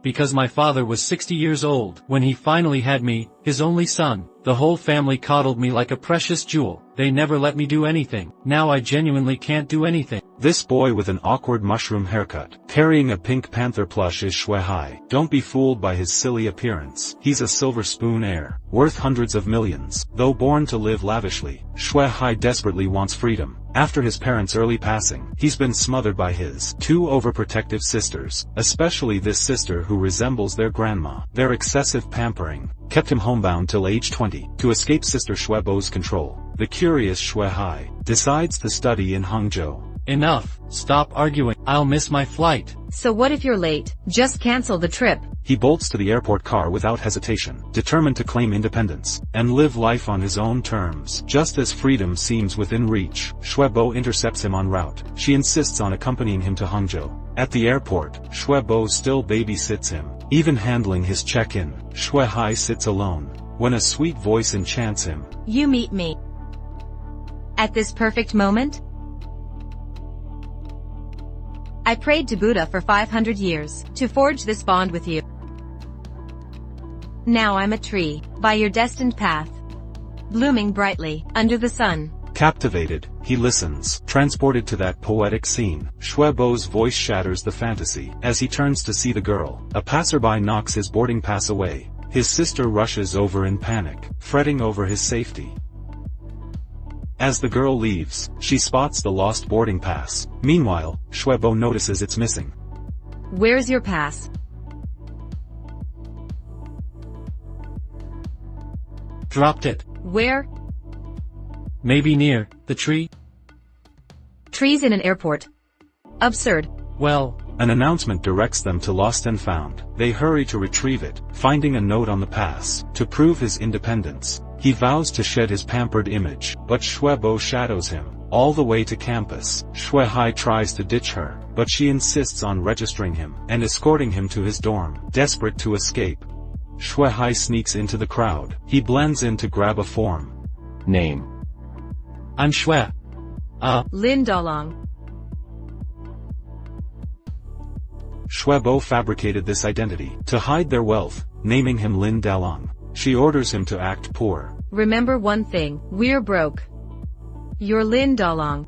because my father was 60 years old when he finally had me, his only son. The whole family coddled me like a precious jewel. They never let me do anything. Now I genuinely can't do anything. This boy with an awkward mushroom haircut, carrying a Pink Panther plush is Shui Hai. Don't be fooled by his silly appearance. He's a silver spoon heir, worth hundreds of millions. Though born to live lavishly, Shui Hai desperately wants freedom. After his parents' early passing, he's been smothered by his two overprotective sisters, especially this sister who resembles their grandma. Their excessive pampering kept him homebound till age 20. To escape Sister Shuebo's control, the curious Shui Hai decides to study in Hangzhou. Enough. Stop arguing. I'll miss my flight. So what if you're late? Just cancel the trip. He bolts to the airport car without hesitation, determined to claim independence and live life on his own terms. Just as freedom seems within reach, Shuebo intercepts him en route. She insists on accompanying him to Hangzhou. At the airport, Shuebo still babysits him, even handling his check-in. Shui Hai sits alone, when a sweet voice enchants him. You meet me at this perfect moment? I prayed to Buddha for 500 years to forge this bond with you. Now I'm a tree, by your destined path, blooming brightly, under the sun. Captivated, he listens, transported to that poetic scene. Shuebo's voice shatters the fantasy. As he turns to see the girl, a passerby knocks his boarding pass away. His sister rushes over in panic, fretting over his safety. As the girl leaves, she spots the lost boarding pass. Meanwhile, Shuebo notices it's missing. Where's your pass? Dropped it. Where? Maybe near the tree. Trees in an airport. Absurd. Well, an announcement directs them to Lost and Found. They hurry to retrieve it, finding a note on the pass. To prove his independence, he vows to shed his pampered image, but Shuebo shadows him. All the way to campus, Shui Hai tries to ditch her, but she insists on registering him and escorting him to his dorm. Desperate to escape, Shui Hai sneaks into the crowd. He blends in to grab a form. Name. I'm Shui. Lin Dalong. Shuebo fabricated this identity to hide their wealth, naming him Lin Dalong. She orders him to act poor. Remember one thing, we're broke. You're Lin Dalong.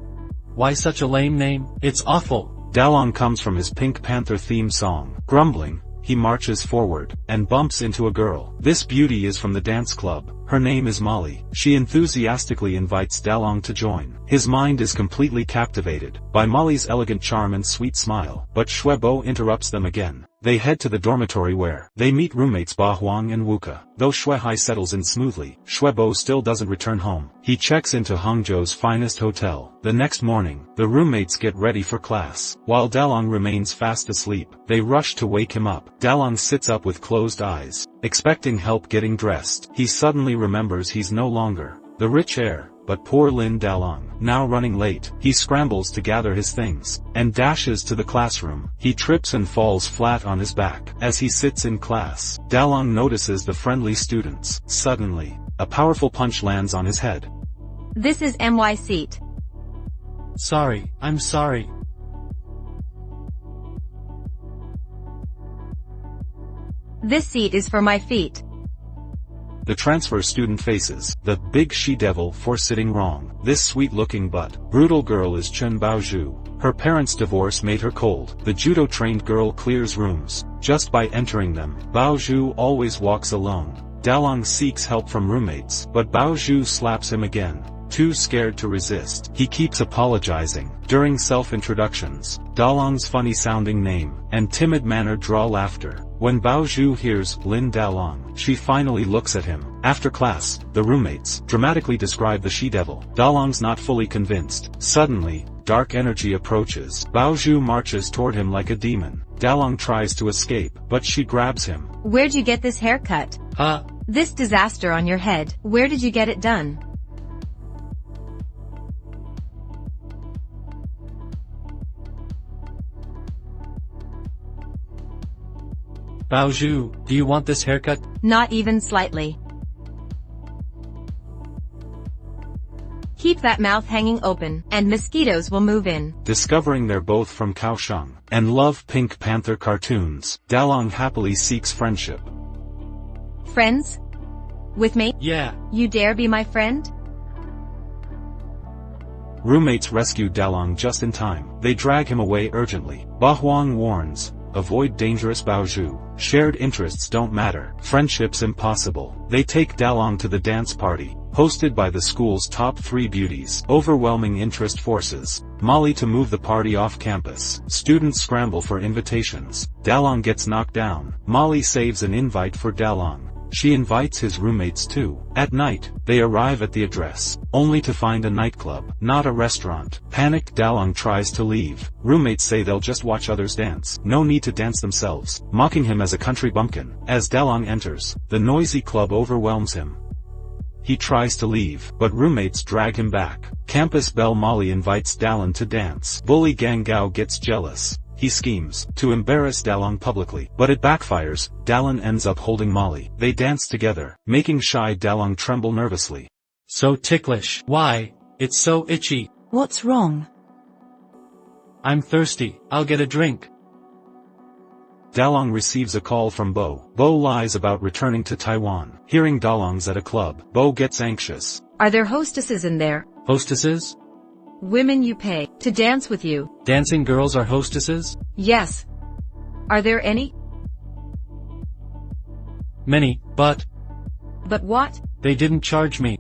Why such a lame name? It's awful. Dalong comes from his Pink Panther theme song. Grumbling, he marches forward, and bumps into a girl. This beauty is from the dance club. Her name is Molly. She enthusiastically invites Dalong to join. His mind is completely captivated by Molly's elegant charm and sweet smile. But Shuebo interrupts them again. They head to the dormitory where they meet roommates Ba Huang and Wuka. Though Shui Hai settles in smoothly, Shuebo still doesn't return home. He checks into Hangzhou's finest hotel. The next morning, the roommates get ready for class. While Dalong remains fast asleep, they rush to wake him up. Dalong sits up with closed eyes, expecting help getting dressed. He suddenly remembers he's no longer the rich heir, but poor Lin Dalong. Now running late, he scrambles to gather his things, and dashes to the classroom. He trips and falls flat on his back. As he sits in class, Dalong notices the friendly students. Suddenly, a powerful punch lands on his head. This is my seat. Sorry, I'm sorry. This seat is for my feet. The transfer student faces the big she-devil for sitting wrong. This sweet-looking but brutal girl is Chen Baozhu. Her parents' divorce made her cold. The judo-trained girl clears rooms just by entering them. Baozhu always walks alone. Dalong seeks help from roommates, but Baozhu slaps him again. Too scared to resist, he keeps apologizing. During self-introductions, Dalong's funny-sounding name and timid manner draw laughter. When Baozhu hears Lin Dalong, she finally looks at him. After class, the roommates dramatically describe the she-devil. Dalong's not fully convinced. Suddenly, dark energy approaches. Baozhu marches toward him like a demon. Dalong tries to escape, but she grabs him. Where'd you get this haircut? This disaster on your head, where did you get it done? Baozhu, do you want this haircut? Not even slightly. Keep that mouth hanging open, and mosquitoes will move in. Discovering they're both from Kaohsiung, and love Pink Panther cartoons, Dalong happily seeks friendship. Friends? With me? Yeah. You dare be my friend? Roommates rescue Dalong just in time. They drag him away urgently. Ba Huang warns, avoid dangerous Baozhu. Shared interests don't matter. Friendship's impossible. They take Dalong to the dance party, hosted by the school's top 3 beauties. Overwhelming interest forces Molly to move the party off campus. Students scramble for invitations. Dalong gets knocked down. Molly saves an invite for Dalong. She invites his roommates too. At night, they arrive at the address, only to find a nightclub, not a restaurant. Panicked Dalong tries to leave. Roommates say they'll just watch others dance. No need to dance themselves, mocking him as a country bumpkin. As Dalong enters, the noisy club overwhelms him. He tries to leave, but roommates drag him back. Campus belle Molly invites Dalong to dance. Bully Gang Gao gets jealous. He schemes to embarrass Dalong publicly, but it backfires. Dalong ends up holding Molly. They dance together, making shy Dalong tremble nervously. So ticklish. Why? It's so itchy. What's wrong? I'm thirsty. I'll get a drink. Dalong receives a call from Bo. Bo lies about returning to Taiwan. Hearing Dalong's at a club, Bo gets anxious. Are there hostesses in there? Hostesses? Women you pay to dance with you. Dancing girls are hostesses? Yes. Are there any? Many, but But what? they didn't charge me.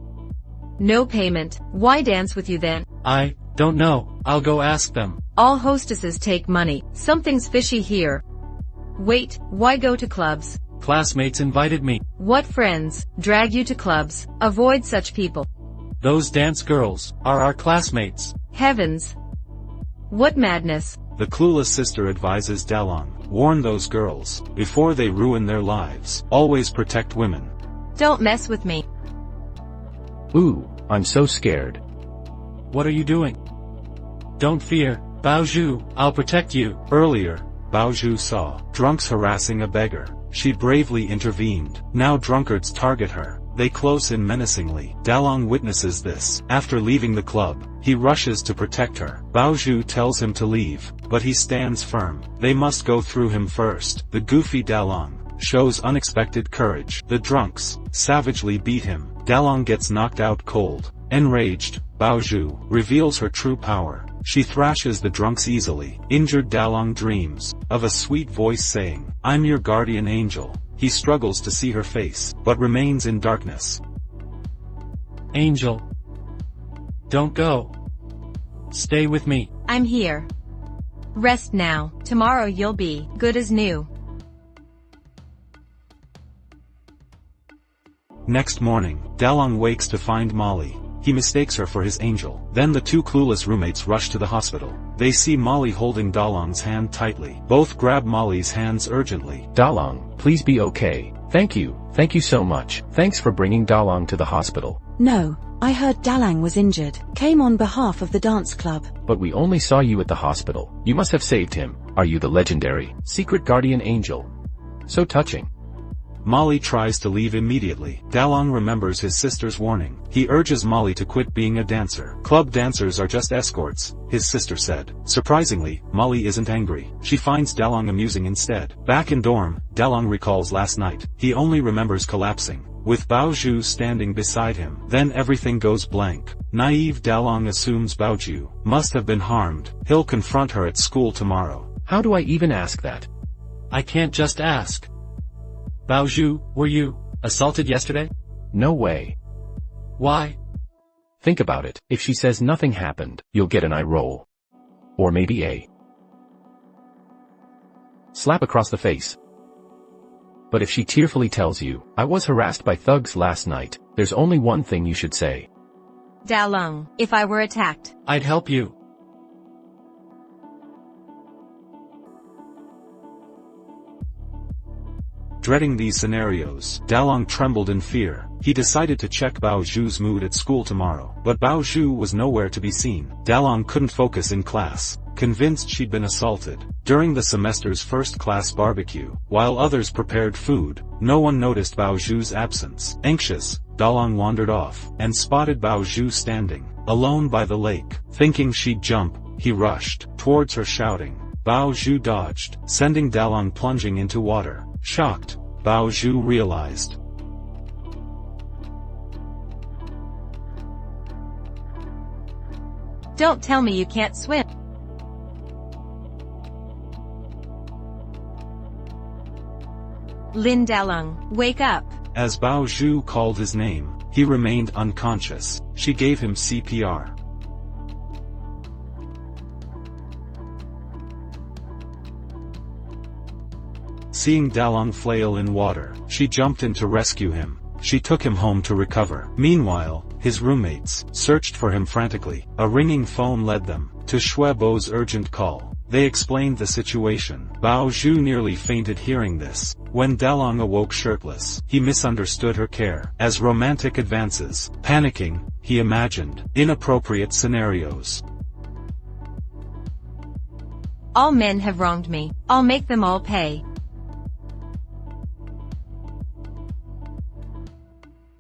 No payment. Why dance with you then? I don't know. I'll go ask them. All hostesses take money. Something's fishy here. Wait, why go to clubs? Classmates invited me. What friends drag you to clubs? Avoid such people. Those dance girls are our classmates. Heavens! What madness! The clueless sister advises Dalong, warn those girls, before they ruin their lives. Always protect women. Don't mess with me. Ooh, I'm so scared. What are you doing? Don't fear, Baozhu, I'll protect you. Earlier, Baozhu saw drunks harassing a beggar. She bravely intervened. Now drunkards target her. They close in menacingly. Dalong witnesses this. After leaving the club, he rushes to protect her. Baozhu tells him to leave, but he stands firm. They must go through him first. The goofy Dalong shows unexpected courage. The drunks savagely beat him. Dalong gets knocked out cold. Enraged, Baozhu reveals her true power. She thrashes the drunks easily. Injured Dalong dreams of a sweet voice saying, "I'm your guardian angel." He struggles to see her face, but remains in darkness. Angel. Don't go. Stay with me. I'm here. Rest now. Tomorrow you'll be good as new. Next morning, Dalong wakes to find Molly. He mistakes her for his angel. Then the 2 clueless roommates rush to the hospital. They see Molly holding Dalong's hand tightly. Both grab Molly's hands urgently. Dalong, please be okay. Thank you so much. Thanks for bringing Dalong to the hospital. No, I heard Dalong was injured. Came on behalf of the dance club. But we only saw you at the hospital. You must have saved him. Are you the legendary, secret guardian angel? So touching. Molly tries to leave immediately. Dalong remembers his sister's warning. He urges Molly to quit being a dancer. Club dancers are just escorts, his sister said. Surprisingly, Molly isn't angry. She finds Dalong amusing instead. Back in dorm, Dalong recalls last night. He only remembers collapsing, with Baozhu standing beside him. Then everything goes blank. Naive Dalong assumes Baozhu must have been harmed. He'll confront her at school tomorrow. How do I even ask that? I can't just ask. Baozhu, were you assaulted yesterday? No way. Why? Think about it. If she says nothing happened, you'll get an eye roll. Or maybe a slap across the face. But if she tearfully tells you, I was harassed by thugs last night, there's only one thing you should say. Dalong, if I were attacked, I'd help you. Dreading these scenarios, Dalong trembled in fear. He decided to check Baozhu's mood at school tomorrow, but Baozhu was nowhere to be seen. Dalong couldn't focus in class, convinced she'd been assaulted. During the semester's first class barbecue, while others prepared food, no one noticed Baozhu's absence. Anxious, Dalong wandered off, and spotted Baozhu standing alone by the lake. Thinking she'd jump, he rushed towards her shouting. Bao Zhu dodged, sending Dalong plunging into water. Shocked, Bao Zhu realized. Don't tell me you can't swim. Lin Dalong, wake up. As Bao Zhu called his name, he remained unconscious. She gave him CPR. Seeing Dalong flail in water, she jumped in to rescue him. She took him home to recover. Meanwhile, his roommates searched for him frantically. A ringing phone led them to Shuebo's urgent call. They explained the situation. Bao Zhu nearly fainted hearing this. When Dalong awoke shirtless, he misunderstood her care as romantic advances. Panicking, he imagined inappropriate scenarios. All men have wronged me. I'll make them all pay.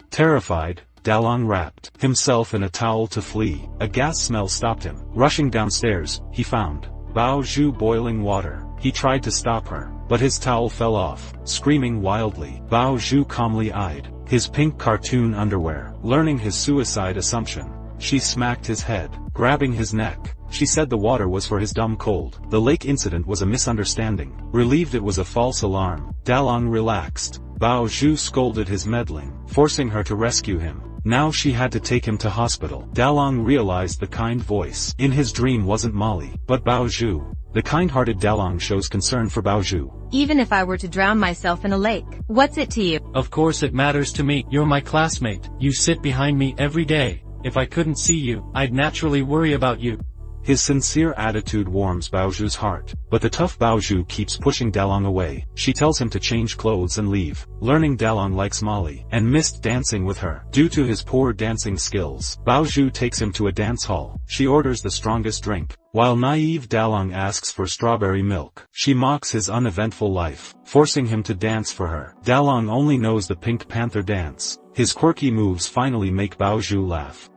Terrified, Dalong wrapped himself in a towel to flee. A gas smell stopped him. Rushing downstairs, he found Bao Zhu boiling water. He tried to stop her, but his towel fell off. Screaming wildly, Bao Zhu calmly eyed his pink cartoon underwear. Learning his suicide assumption, she smacked his head, grabbing his neck. She said the water was for his dumb cold. The lake incident was a misunderstanding. Relieved it was a false alarm, Dalong relaxed. Bao Zhu scolded his meddling, forcing her to rescue him. Now she had to take him to hospital. Dalong realized the kind voice in his dream wasn't Molly, but Bao Zhu. The kind-hearted Dalong shows concern for Bao Zhu. Even if I were to drown myself in a lake, what's it to you? Of course it matters to me. You're my classmate. You sit behind me every day. If I couldn't see you, I'd naturally worry about you. His sincere attitude warms Bao Zhu's heart, but the tough Bao Zhu keeps pushing Dalong away. She tells him to change clothes and leave. Learning Dalong likes Molly and missed dancing with her due to his poor dancing skills, Bao Zhu takes him to a dance hall. She orders the strongest drink, while naive Dalong asks for strawberry milk. She mocks his uneventful life, forcing him to dance for her. Dalong only knows the Pink Panther dance. His quirky moves finally make Bao Zhu laugh.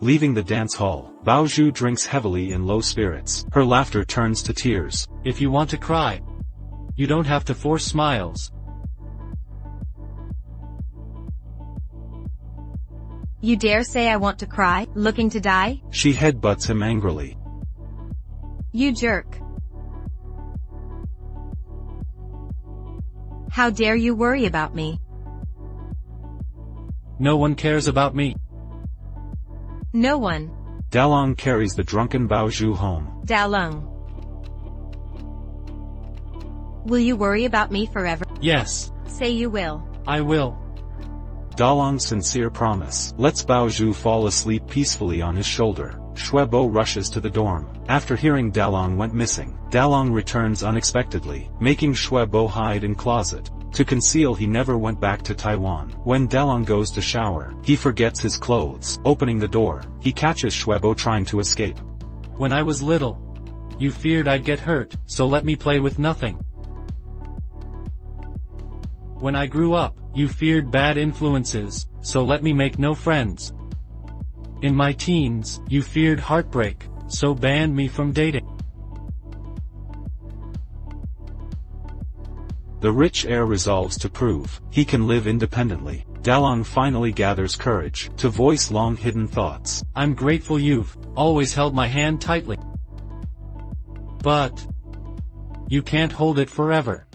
Leaving the dance hall, Bao Zhu drinks heavily in low spirits. Her laughter turns to tears. If you want to cry, you don't have to force smiles. You dare say I want to cry, looking to die? She headbutts him angrily. You jerk. How dare you worry about me? No one cares about me. No one. Dalong carries the drunken Bao Zhu home. Dalong. Will you worry about me forever? Yes. Say you will. I will. Dalong's sincere promise lets Bao Zhu fall asleep peacefully on his shoulder. Shuebo rushes to the dorm. After hearing Dalong went missing, Dalong returns unexpectedly, making Shuebo hide in closet to conceal he never went back to Taiwan. When Dalong goes to shower, he forgets his clothes. Opening the door, he catches Shuebo trying to escape. When I was little, you feared I'd get hurt, so let me play with nothing. When I grew up, you feared bad influences, so let me make no friends. In my teens, you feared heartbreak, so banned me from dating. The rich heir resolves to prove he can live independently. Dalong finally gathers courage to voice long-hidden thoughts. I'm grateful you've always held my hand tightly. But you can't hold it forever.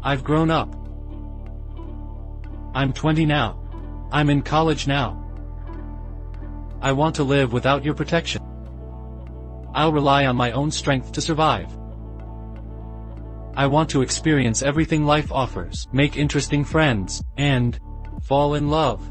I've grown up. I'm 20 now. I'm in college now. I want to live without your protection. I'll rely on my own strength to survive. I want to experience everything life offers, make interesting friends, and fall in love.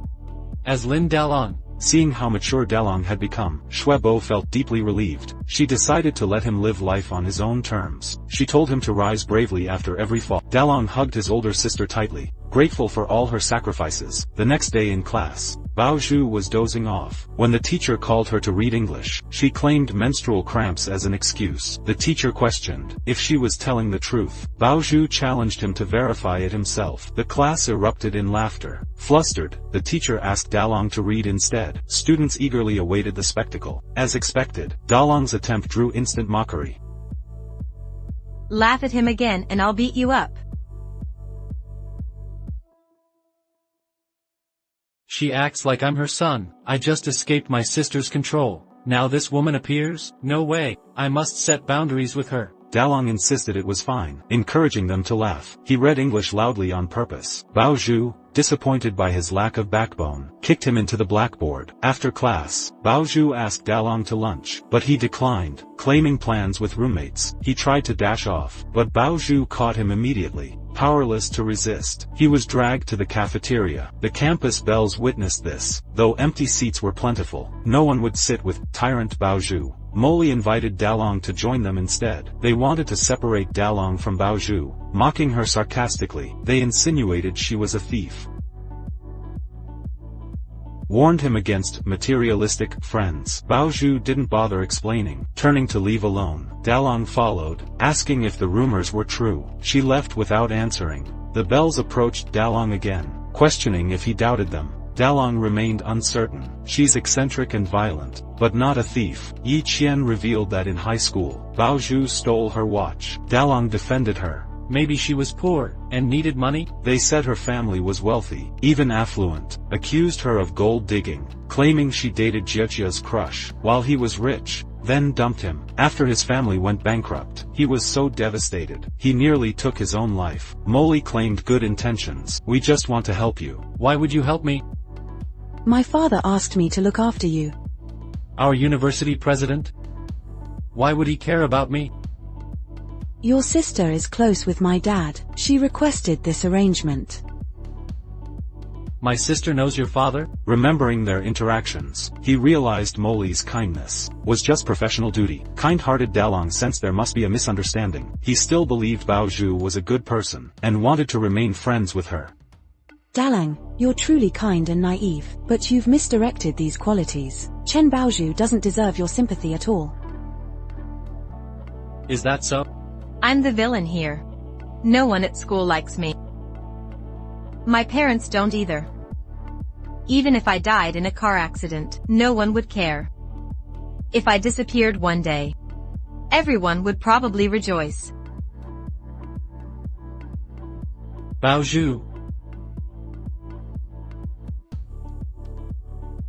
As Lin Dalong. Seeing how mature Dalong had become, Shuebo felt deeply relieved. She decided to let him live life on his own terms. She told him to rise bravely after every fall. Dalong hugged his older sister tightly, grateful for all her sacrifices. The next day in class, Bao Zhu was dozing off. When the teacher called her to read English, she claimed menstrual cramps as an excuse. The teacher questioned if she was telling the truth. Bao Zhu challenged him to verify it himself. The class erupted in laughter. Flustered, the teacher asked Dalong to read instead. Students eagerly awaited the spectacle. As expected, Dalong's attempt drew instant mockery. Laugh at him again and I'll beat you up. She acts like I'm her son. I just escaped my sister's control. Now this woman appears? No way. I must set boundaries with her. Dalong insisted it was fine, encouraging them to laugh. He read English loudly on purpose. Bao Zhu, disappointed by his lack of backbone, kicked him into the blackboard. After class, Bao Zhu asked Dalong to lunch, but he declined, claiming plans with roommates. He tried to dash off, but Bao Zhu caught him immediately. Powerless to resist, he was dragged to the cafeteria. The campus belles witnessed this. Though empty seats were plentiful, no one would sit with tyrant Bao Zhu. Molly invited Dalong to join them instead. They wanted to separate Dalong from Bao Zhu, mocking her sarcastically. They insinuated she was a thief. Warned him against materialistic friends. Bao Zhu didn't bother explaining, turning to leave alone. Dalong followed, asking if the rumors were true. She left without answering. The belles approached Dalong again, questioning if he doubted them. Dalong remained uncertain. She's eccentric and violent, but not a thief. Yi Qian revealed that in high school, Bao Zhu stole her watch. Dalong defended her. Maybe she was poor, and needed money? They said her family was wealthy, even affluent. Accused her of gold digging, claiming she dated Jiechia's crush, while he was rich, then dumped him. After his family went bankrupt, he was so devastated, he nearly took his own life. Molly claimed good intentions. We just want to help you. Why would you help me? My father asked me to look after you. Our university president? Why would he care about me? Your sister is close with my dad. She requested this arrangement. My sister knows your father? Remembering their interactions, he realized Molly's kindness was just professional duty. Kind-hearted Dalong sensed there must be a misunderstanding. He still believed Bao Zhu was a good person, and wanted to remain friends with her. Dalong, you're truly kind and naive, but you've misdirected these qualities. Chen Baozhu doesn't deserve your sympathy at all. Is that so? I'm the villain here. No one at school likes me. My parents don't either. Even if I died in a car accident, no one would care. If I disappeared one day, everyone would probably rejoice. Bao Zhu.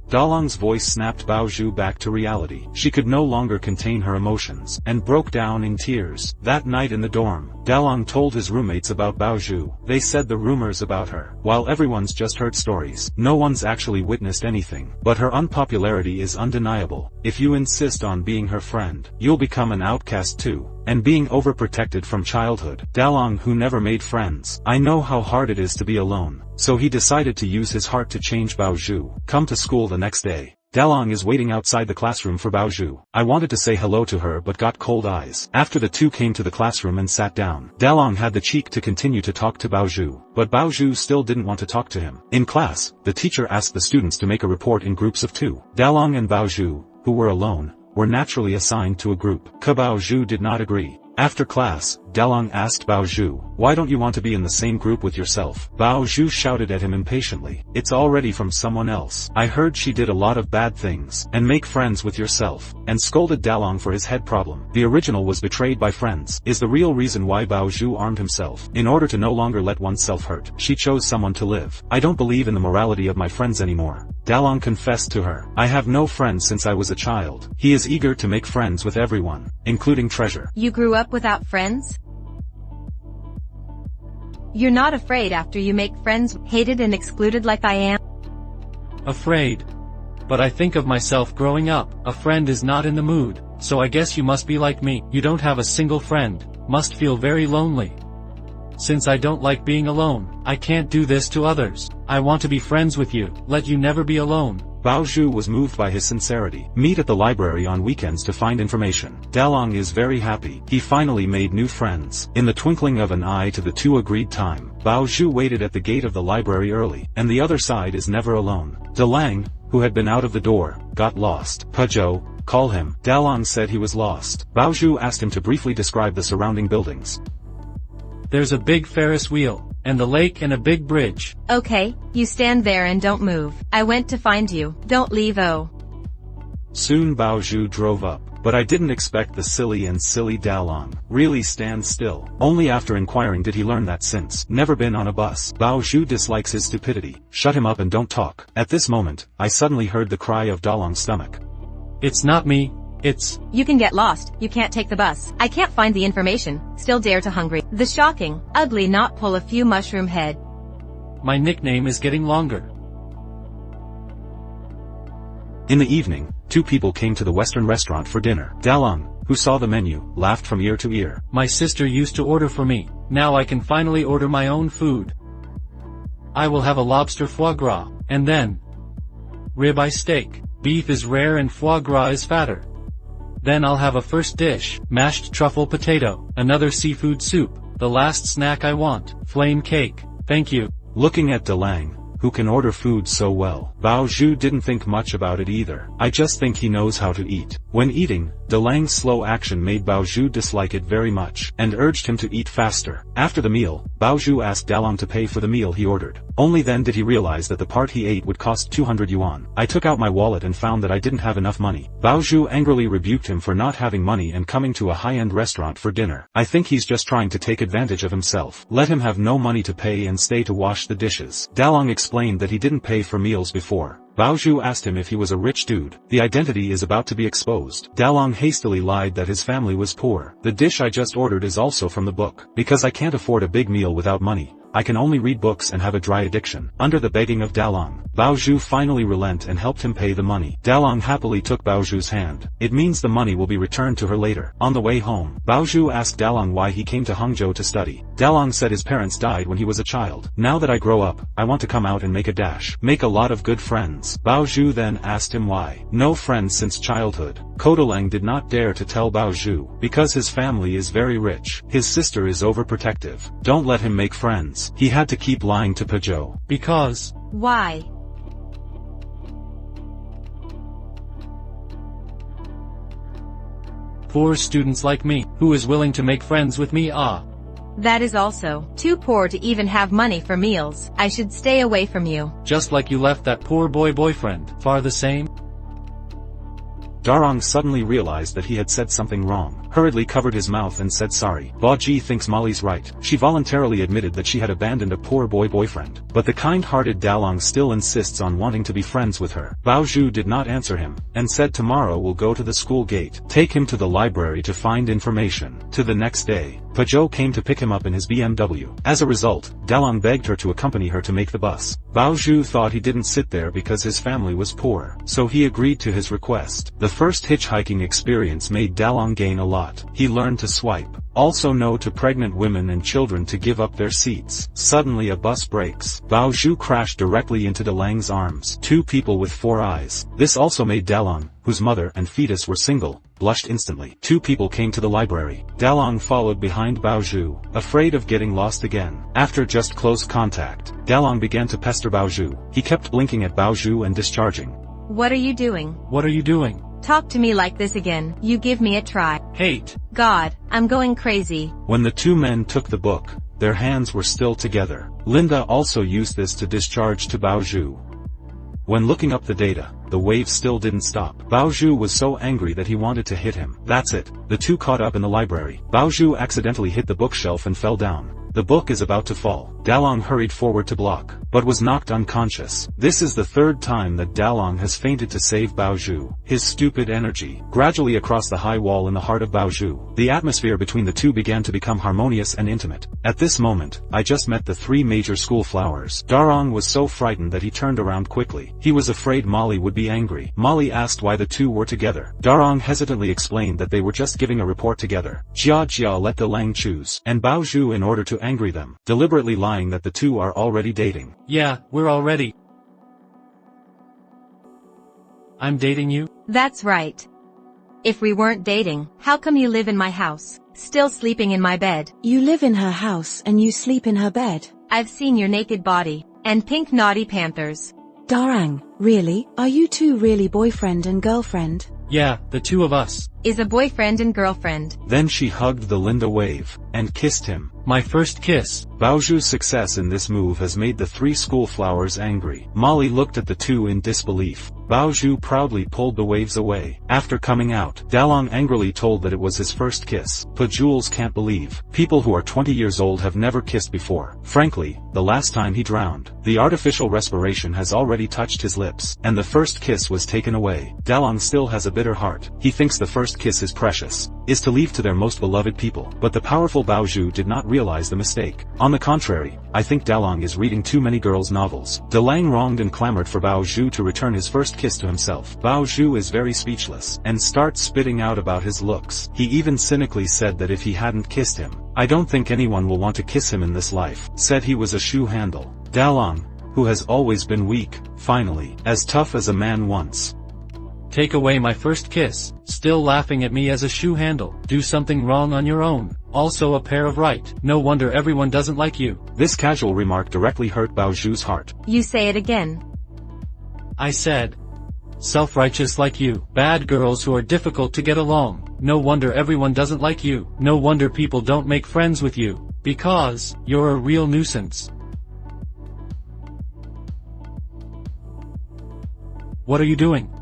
Dalong's voice snapped Bao Zhu back to reality. She could no longer contain her emotions, and broke down in tears. That night in the dorm, Dalong told his roommates about Bao Zhu. They said the rumors about her, while everyone's just heard stories. No one's actually witnessed anything. But her unpopularity is undeniable. If you insist on being her friend, you'll become an outcast too. And being overprotected from childhood. Dalong, who never made friends. I know how hard it is to be alone. So he decided to use his heart to change Bao Zhu. Come to school the next day. Dalong is waiting outside the classroom for Bao Zhu. I wanted to say hello to her but got cold eyes. After the two came to the classroom and sat down, Dalong had the cheek to continue to talk to Bao Zhu. But Bao Zhu still didn't want to talk to him. In class, the teacher asked the students to make a report in groups of 2. Dalong and Bao Zhu, who were alone, were naturally assigned to a group. Bao Zhu did not agree. After class, Dalong asked Bao Zhu, why don't you want to be in the same group with yourself? Bao Zhu shouted at him impatiently, it's already from someone else. I heard she did a lot of bad things, and make friends with yourself, and scolded Dalong for his head problem. The original was betrayed by friends, is the real reason why Bao Zhu armed himself. In order to no longer let oneself hurt, she chose someone to live. I don't believe in the morality of my friends anymore. Dalong confessed to her, I have no friends since I was a child. He is eager to make friends with everyone, including Treasure. You grew up without friends? You're not afraid after you make friends, hated and excluded like I am? Afraid. But I think of myself growing up. A friend is not in the mood, so I guess you must be like me. You don't have a single friend, must feel very lonely. Since I don't like being alone, I can't do this to others. I want to be friends with you, let you never be alone. Bao Zhu was moved by his sincerity. Meet at the library on weekends to find information. Dalong is very happy. He finally made new friends. In the twinkling of an eye to the two agreed time, Bao Zhu waited at the gate of the library early, and the other side is never alone. Dalang, who had been out of the door, got lost. Pajou, call him. Dalong said he was lost. Bao Zhu asked him to briefly describe the surrounding buildings. There's a big Ferris wheel, and the lake and a big bridge. Okay, you stand there and don't move. I went to find you. Don't leave. Oh. Soon Bao Zhu drove up, but I didn't expect the silly Dalong. Really stand still. Only after inquiring did he learn that since never been on a bus, Bao Zhu dislikes his stupidity. Shut him up and don't talk. At this moment, I suddenly heard the cry of Dalong's stomach. It's not me. It's... You can get lost, you can't take the bus. I can't find the information, still dare to hungry. The shocking, ugly not pull a few mushroom head. My nickname is getting longer. In the evening, two people came to the Western restaurant for dinner. Dalong, who saw the menu, laughed from ear to ear. My sister used to order for me. Now I can finally order my own food. I will have a lobster foie gras, and then ribeye steak. Beef is rare and foie gras is fatter. Then I'll have a first dish, mashed truffle potato, another seafood soup, the last snack I want, flame cake, thank you. Looking at Dalang, who can order food so well, Bao Zhu didn't think much about it either. I just think he knows how to eat. When eating, Dalang's slow action made Bao Zhu dislike it very much, and urged him to eat faster. After the meal, Bao Zhu asked Dalong to pay for the meal he ordered. Only then did he realize that the part he ate would cost 200 yuan. I took out my wallet and found that I didn't have enough money. Bao Zhu angrily rebuked him for not having money and coming to a high-end restaurant for dinner. I think he's just trying to take advantage of himself. Let him have no money to pay and stay to wash the dishes. Dalong explained that he didn't pay for meals before. Bao Zhu asked him if he was a rich dude. The identity is about to be exposed. Dalong hastily lied that his family was poor. The dish I just ordered is also from the book. Because I can't afford a big meal without money, I can only read books and have a dry addiction. Under the begging of Dalong, Bao Zhu finally relent and helped him pay the money. Dalong happily took Bao Zhu's hand. It means the money will be returned to her later. On the way home, Bao Zhu asked Dalong why he came to Hangzhou to study. Dalong said his parents died when he was a child. Now that I grow up, I want to come out and make a dash. Make a lot of good friends. Bao Zhu then asked him why. No friends since childhood. Kodalang did not dare to tell Bao Zhu, because his family is very rich. His sister is overprotective. Don't let him make friends. He had to keep lying to Pajou. Because... Why? Poor students like me, who is willing to make friends with me That is also too poor to even have money for meals. I should stay away from you. Just like you left that poor boyfriend. Far the same? Darong suddenly realized that he had said something wrong, hurriedly covered his mouth and said sorry. Ba Ji thinks Molly's right. She voluntarily admitted that she had abandoned a poor boyfriend. But the kind-hearted Dalong still insists on wanting to be friends with her. Bao Zhu did not answer him, and said tomorrow we'll go to the school gate. Take him to the library to find information. To the next day, Pajou came to pick him up in his BMW. As a result, Dalong begged her to accompany her to make the bus. Bao Zhu thought he didn't sit there because his family was poor, so he agreed to his request. The first hitchhiking experience made Dalong gain a lot. He learned to swipe. Also no to pregnant women and children to give up their seats. Suddenly a bus brakes. Bao Zhu crashed directly into Dalang's arms. Two people with 4 eyes. This also made Dalong, whose mother and fetus were single, blushed instantly. Two people came to the library. Dalong followed behind Bao Zhu, afraid of getting lost again. After just close contact, Dalong began to pester Bao Zhu. He kept blinking at Bao Zhu and discharging. What are you doing? What are you doing? Talk to me like this again. You give me a try. Hate. God, I'm going crazy. When the two men took the book, their hands were still together. Linda also used this to discharge to Bao Zhu. When looking up the data, the wave still didn't stop. Bao Zhu was so angry that he wanted to hit him. That's it. The two caught up in the library. Bao Zhu accidentally hit the bookshelf and fell down. The book is about to fall. Dalong hurried forward to block, but was knocked unconscious. This is the third time that Dalong has fainted to save Bao Zhu. His stupid energy. Gradually across the high wall in the heart of Bao Zhu, the atmosphere between the two began to become harmonious and intimate. At this moment, I just met the 3 major school flowers. Dalong was so frightened that he turned around quickly. He was afraid Molly would be angry. Molly asked why the two were together. Dalong hesitantly explained that they were just giving a report together. Jia let Dalang choose, and Bao Zhu in order to angry them, deliberately lying that the two are already dating. Yeah, we're already. I'm dating you? That's right. If we weren't dating, how come you live in my house, still sleeping in my bed? You live in her house and you sleep in her bed. I've seen your naked body, and pink naughty panthers. Darang, really? Are you two really boyfriend and girlfriend? Yeah, the two of us. Is a boyfriend and girlfriend. Then she hugged the Linda wave, and kissed him. My first kiss. Baoju's success in this move has made the three schoolflowers angry. Molly looked at the two in disbelief. Baoju proudly pulled the waves away. After coming out, Dalong angrily told that it was his first kiss. But Jules can't believe. People who are 20 years old have never kissed before. Frankly, the last time he drowned, the artificial respiration has already touched his lips, and the first kiss was taken away. Dalong still has a bitter heart. He thinks the first kiss is precious, is to leave to their most beloved people. But the powerful Baoju did not realize the mistake. On the contrary, I think Dalong is reading too many girls' novels. Delang wronged and clamored for Baoju to return his first kiss to himself. Baoju is very speechless, and starts spitting out about his looks. He even cynically said that if he hadn't kissed him, I don't think anyone will want to kiss him in this life. Said he was a shoe handle. Dalong, who has always been weak, finally, as tough as a man once. Take away my first kiss, still laughing at me as a shoe handle. Do something wrong on your own. Also a pair of right. No wonder everyone doesn't like you. This casual remark directly hurt Baoju's heart. You say it again. I said, self-righteous like you. Bad girls who are difficult to get along. No wonder everyone doesn't like you. No wonder people don't make friends with you. Because, you're a real nuisance. What are you doing?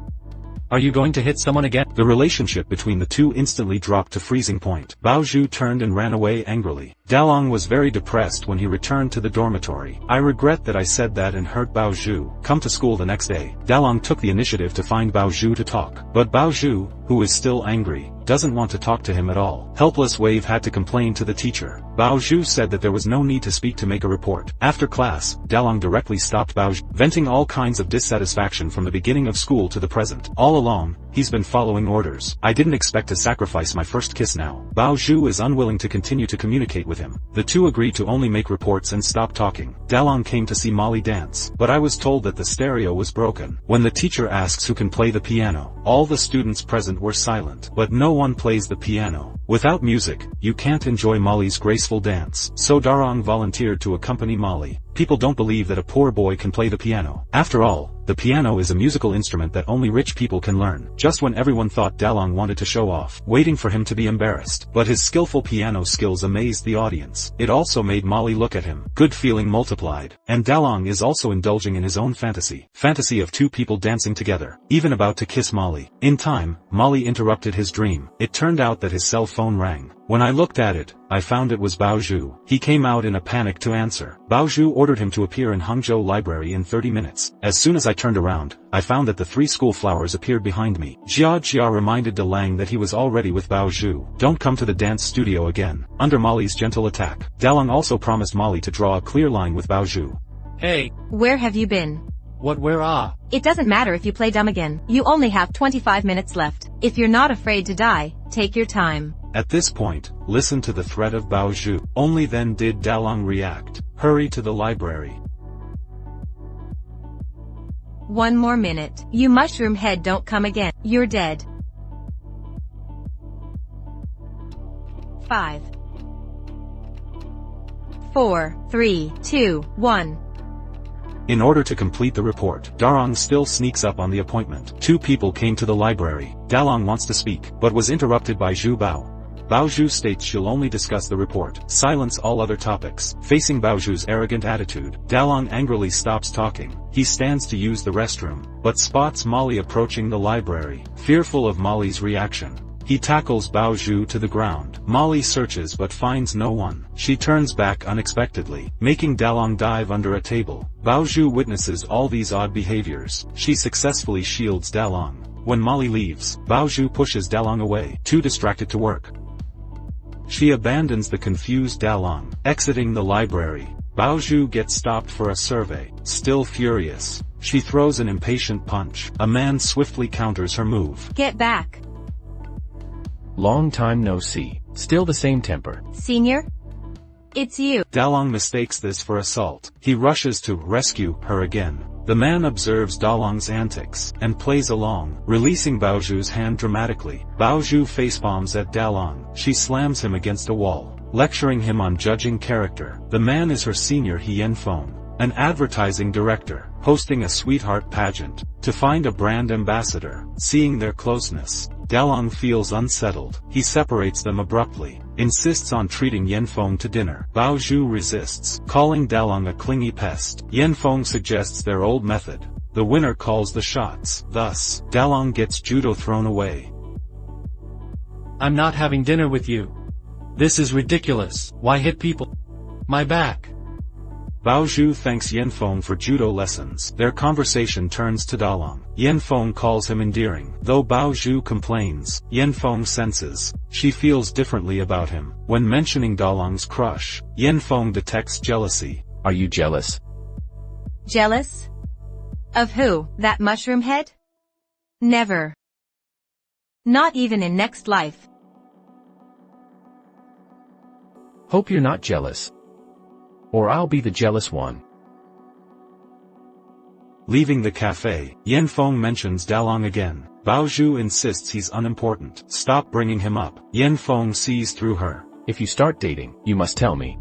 Are you going to hit someone again? The relationship between the two instantly dropped to freezing point. Baoju turned and ran away angrily. Dalong was very depressed when he returned to the dormitory. I regret that I said that and hurt Baoju. Come to school the next day. Dalong took the initiative to find Baoju to talk. But Baoju, who is still angry, doesn't want to talk to him at all. Helpless Wave had to complain to the teacher. Baoju said that there was no need to speak to make a report. After class, Dalong directly stopped Baoju, venting all kinds of dissatisfaction from the beginning of school to the present. All along, he's been following orders. I didn't expect to sacrifice my first kiss now. Baoju is unwilling to continue to communicate with him. The two agreed to only make reports and stop talking. Dalong came to see Molly dance, but I was told that the stereo was broken. When the teacher asks who can play the piano, all the students present were silent, but no one plays the piano. Without music, you can't enjoy Molly's graceful dance. So Darong volunteered to accompany Molly. People don't believe that a poor boy can play the piano. After all, the piano is a musical instrument that only rich people can learn. Just when everyone thought Dalong wanted to show off, waiting for him to be embarrassed. But his skillful piano skills amazed the audience. It also made Molly look at him. Good feeling multiplied. And Dalong is also indulging in his own fantasy. Fantasy of two people dancing together. Even about to kiss Molly. In time, Molly interrupted his dream. It turned out that his cell phone rang. When I looked at it, I found it was Baoju. He came out in a panic to answer. Baoju ordered him to appear in Hangzhou Library in 30 minutes. As soon as I turned around, I found that the three schoolflowers appeared behind me. Jia reminded Delang that he was already with Baoju. Don't come to the dance studio again. Under Molly's gentle attack, Dalong also promised Molly to draw a clear line with Baoju. Hey! Where have you been? Where It doesn't matter if you play dumb again. You only have 25 minutes left. If you're not afraid to die, take your time. At this point, listen to the threat of Baoju. Only then did Dalong react. Hurry to the library. 1 more minute. You mushroom head, don't come again. You're dead. 5, 4, 3, 2, 1. In order to complete the report, Darong still sneaks up on the appointment. Two people came to the library. Dalong wants to speak, but was interrupted by Zhu Bao. Baoju states she'll only discuss the report, silence all other topics. Facing Baoju's arrogant attitude, Dalong angrily stops talking. He stands to use the restroom, but spots Molly approaching the library. Fearful of Molly's reaction, he tackles Baoju to the ground. Molly searches but finds no one. She turns back unexpectedly, making Dalong dive under a table. Baoju witnesses all these odd behaviors. She successfully shields Dalong. When Molly leaves, Baoju pushes Dalong away, too distracted to work. She abandons the confused Dalong. Exiting the library, Baoju gets stopped for a survey. Still furious, she throws an impatient punch. A man swiftly counters her move. Get back. Long time no see. Still the same temper. Senior? It's you. Dalong mistakes this for assault. He rushes to rescue her again. The man observes Dalong's antics, and plays along, releasing Baoju's hand dramatically. Baoju facepalms at Dalong. She slams him against a wall, lecturing him on judging character. The man is her senior Yanfeng, an advertising director, hosting a sweetheart pageant, to find a brand ambassador. Seeing their closeness, Dalong feels unsettled. He separates them abruptly, insists on treating Yanfeng to dinner. Baoju resists, calling Dalong a clingy pest. Yanfeng suggests their old method. The winner calls the shots. Thus, Dalong gets judo thrown away. I'm not having dinner with you. This is ridiculous. Why hit people? My back. Baoju thanks Yanfeng for judo lessons. Their conversation turns to Dalong. Yanfeng calls him endearing. Though Baoju complains, Yanfeng senses she feels differently about him. When mentioning Dalong's crush, Yanfeng detects jealousy. Are you jealous? Jealous? Of who? That mushroom head? Never. Not even in next life. Hope you're not jealous. Or I'll be the jealous one. Leaving the cafe, Yanfeng mentions Dalong again. Baoju insists he's unimportant. Stop bringing him up. Yanfeng sees through her. If you start dating, you must tell me.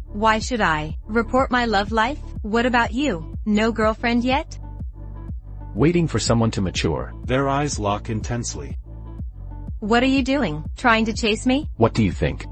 Why should I? Report my love life? What about you? No girlfriend yet? Waiting for someone to mature. Their eyes lock intensely. What are you doing? Trying to chase me? What do you think?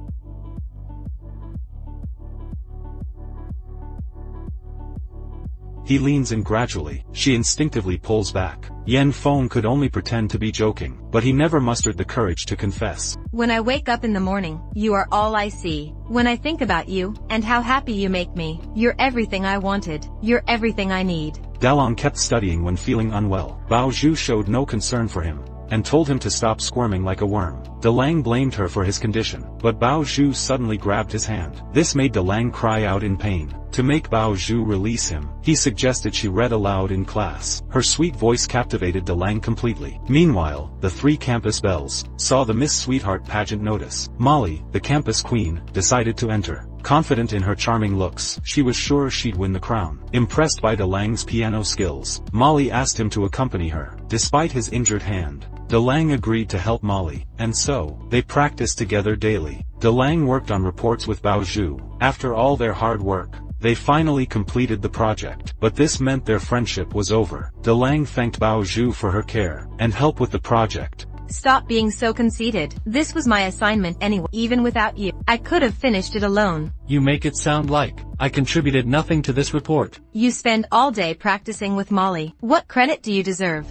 He leans in gradually. She instinctively pulls back. Yanfeng could only pretend to be joking, but he never mustered the courage to confess. When I wake up in the morning, you are all I see. When I think about you, and how happy you make me, you're everything I wanted. You're everything I need. Dalong kept studying when feeling unwell. Baoju showed no concern for him, and told him to stop squirming like a worm. Dalang blamed her for his condition, but Baoju suddenly grabbed his hand. This made Dalang cry out in pain. To make Baoju release him, he suggested she read aloud in class. Her sweet voice captivated Dalang completely. Meanwhile, the three campus belles saw the Miss Sweetheart pageant notice. Molly, the campus queen, decided to enter. Confident in her charming looks, she was sure she'd win the crown. Impressed by Dalang's piano skills, Molly asked him to accompany her. Despite his injured hand, Dalang agreed to help Molly, and so, they practiced together daily. Dalang worked on reports with Baoju. After all their hard work, they finally completed the project, but this meant their friendship was over. Dalang thanked Baoju for her care and help with the project. Stop being so conceited. This was my assignment anyway. Even without you, I could have finished it alone. You make it sound like I contributed nothing to this report. You spend all day practicing with Molly. What credit do you deserve?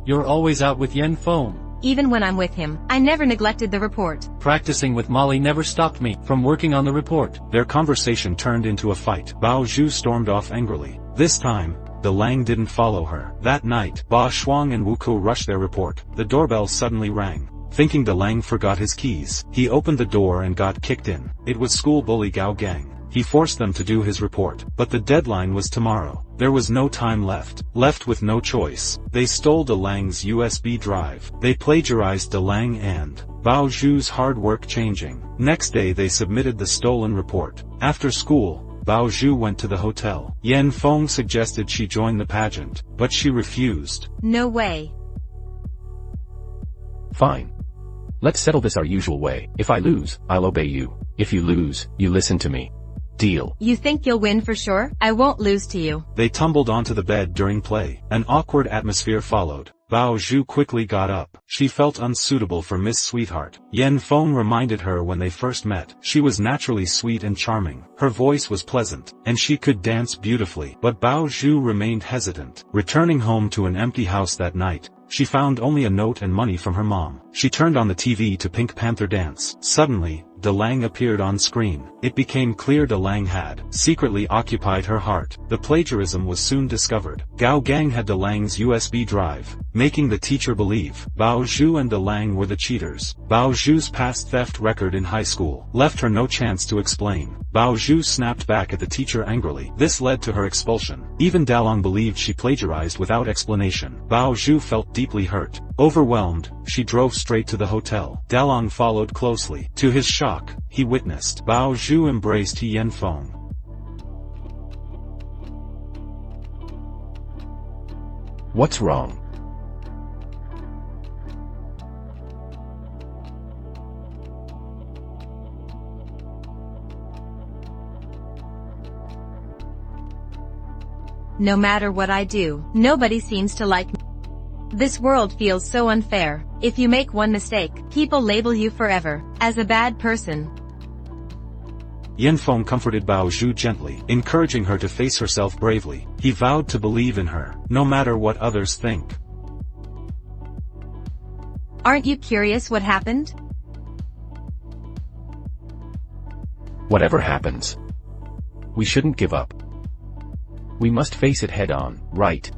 You're always out with Yanfeng. Even when I'm with him, I never neglected the report. Practicing with Molly never stopped me from working on the report. Their conversation turned into a fight. Baoju stormed off angrily. This time, Dalang didn't follow her. That night, Ba Shuang and Wuku rushed their report. The doorbell suddenly rang. Thinking Dalang forgot his keys, he opened the door and got kicked in. It was school bully Gao Gang. He forced them to do his report, but the deadline was tomorrow. There was no time left. Left with no choice, they stole Dalang's USB drive. They plagiarized Dalang and Baoju's hard work changing. Next day they submitted the stolen report. After school, Baoju went to the hotel. Yanfeng suggested she join the pageant, but she refused. No way. Fine. Let's settle this our usual way. If I lose, I'll obey you. If you lose, you listen to me. Deal. You think you'll win for sure? I won't lose to you. They tumbled onto the bed during play. An awkward atmosphere followed. Baoju quickly got up. She felt unsuitable for Miss Sweetheart. Yanfeng reminded her when they first met. She was naturally sweet and charming. Her voice was pleasant, and she could dance beautifully. But Baoju remained hesitant. Returning home to an empty house that night, she found only a note and money from her mom. She turned on the TV to Pink Panther dance. Suddenly, Dalang appeared on screen. It became clear Dalang had secretly occupied her heart. The plagiarism was soon discovered. Gao Gang had Dalang's USB drive, making the teacher believe Baoju and Dalang were the cheaters. Baoju's past theft record in high school left her no chance to explain. Baoju snapped back at the teacher angrily. This led to her expulsion. Even Dalang believed she plagiarized without explanation. Baoju felt deeply hurt. Overwhelmed, she drove straight to the hotel. Dalang followed closely. To his shock, he witnessed Baoju embraced Yanfeng. What's wrong? No matter what I do, nobody seems to like me. This world feels so unfair. If you make one mistake, people label you forever as a bad person. Yanfeng comforted Bao Zhu gently, encouraging her to face herself bravely. He vowed to believe in her, no matter what others think. Aren't you curious what happened? Whatever happens, we shouldn't give up. We must face it head on, right?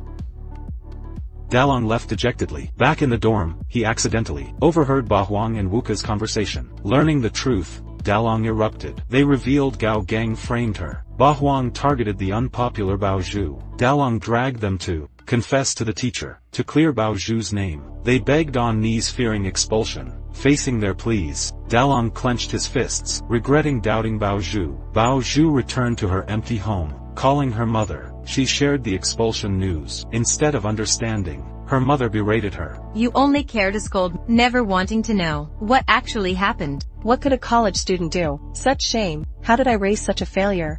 Dalong left dejectedly. Back in the dorm, he accidentally overheard Ba Huang and Wuka's conversation. Learning the truth, Dalong erupted. They revealed Gao Gang framed her. Ba Huang targeted the unpopular Bao Zhu. Dalong dragged them to confess to the teacher, to clear Bao Zhu's name. They begged on knees fearing expulsion. Facing their pleas, Dalong clenched his fists, regretting doubting Bao Zhu. Bao Zhu returned to her empty home, calling her mother. She shared the expulsion news. Instead of understanding, her mother berated her. You only care to scold, never wanting to know what actually happened. What could a college student do? Such shame. How did I raise such a failure?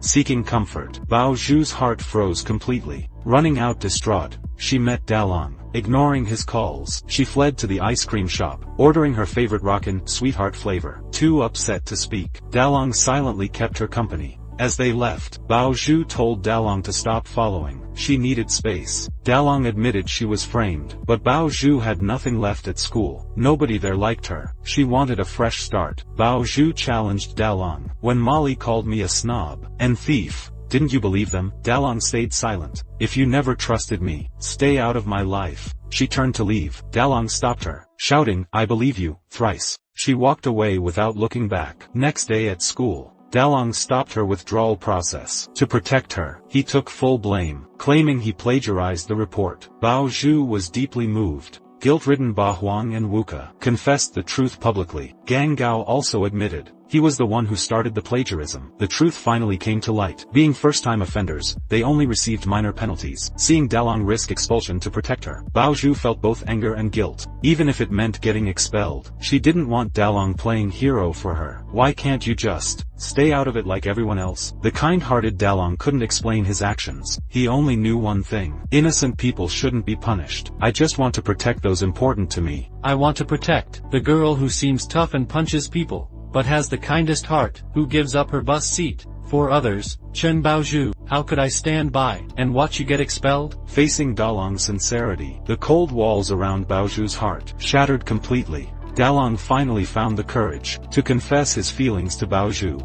Seeking comfort, Bao Zhu's heart froze completely. Running out distraught, she met Dalong. Ignoring his calls, she fled to the ice cream shop, ordering her favorite rockin' sweetheart flavor. Too upset to speak, Dalong silently kept her company. As they left, Bao Zhu told Dalong to stop following. She needed space. Dalong admitted she was framed, but Bao Zhu had nothing left at school. Nobody there liked her. She wanted a fresh start. Bao Zhu challenged Dalong. When Molly called me a snob and thief, didn't you believe them? Dalong stayed silent. If you never trusted me, stay out of my life. She turned to leave. Dalong stopped her, shouting, I believe you, thrice. She walked away without looking back. Next day at school, Dalong stopped her withdrawal process. To protect her, he took full blame, claiming he plagiarized the report. Bao Zhu was deeply moved. Guilt-ridden Ba Huang and Wuka confessed the truth publicly. Gang Gao also admitted he was the one who started the plagiarism. The truth finally came to light. Being first-time offenders, they only received minor penalties. Seeing Dalong risk expulsion to protect her, Bao Zhu felt both anger and guilt. Even if it meant getting expelled, she didn't want Dalong playing hero for her. Why can't you just stay out of it like everyone else? The kind-hearted Dalong couldn't explain his actions. He only knew one thing. Innocent people shouldn't be punished. I just want to protect those important to me. I want to protect the girl who seems tough and punches people, but has the kindest heart, who gives up her bus seat for others. Chen Baozhu, how could I stand by and watch you get expelled? Facing Dalong's sincerity, the cold walls around Baozhu's heart shattered completely. Dalong finally found the courage to confess his feelings to Baozhu.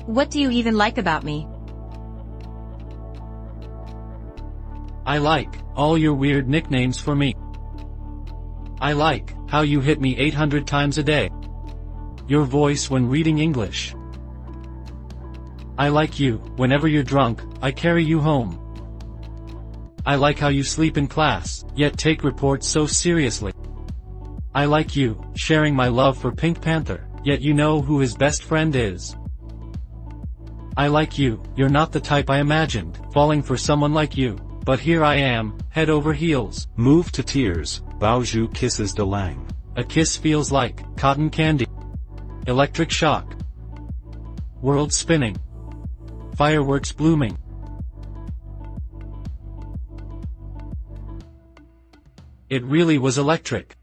What do you even like about me? I like all your weird nicknames for me. I like how you hit me 800 times a day. Your voice when reading English. I like you, whenever you're drunk, I carry you home. I like how you sleep in class, yet take reports so seriously. I like you, sharing my love for Pink Panther, yet you know who his best friend is. I like you, you're not the type I imagined, falling for someone like you, but here I am, head over heels. Moved to tears, Baozhu kisses Dalang. A kiss feels like cotton candy. Electric shock. World spinning. Fireworks blooming. It really was electric.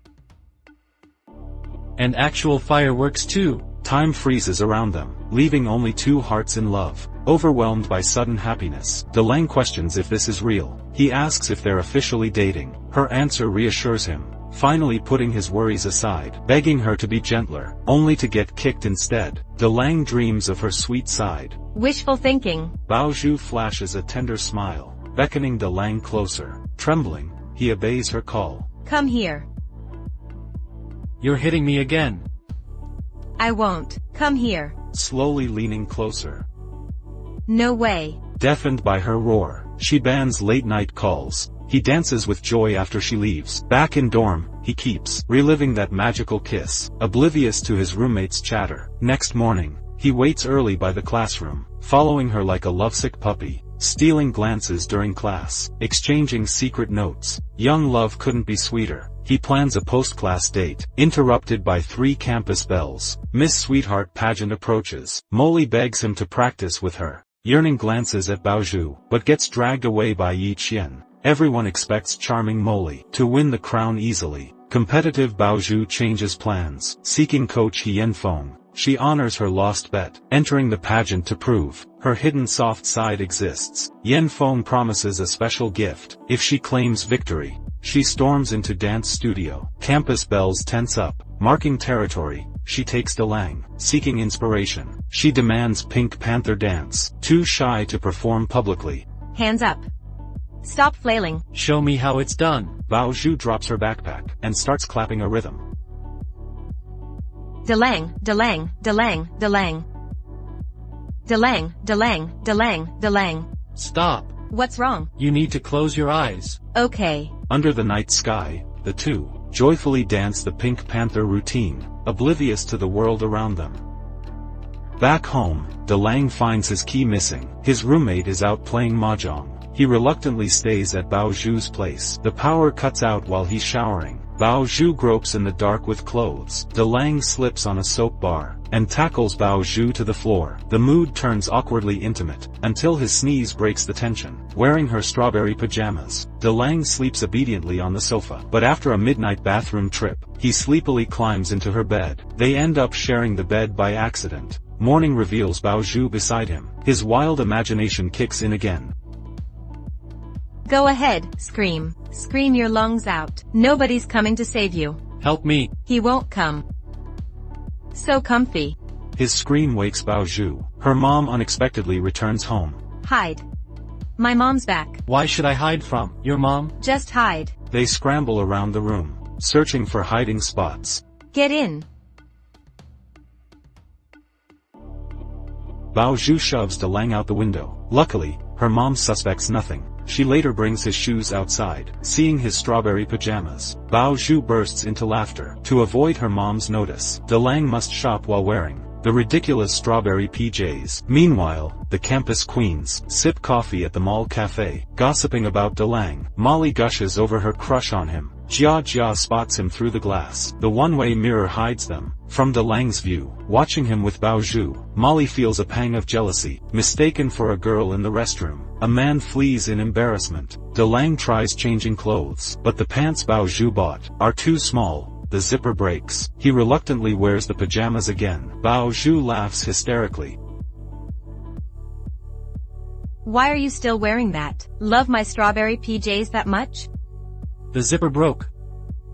And actual fireworks too. Time freezes around them, leaving only two hearts in love. Overwhelmed by sudden happiness, Dalang questions if this is real. He asks if they're officially dating. Her answer reassures him, finally putting his worries aside, begging her to be gentler, only to get kicked instead. Dalang dreams of her sweet side. Wishful thinking. Baozhu flashes a tender smile, beckoning Dalang closer. Trembling, he obeys her call. Come here. You're hitting me again. I won't. Come here. Slowly leaning closer. No way. Deafened by her roar, she bans late-night calls. He dances with joy after she leaves. Back in dorm, he keeps reliving that magical kiss, oblivious to his roommate's chatter. Next morning, he waits early by the classroom, following her like a lovesick puppy. stealing glances during class, exchanging secret notes. Young love couldn't be sweeter. He plans a post-class date, interrupted by 3 campus bells. Miss Sweetheart pageant approaches. Molly begs him to practice with her, yearning glances at Baozhu, but gets dragged away by Yi Qian. Everyone expects charming Molly to win the crown easily. Competitive Baozhu changes plans, seeking coach Yanfeng. She honors her lost bet, entering the pageant to prove her hidden soft side exists. Yanfeng promises a special gift if she claims victory. She storms into dance studio. Campus bells tense up, marking territory. She takes Dalang, seeking inspiration. She demands Pink Panther dance, too shy to perform publicly. Hands up. Stop flailing. Show me how it's done. Baozhu drops her backpack and starts clapping a rhythm. Dalang, dalang, dalang, dalang. Dalang, dalang, dalang, dalang. Stop. What's wrong? You need to close your eyes. Okay. Under the night sky, the two joyfully dance the Pink Panther routine, oblivious to the world around them. Back home, Dalang finds his key missing. His roommate is out playing mahjong. He reluctantly stays at Baozhu's place. The power cuts out while he's showering. Baozhu gropes in the dark with clothes. Dalang slips on a soap bar and tackles Baozhu to the floor. The mood turns awkwardly intimate, until his sneeze breaks the tension. Wearing her strawberry pajamas, Dalang sleeps obediently on the sofa. But after a midnight bathroom trip, he sleepily climbs into her bed. They end up sharing the bed by accident. Morning reveals Baozhu beside him. His wild imagination kicks in again. Go ahead, scream. Scream your lungs out. Nobody's coming to save you. Help me. He won't come. So comfy. His scream wakes Baozhu. Her mom unexpectedly returns home. Hide. My mom's back. Why should I hide from your mom? Just hide. They scramble around the room, searching for hiding spots. Get in. Baozhu shoves Dalang out the window. Luckily, her mom suspects nothing. She later brings his shoes outside, seeing his strawberry pajamas. Baozhu bursts into laughter. To avoid her mom's notice, Dalang must shop while wearing the ridiculous strawberry PJs. Meanwhile, the campus queens sip coffee at the mall cafe, gossiping about Dalang. Molly gushes over her crush on him. Jia Jia spots him through the glass. The one-way mirror hides them from Dalang's view. Watching him with Baozhu, Molly feels a pang of jealousy, mistaken for a girl in the restroom. A man flees in embarrassment. Dalang tries changing clothes, but the pants Baozhu bought are too small. The zipper breaks. He reluctantly wears the pajamas again. Baozhu laughs hysterically. Why are you still wearing that? Love my strawberry PJs that much? The zipper broke.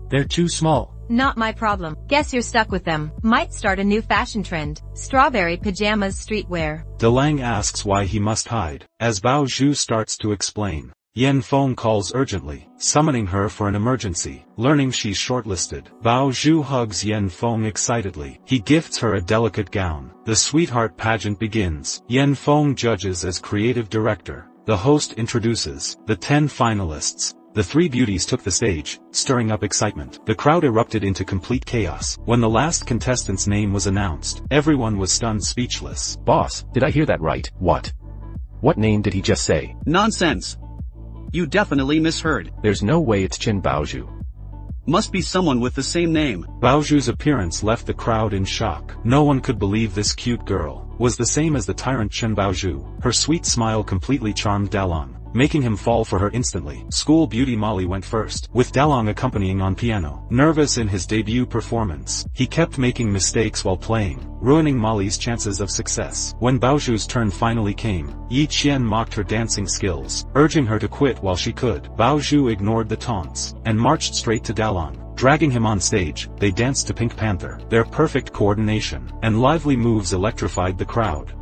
They're too small. Not my problem. Guess you're stuck with them. Might start a new fashion trend. Strawberry pajamas streetwear. Dalang asks why he must hide. As Baozhu starts to explain, Yanfeng calls urgently, summoning her for an emergency. Learning she's shortlisted, Baozhu hugs Yanfeng excitedly. He gifts her a delicate gown. The sweetheart pageant begins. Yanfeng judges as creative director. The host introduces the 10 finalists. The 3 beauties took the stage, stirring up excitement. The crowd erupted into complete chaos. When the last contestant's name was announced, everyone was stunned speechless. Boss, did I hear that right? What? What name did he just say? Nonsense. You definitely misheard. There's no way it's Qin Baozhu. Must be someone with the same name. Baozhu's appearance left the crowd in shock. No one could believe this cute girl was the same as the tyrant Qin Baozhu. Her sweet smile completely charmed Dalang, making him fall for her instantly. School beauty Molly went first, with Dalang accompanying on piano. Nervous in his debut performance, he kept making mistakes while playing, ruining Molly's chances of success. When Baozhu's turn finally came, Yi Qian mocked her dancing skills, urging her to quit while she could. Baozhu ignored the taunts, and marched straight to Dalang. Dragging him on stage, they danced to Pink Panther. Their perfect coordination and lively moves electrified the crowd.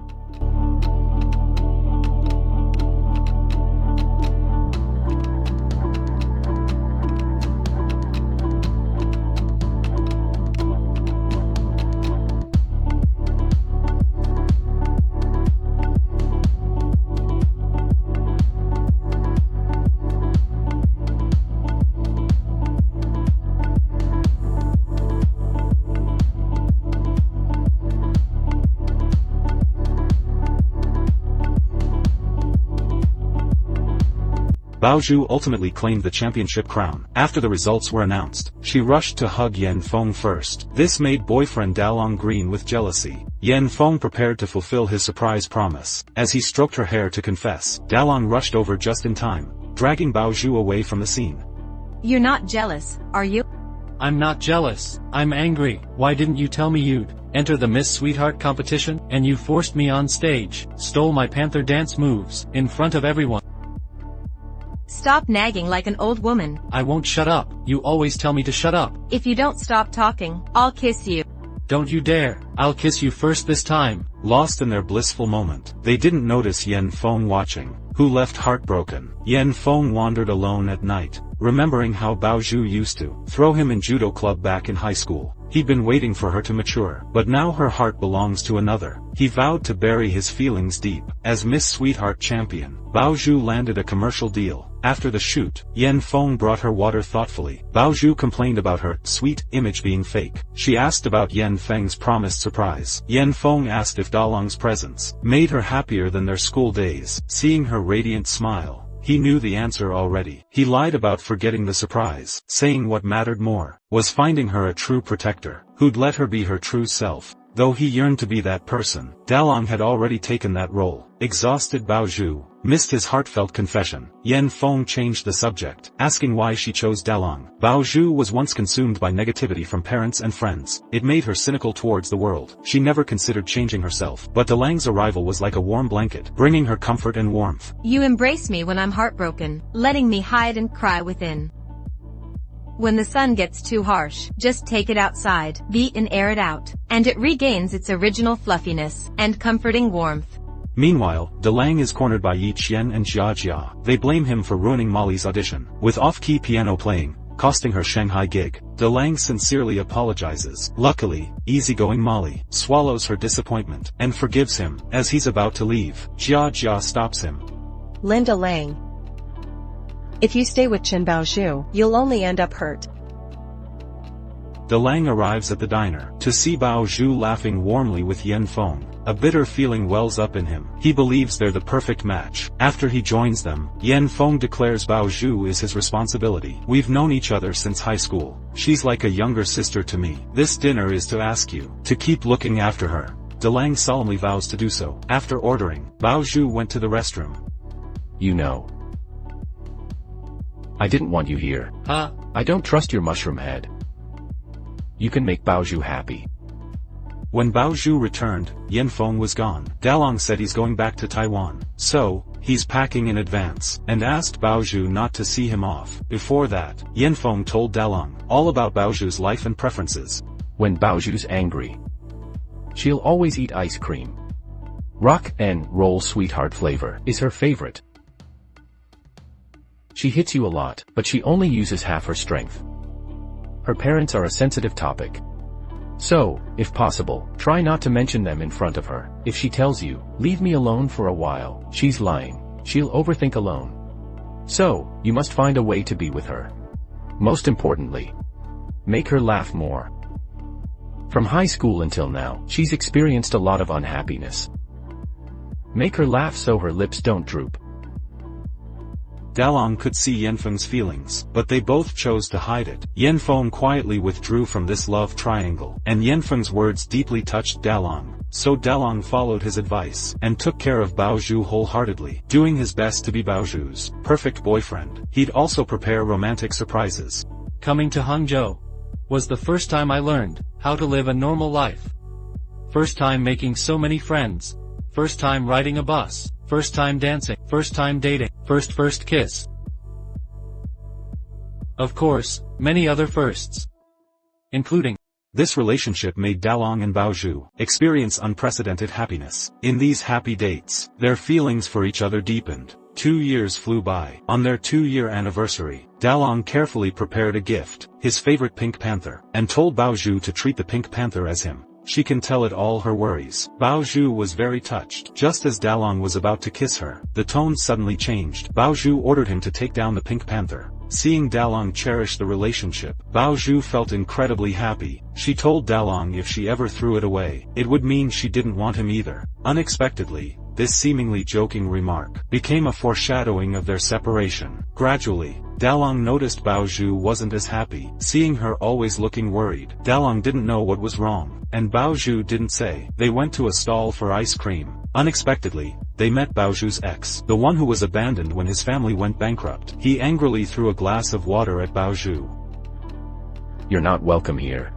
Bao Zhu ultimately claimed the championship crown. After the results were announced, she rushed to hug Yan Feng first. This made boyfriend Dalong green with jealousy. Yan Feng prepared to fulfill his surprise promise. As he stroked her hair to confess, Dalong rushed over just in time, dragging Bao Zhu away from the scene. You're not jealous, are you? I'm not jealous, I'm angry. Why didn't you tell me you'd enter the Miss Sweetheart competition, and you forced me on stage, stole my panther dance moves, in front of everyone? Stop nagging like an old woman. I won't shut up, you always tell me to shut up. If you don't stop talking, I'll kiss you. Don't you dare, I'll kiss you first this time. Lost in their blissful moment, they didn't notice Yan Feng watching, who left heartbroken. Yan Feng wandered alone at night, remembering how Bao Zhu used to throw him in judo club back in high school. He'd been waiting for her to mature, but now her heart belongs to another. He vowed to bury his feelings deep. As Miss Sweetheart champion, Bao Zhu landed a commercial deal. After the shoot, Yan Feng brought her water thoughtfully. Bao Zhu complained about her sweet image being fake. She asked about Yan Feng's promised surprise. Yan Feng asked if Dalong's presence made her happier than their school days. Seeing her radiant smile, he knew the answer already. He lied about forgetting the surprise, saying what mattered more was finding her a true protector, who'd let her be her true self. Though he yearned to be that person, Dalong had already taken that role. Exhausted, Bao Zhu missed his heartfelt confession. Yan Feng changed the subject, asking why she chose Dalong. Bao Zhu was once consumed by negativity from parents and friends. It made her cynical towards the world. She never considered changing herself, but Dalang's arrival was like a warm blanket, bringing her comfort and warmth. You embrace me when I'm heartbroken, letting me hide and cry within. When the sun gets too harsh, just take it outside, beat and air it out, and it regains its original fluffiness and comforting warmth. Meanwhile, Dalang is cornered by Yi Qian and Jia Jia. They blame him for ruining Molly's audition, with off-key piano playing, costing her Shanghai gig. Dalang sincerely apologizes. Luckily, easygoing Molly swallows her disappointment and forgives him. As he's about to leave, Jia Jia stops him. Linda Lang. If you stay with Chen Baozhu, you'll only end up hurt. Dalang arrives at the diner to see Bao Zhu laughing warmly with Yan Feng. A bitter feeling wells up in him. He believes they're the perfect match. After he joins them, Yan Feng declares Bao Zhu is his responsibility. We've known each other since high school. She's like a younger sister to me. This dinner is to ask you to keep looking after her. Dalang solemnly vows to do so. After ordering, Bao Zhu went to the restroom. You know, I didn't want you here. Huh? I don't trust your mushroom head. You can make Bao Zhu happy. When Bao Zhu returned, Yan Feng was gone. Dalong said he's going back to Taiwan, so he's packing in advance, and asked Bao Zhu not to see him off. Before that, Yan Feng told Dalong all about Bao Zhu's life and preferences. When Bao Zhu's angry, she'll always eat ice cream. Rock and roll sweetheart flavor is her favorite. She hits you a lot, but she only uses half her strength. Her parents are a sensitive topic. So, if possible, try not to mention them in front of her. If she tells you, leave me alone for a while, she's lying. She'll overthink alone. So, you must find a way to be with her. Most importantly, make her laugh more. From high school until now, she's experienced a lot of unhappiness. Make her laugh so her lips don't droop. Dalong could see Yan Feng's feelings, but they both chose to hide it. Yan Feng quietly withdrew from this love triangle, and Yan Feng's words deeply touched Dalong. So Dalong followed his advice, and took care of Bao Zhu wholeheartedly, doing his best to be Bao Zhu's perfect boyfriend. He'd also prepare romantic surprises. Coming to Hangzhou was the first time I learned how to live a normal life. First time making so many friends. First time riding a bus. First time dancing. First time dating. First kiss. Of course, many other firsts. Including. This relationship made Dalong and Bao Zhu experience unprecedented happiness. In these happy dates, their feelings for each other deepened. 2 years flew by. On their 2-year anniversary, Dalong carefully prepared a gift, his favorite pink panther, and told Bao Zhu to treat the pink panther as him. She can tell it all her worries. Bao Zhu was very touched. Just as Dalong was about to kiss her, the tone suddenly changed. Bao Zhu ordered him to take down the pink panther. Seeing Dalong cherish the relationship, Bao Zhu felt incredibly happy. She told Dalong if she ever threw it away, it would mean she didn't want him either. Unexpectedly, this seemingly joking remark became a foreshadowing of their separation. Gradually, Dalong noticed Bao Zhu wasn't as happy, seeing her always looking worried. Dalong didn't know what was wrong, and Bao Zhu didn't say. They went to a stall for ice cream. Unexpectedly, they met Bao Zhu's ex, the one who was abandoned when his family went bankrupt. He angrily threw a glass of water at Bao Zhu. You're not welcome here.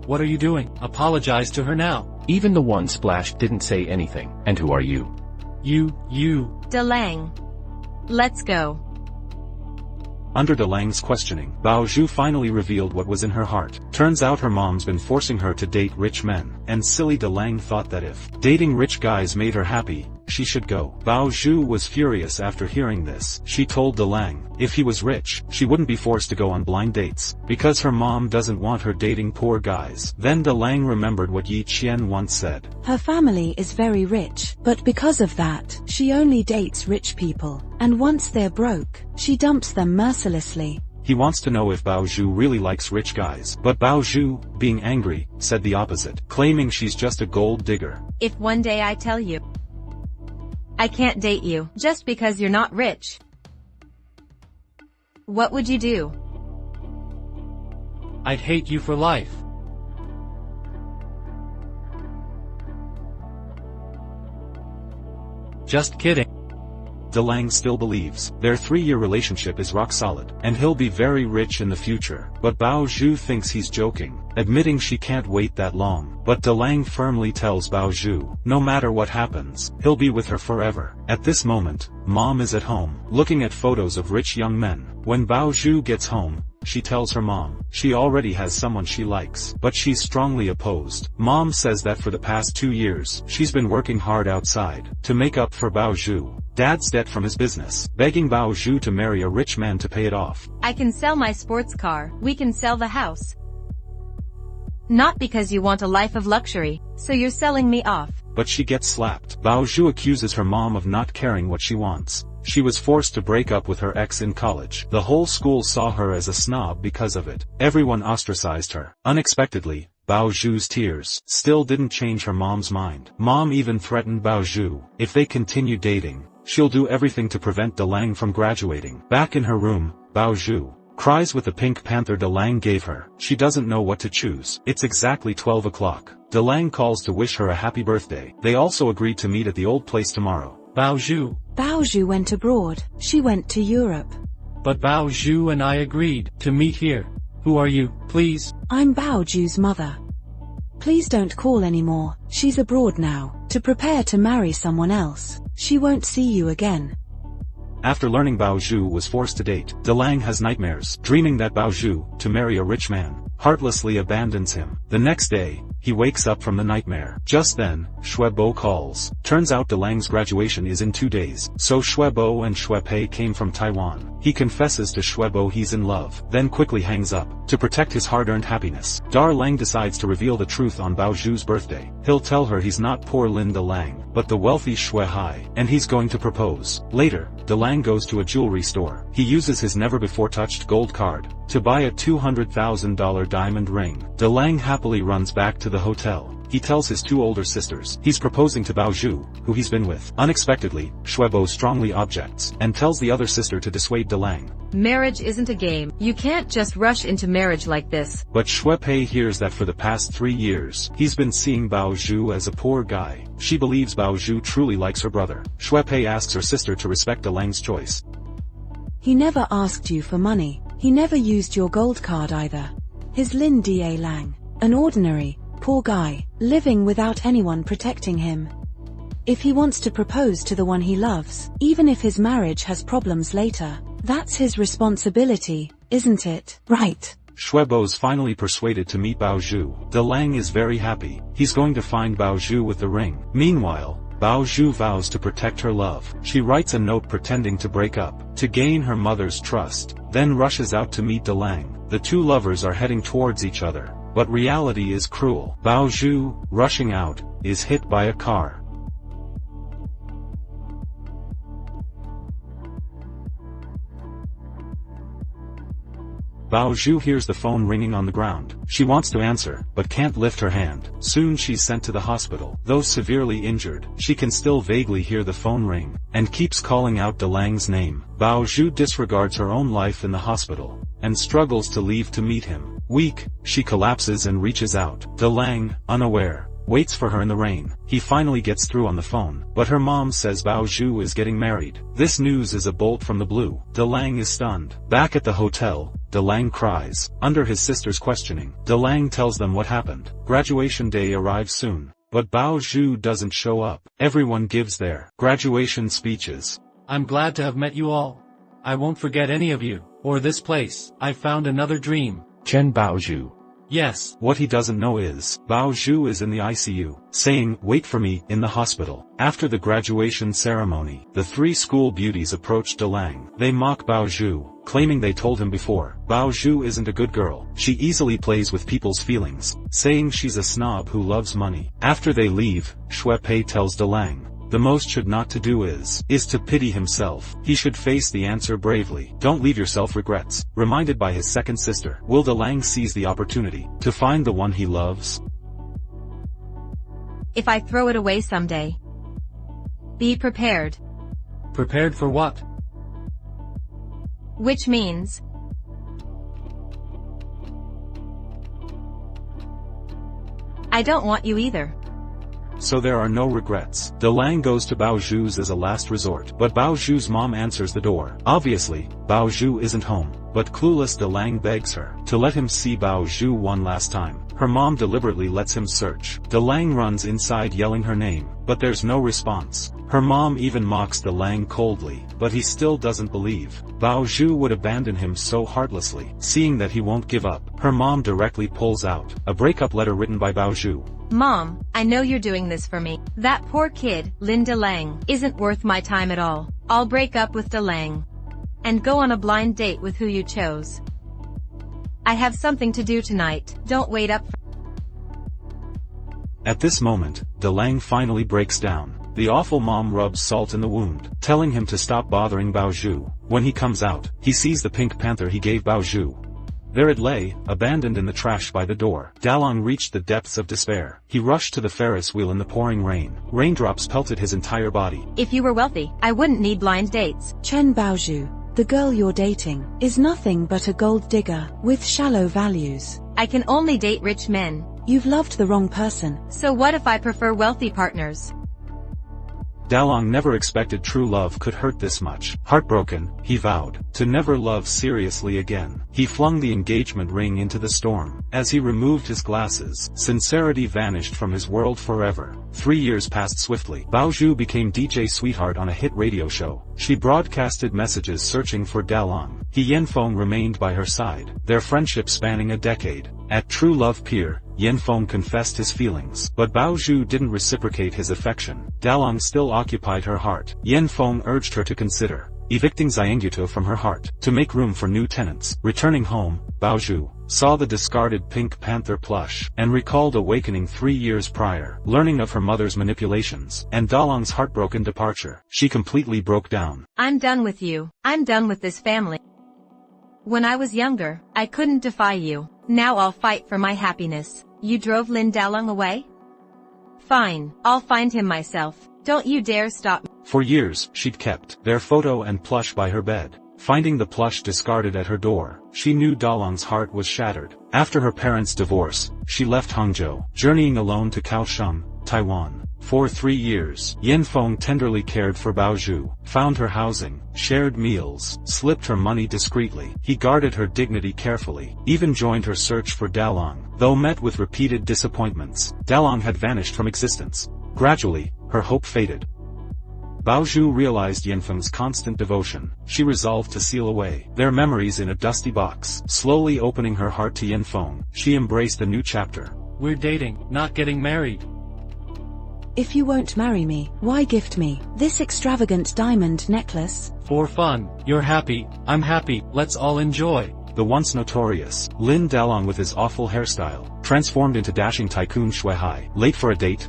What are you doing? Apologize to her now. Even the one splashed didn't say anything. And who are you? You. Delang. Let's go. Under Delang's questioning, Bao Zhu finally revealed what was in her heart. Turns out her mom's been forcing her to date rich men, and silly Delang thought that if dating rich guys made her happy, she should go. Bao Zhu was furious after hearing this. She told Delang, if he was rich, she wouldn't be forced to go on blind dates, because her mom doesn't want her dating poor guys. Then Delang remembered what Yi Qian once said. Her family is very rich, but because of that, she only dates rich people, and once they're broke, she dumps them mercilessly. He wants to know if Bao Zhu really likes rich guys, but Bao Zhu, being angry, said the opposite, claiming she's just a gold digger. If one day I tell you I can't date you just because you're not rich, what would you do? I'd hate you for life. Just kidding. Delang still believes their 3-year relationship is rock solid, and he'll be very rich in the future. But Bao Zhu thinks he's joking, admitting she can't wait that long. But Delang firmly tells Bao Zhu, no matter what happens, he'll be with her forever. At this moment, Mom is at home, looking at photos of rich young men. When Bao Zhu gets home, she tells her mom she already has someone she likes, but she's strongly opposed. Mom says that for the past 2 years, she's been working hard outside to make up for Bao Zhu. Dad's debt from his business, begging Bao Zhu to marry a rich man to pay it off. I can sell my sports car, we can sell the house. Not because you want a life of luxury, so you're selling me off. But she gets slapped. Bao Zhu accuses her mom of not caring what she wants. She was forced to break up with her ex in college. The whole school saw her as a snob because of it. Everyone ostracized her. Unexpectedly, Bao Zhu's tears still didn't change her mom's mind. Mom even threatened Bao Zhu, if they continue dating, she'll do everything to prevent Delang from graduating. Back in her room, Bao Zhu cries with the pink panther Delang gave her. She doesn't know what to choose. It's exactly 12 o'clock. Delang calls to wish her a happy birthday. They also agreed to meet at the old place tomorrow. Bao Zhu. Bao Zhu went abroad. She went to Europe. But Bao Zhu and I agreed to meet here. Who are you, please? I'm Bao Zhu's mother. Please don't call anymore. She's abroad now, to prepare to marry someone else. She won't see you again. After learning Bao Zhu was forced to date, Delang has nightmares, dreaming that Bao Zhu, to marry a rich man, heartlessly abandons him. The next day, he wakes up from the nightmare. Just then, Shuebo calls. Turns out Delang's graduation is in 2 days, so Shuebo and Shuepei came from Taiwan. He confesses to Shuebo he's in love, then quickly hangs up. To protect his hard-earned happiness, Dar Lang decides to reveal the truth on Bao Zhu's birthday. He'll tell her he's not poor Lin Delang, but the wealthy Shui Hai, and he's going to propose. Later, Delang goes to a jewelry store. He uses his never-before-touched gold card to buy a $200,000 diamond ring. Delang happily runs back to the hotel. He tells his 2 older sisters he's proposing to Bao Zhu, who he's been with. Unexpectedly, Shuebo strongly objects, and tells the other sister to dissuade Delang. Marriage isn't a game. You can't just rush into marriage like this. But Shuepei hears that for the past 3 years, he's been seeing Bao Zhu as a poor guy. She believes Bao Zhu truly likes her brother. Shuepei asks her sister to respect Delang's choice. He never asked you for money. He never used your gold card either. His Lin Da Lang, an ordinary, poor guy, living without anyone protecting him. If he wants to propose to the one he loves, even if his marriage has problems later, that's his responsibility, isn't it? Right. Shuebo's finally persuaded to meet Bao Zhu. Delang is very happy. He's going to find Bao Zhu with the ring. Meanwhile, Bao Zhu vows to protect her love. She writes a note pretending to break up, to gain her mother's trust, then rushes out to meet Delang. The 2 lovers are heading towards each other, but reality is cruel. Bao Zhu, rushing out, is hit by a car. Bao Zhu hears the phone ringing on the ground. She wants to answer, but can't lift her hand. Soon she's sent to the hospital. Though severely injured, she can still vaguely hear the phone ring, and keeps calling out Delang's name. Bao Zhu disregards her own life in the hospital, and struggles to leave to meet him. Weak, she collapses and reaches out. Delang, unaware, waits for her in the rain. He finally gets through on the phone, but her mom says Bao Zhu is getting married. This news is a bolt from the blue. Delang is stunned. Back at the hotel, Delang cries. Under his sister's questioning, Delang tells them what happened. Graduation day arrives soon, but Bao Zhu doesn't show up. Everyone gives their graduation speeches. I'm glad to have met you all. I won't forget any of you, or this place. I found another dream. Chen Baozhu. Yes. What he doesn't know is, Bao Zhu is in the ICU, saying, "Wait for me," in the hospital. After the graduation ceremony, the three school beauties approach Delang. They mock Bao Zhu, claiming they told him before. Bao Zhu isn't a good girl. She easily plays with people's feelings, saying she's a snob who loves money. After they leave, Shui Pei tells Delang, the most should not to do is to pity himself. He should face the answer bravely. Don't leave yourself regrets. Reminded by his second sister, will Delang seize the opportunity to find the one he loves? If I throw it away someday, be prepared. Prepared for what? Which means, I don't want you either. So there are no regrets. Delang goes to Bao Zhu's as a last resort, but Bao Zhu's mom answers the door. Obviously, Bao Zhu isn't home, but clueless Delang begs her to let him see Bao Zhu one last time. Her mom deliberately lets him search. Delang runs inside yelling her name, but there's no response. Her mom even mocks Delang coldly, but he still doesn't believe Bao Zhu would abandon him so heartlessly. Seeing that he won't give up, her mom directly pulls out a breakup letter written by Bao Zhu. Mom, I know you're doing this for me. That poor kid, Lin Delang, isn't worth my time at all. I'll break up with Delang and go on a blind date with who you chose. I have something to do tonight. Don't wait up. At this moment, Delang finally breaks down. The awful mom rubs salt in the wound, telling him to stop bothering Bao Zhu. When he comes out, he sees the pink panther he gave Bao Zhu. There it lay, abandoned in the trash by the door. Dalong reached the depths of despair. He rushed to the Ferris wheel in the pouring rain. Raindrops pelted his entire body. If you were wealthy, I wouldn't need blind dates. Chen Baozhu, the girl you're dating, is nothing but a gold digger with shallow values. I can only date rich men. You've loved the wrong person. So what if I prefer wealthy partners? Dalong never expected true love could hurt this much. Heartbroken, he vowed to never love seriously again. He flung the engagement ring into the storm. As he removed his glasses, sincerity vanished from his world forever. 3 years passed swiftly. Bao Zhu became DJ Sweetheart on a hit radio show. She broadcasted messages searching for Dalong. Yanfeng remained by her side, their friendship spanning a decade. At True Love Pier, Yanfeng confessed his feelings, but Bao Zhu didn't reciprocate his affection. Dalong still occupied her heart. Yanfeng urged her to consider evicting Xiangyuto from her heart, to make room for new tenants. Returning home, Bao Zhu saw the discarded Pink Panther plush, and recalled awakening 3 years prior, learning of her mother's manipulations, and Dalong's heartbroken departure. She completely broke down. I'm done with you. I'm done with this family. When I was younger, I couldn't defy you. Now I'll fight for my happiness. You drove Lin Dalong away? Fine, I'll find him myself. Don't you dare stop me. For years, she'd kept their photo and plush by her bed. Finding the plush discarded at her door, she knew Dalong's heart was shattered. After her parents' divorce, she left Hangzhou, journeying alone to Kaohsiung, Taiwan. For 3 years, Yanfeng tenderly cared for Bao Zhu, found her housing, shared meals, slipped her money discreetly. He guarded her dignity carefully, even joined her search for Dalong. Though met with repeated disappointments, Dalong had vanished from existence. Gradually, her hope faded. Bao Zhu realized Yanfeng's constant devotion. She resolved to seal away their memories in a dusty box. Slowly opening her heart to Yanfeng, she embraced a new chapter. We're dating, not getting married. If you won't marry me, why gift me this extravagant diamond necklace? For fun. You're happy, I'm happy, let's all enjoy. The once notorious Lin Dalong with his awful hairstyle, transformed into dashing tycoon Shui Hai. Late for a date?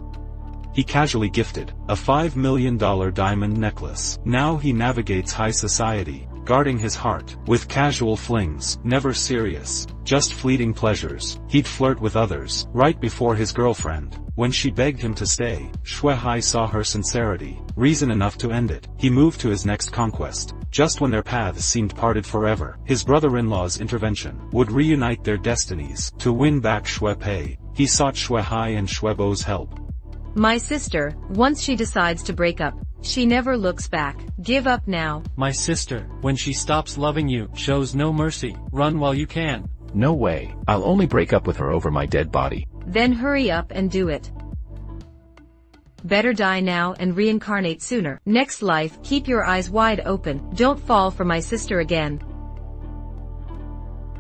He casually gifted a $5 million diamond necklace. Now he navigates high society, guarding his heart, with casual flings, never serious, just fleeting pleasures. He'd flirt with others, right before his girlfriend. When she begged him to stay, Shui Hai saw her sincerity, reason enough to end it. He moved to his next conquest. Just when their paths seemed parted forever, his brother-in-law's intervention would reunite their destinies. To win back Shui Pei, he sought Shui Hai and Shui Bo's help. My sister, once she decides to break up, she never looks back. Give up now. My sister, when she stops loving you, shows no mercy. Run while you can. No way, I'll only break up with her over my dead body. Then hurry up and do it. Better die now and reincarnate sooner. Next life, keep your eyes wide open. Don't fall for my sister again.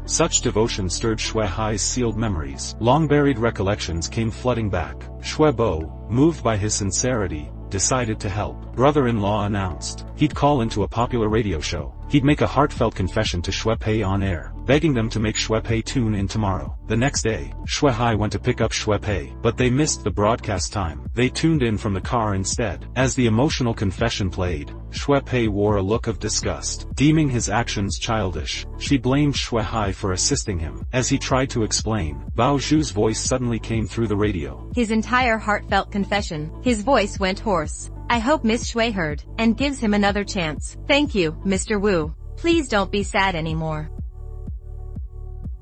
Such devotion stirred Shui Hai's sealed memories. Long-buried recollections came flooding back. Shui Bo, moved by his sincerity, decided to help. Brother-in-law announced he'd call into a popular radio show. He'd make a heartfelt confession to Shui Pei on air, begging them to make Shui Pei tune in tomorrow. The next day, Shui Hai went to pick up Shui Pei, but they missed the broadcast time. They tuned in from the car instead. As the emotional confession played, Shui Pei wore a look of disgust, deeming his actions childish. She blamed Shui Hai for assisting him. As he tried to explain, Bao Zhu's voice suddenly came through the radio. His entire heartfelt confession. His voice went hoarse. I hope Miss Shui heard, and gives him another chance. Thank you, Mr. Wu. Please don't be sad anymore.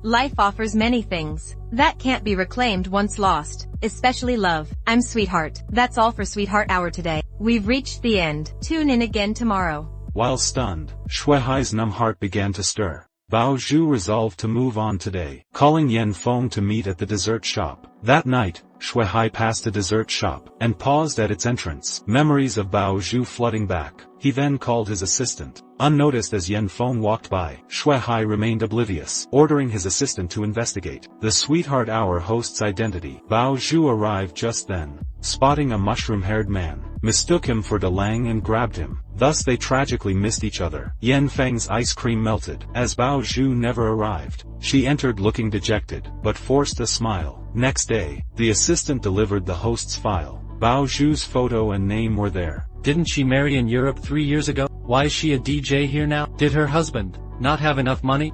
Life offers many things that can't be reclaimed once lost, especially love. I'm Sweetheart. That's all for Sweetheart Hour today. We've reached the end. Tune in again tomorrow. While stunned, Shui Hai's numb heart began to stir. Bao Zhu resolved to move on today, calling Yan Feng to meet at the dessert shop. That night, Shui Hai passed a dessert shop, and paused at its entrance, memories of Bao Zhu flooding back. He then called his assistant. Unnoticed as Yan Feng walked by, Shui Hai remained oblivious, ordering his assistant to investigate the Sweetheart Hour host's identity. Bao Zhu arrived just then, spotting a mushroom-haired man, mistook him for De Lang and grabbed him. Thus they tragically missed each other. Yan Feng's ice cream melted, as Bao Zhu never arrived. She entered looking dejected, but forced a smile. Next day, the assistant delivered the host's file. Bao Zhu's photo and name were there. Didn't she marry in Europe 3 years ago? Why is she a DJ here now? Did her husband not have enough money?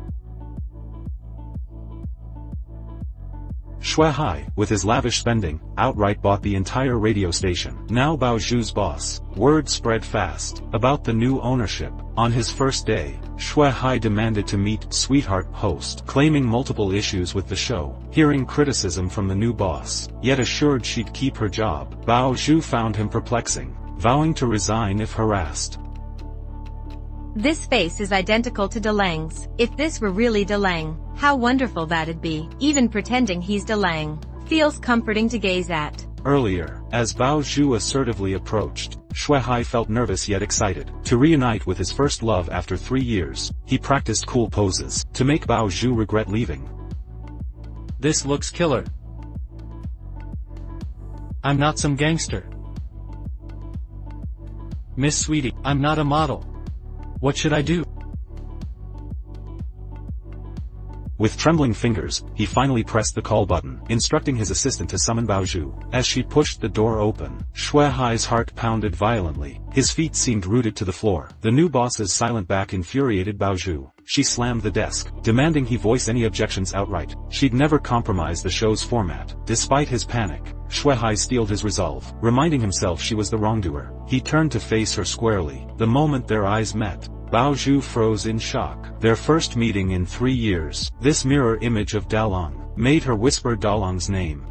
Shui Hai, with his lavish spending, outright bought the entire radio station. Now Bao Zhu's boss. Word spread fast about the new ownership. On his first day, Shui Hai demanded to meet Sweetheart host, claiming multiple issues with the show. Hearing criticism from the new boss, yet assured she'd keep her job, Bao Zhu found him perplexing, vowing to resign if harassed. This face is identical to De Lang's. If this were really De Lang, how wonderful that'd be. Even pretending he's De Lang feels comforting to gaze at. Earlier, as Bao Zhu assertively approached, Shui Hai felt nervous yet excited. To reunite with his first love after 3 years, he practiced cool poses, to make Bao Zhu regret leaving. This looks killer. I'm not some gangster. Miss Sweetie, I'm not a model. What should I do? With trembling fingers, he finally pressed the call button, instructing his assistant to summon Bao Zhu. As she pushed the door open, Shui Hai's heart pounded violently. His feet seemed rooted to the floor. The new boss's silent back infuriated Bao Zhu. She slammed the desk, demanding he voice any objections outright. She'd never compromise the show's format. Despite his panic, Shui Hai steeled his resolve, reminding himself she was the wrongdoer. He turned to face her squarely. The moment their eyes met, Bao Zhu froze in shock. Their first meeting in 3 years. This mirror image of Dalong made her whisper Dalong's name.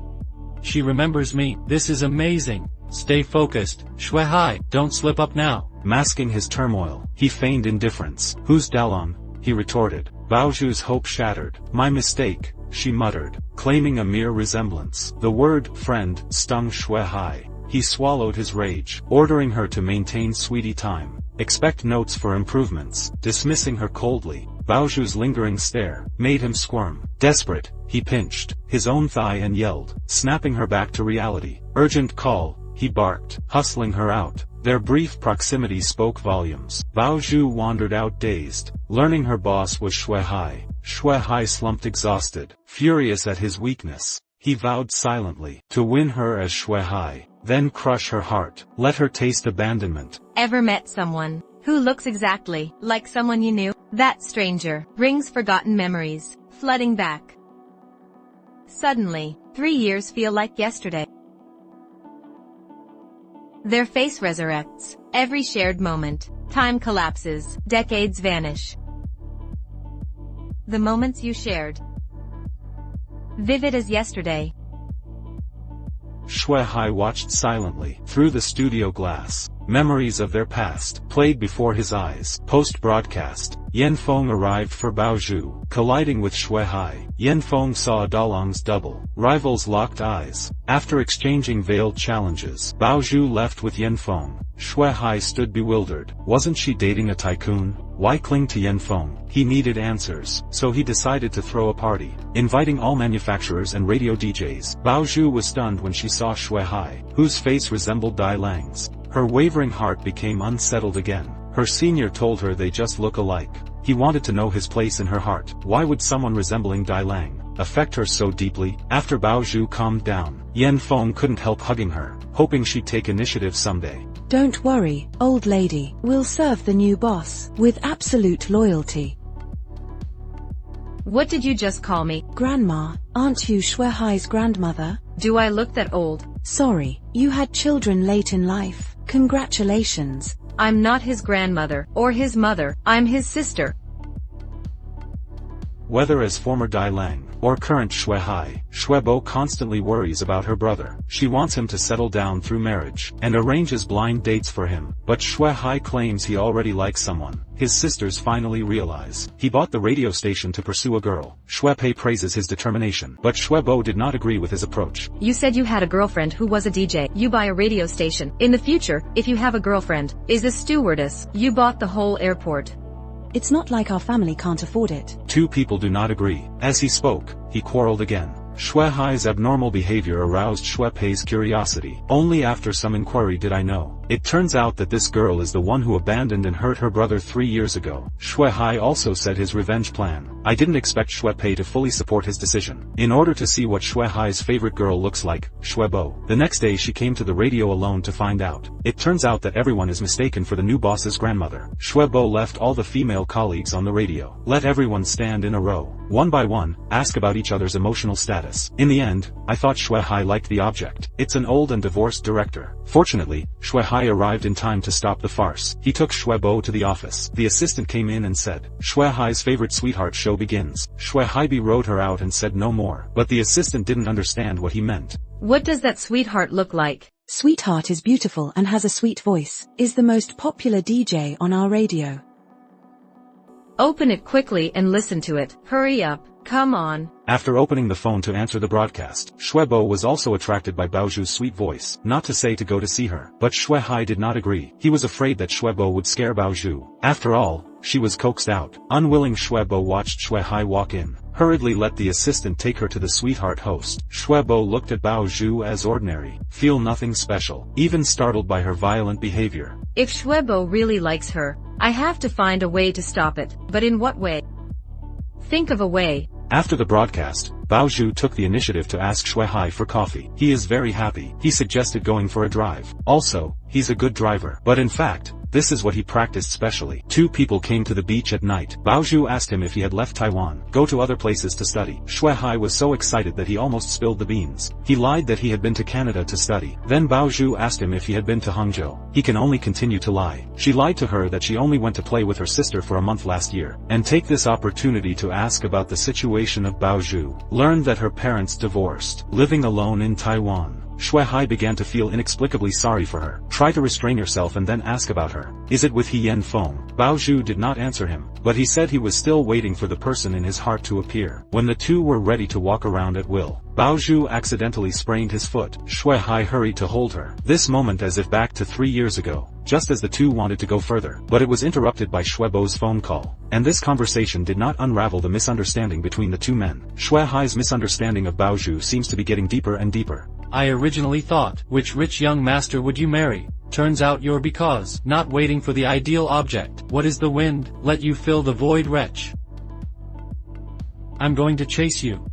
She remembers me. This is amazing. Stay focused, Shui Hai. Don't slip up now. Masking his turmoil, he feigned indifference. Who's Dalong? He retorted. Bao Zhu's hope shattered. My mistake, she muttered, claiming a mere resemblance. The word friend stung Shui Hai. He swallowed his rage, ordering her to maintain sweetie time. Expect notes for improvements. Dismissing her coldly, Bao Zhu's lingering stare made him squirm. Desperate, he pinched his own thigh and yelled, snapping her back to reality. Urgent call, he barked, hustling her out. Their brief proximity spoke volumes. Bao Zhu wandered out dazed, learning her boss was Shui Hai. Shui Hai slumped exhausted, furious at his weakness. He vowed silently to win her as Shui Hai, then crush her heart, let her taste abandonment. Ever met someone Who looks exactly like someone you knew? That stranger brings forgotten memories, flooding back. Suddenly, 3 years feel like yesterday. Their face resurrects. Every shared moment. Time collapses. Decades vanish. The moments you shared. Vivid as yesterday. Shui Hai watched silently through the studio glass. Memories of their past played before his eyes. Post-broadcast, Yan Feng arrived for Bao Zhu. Colliding with Shui Hai, Yan Feng saw Dalong's double. Rivals locked eyes. After exchanging veiled challenges, Bao Zhu left with Yan Feng. Shui Hai stood bewildered. Wasn't she dating a tycoon? Why cling to Yan Feng? He needed answers, so he decided to throw a party, inviting all manufacturers and radio DJs. Bao Zhu was stunned when she saw Shui Hai, whose face resembled Dai Lang's. Her wavering heart became unsettled again. Her senior told her they just look alike. He wanted to know his place in her heart. Why would someone resembling Dai Lang affect her so deeply? After Bao Zhu calmed down, Yan Feng couldn't help hugging her, hoping she'd take initiative someday. Don't worry, old lady, we'll serve the new boss with absolute loyalty. What did you just call me? Grandma, aren't you Shui Hai's grandmother? Do I look that old? Sorry, you had children late in life. Congratulations. I'm not his grandmother, or his mother, I'm his sister. Whether as former Dai Lang, or current Shui Hai, Shui Bo constantly worries about her brother. She wants him to settle down through marriage, and arranges blind dates for him. But Shui Hai claims he already likes someone. His sisters finally realize. He bought the radio station to pursue a girl. Shui Pei praises his determination, but Shui Bo did not agree with his approach. You said you had a girlfriend who was a DJ. You buy a radio station. In the future, if you have a girlfriend, is a stewardess. You bought the whole airport. It's not like our family can't afford it. Two people do not agree. As he spoke, he quarreled again. Shui Hai's abnormal behavior aroused Shui Pei's curiosity. Only after some inquiry did I know. It turns out that this girl is the one who abandoned and hurt her brother 3 years ago. Shui Hai also said his revenge plan. I didn't expect Shui Pei to fully support his decision. In order to see what Shui Hai's favorite girl looks like, Shui Bo. The next day she came to the radio alone to find out. It turns out that everyone is mistaken for the new boss's grandmother. Shui Bo left all the female colleagues on the radio. Let everyone stand in a row. One by one, ask about each other's emotional status. In the end, I thought Shui Hai liked the object. It's an old and divorced director. Fortunately, Shui Hai arrived in time to stop the farce. He took Shui Bo to the office. The assistant came in and said, Shui Hai's favorite sweetheart show begins. Shui Hai wrote her out and said no more. But the assistant didn't understand what he meant. What does that sweetheart look like? Sweetheart is beautiful and has a sweet voice. Is the most popular DJ on our radio. Open it quickly and listen to it. Hurry up. Come on. After opening the phone to answer the broadcast, Shui Bo was also attracted by Bao Zhu's sweet voice, not to say to go to see her. But Shui Hai did not agree. He was afraid that Shui Bo would scare Bao Zhu. After all, she was coaxed out. Unwilling, Shui Bo watched Shui Hai walk in, hurriedly let the assistant take her to the sweetheart host. Shui Bo looked at Bao Zhu as ordinary, feel nothing special, even startled by her violent behavior. If Shui Bo really likes her, I have to find a way to stop it. But in what way? Think of a way. After the broadcast, Bao Zhu took the initiative to ask Shui Hai for coffee. He is very happy. He suggested going for a drive. Also, he's a good driver. But in fact, this is what he practiced specially. Two people came to the beach at night. Bao Zhu asked him if he had left Taiwan, go to other places to study. Shui Hai was so excited that he almost spilled the beans. He lied that he had been to Canada to study. Then Bao Zhu asked him if he had been to Hangzhou. He can only continue to lie. She lied to her that she only went to play with her sister for a month last year, and take this opportunity to ask about the situation of Bao Zhu. Learned that her parents divorced, living alone in Taiwan. Shui Hai began to feel inexplicably sorry for her. Try to restrain yourself and then ask about her. Is it with He Yan Feng? Bao Zhu did not answer him, but he said he was still waiting for the person in his heart to appear. When the two were ready to walk around at will, Bao Zhu accidentally sprained his foot. Shui Hai hurried to hold her. This moment as if back to 3 years ago, just as the two wanted to go further. But it was interrupted by Shui Bo's phone call. And this conversation did not unravel the misunderstanding between the two men. Shui Hai's misunderstanding of Bao Zhu seems to be getting deeper and deeper. I originally thought, which rich young master would you marry? Turns out you're because, not waiting for the ideal object. What is the wind, let you fill the void, wretch. I'm going to chase you.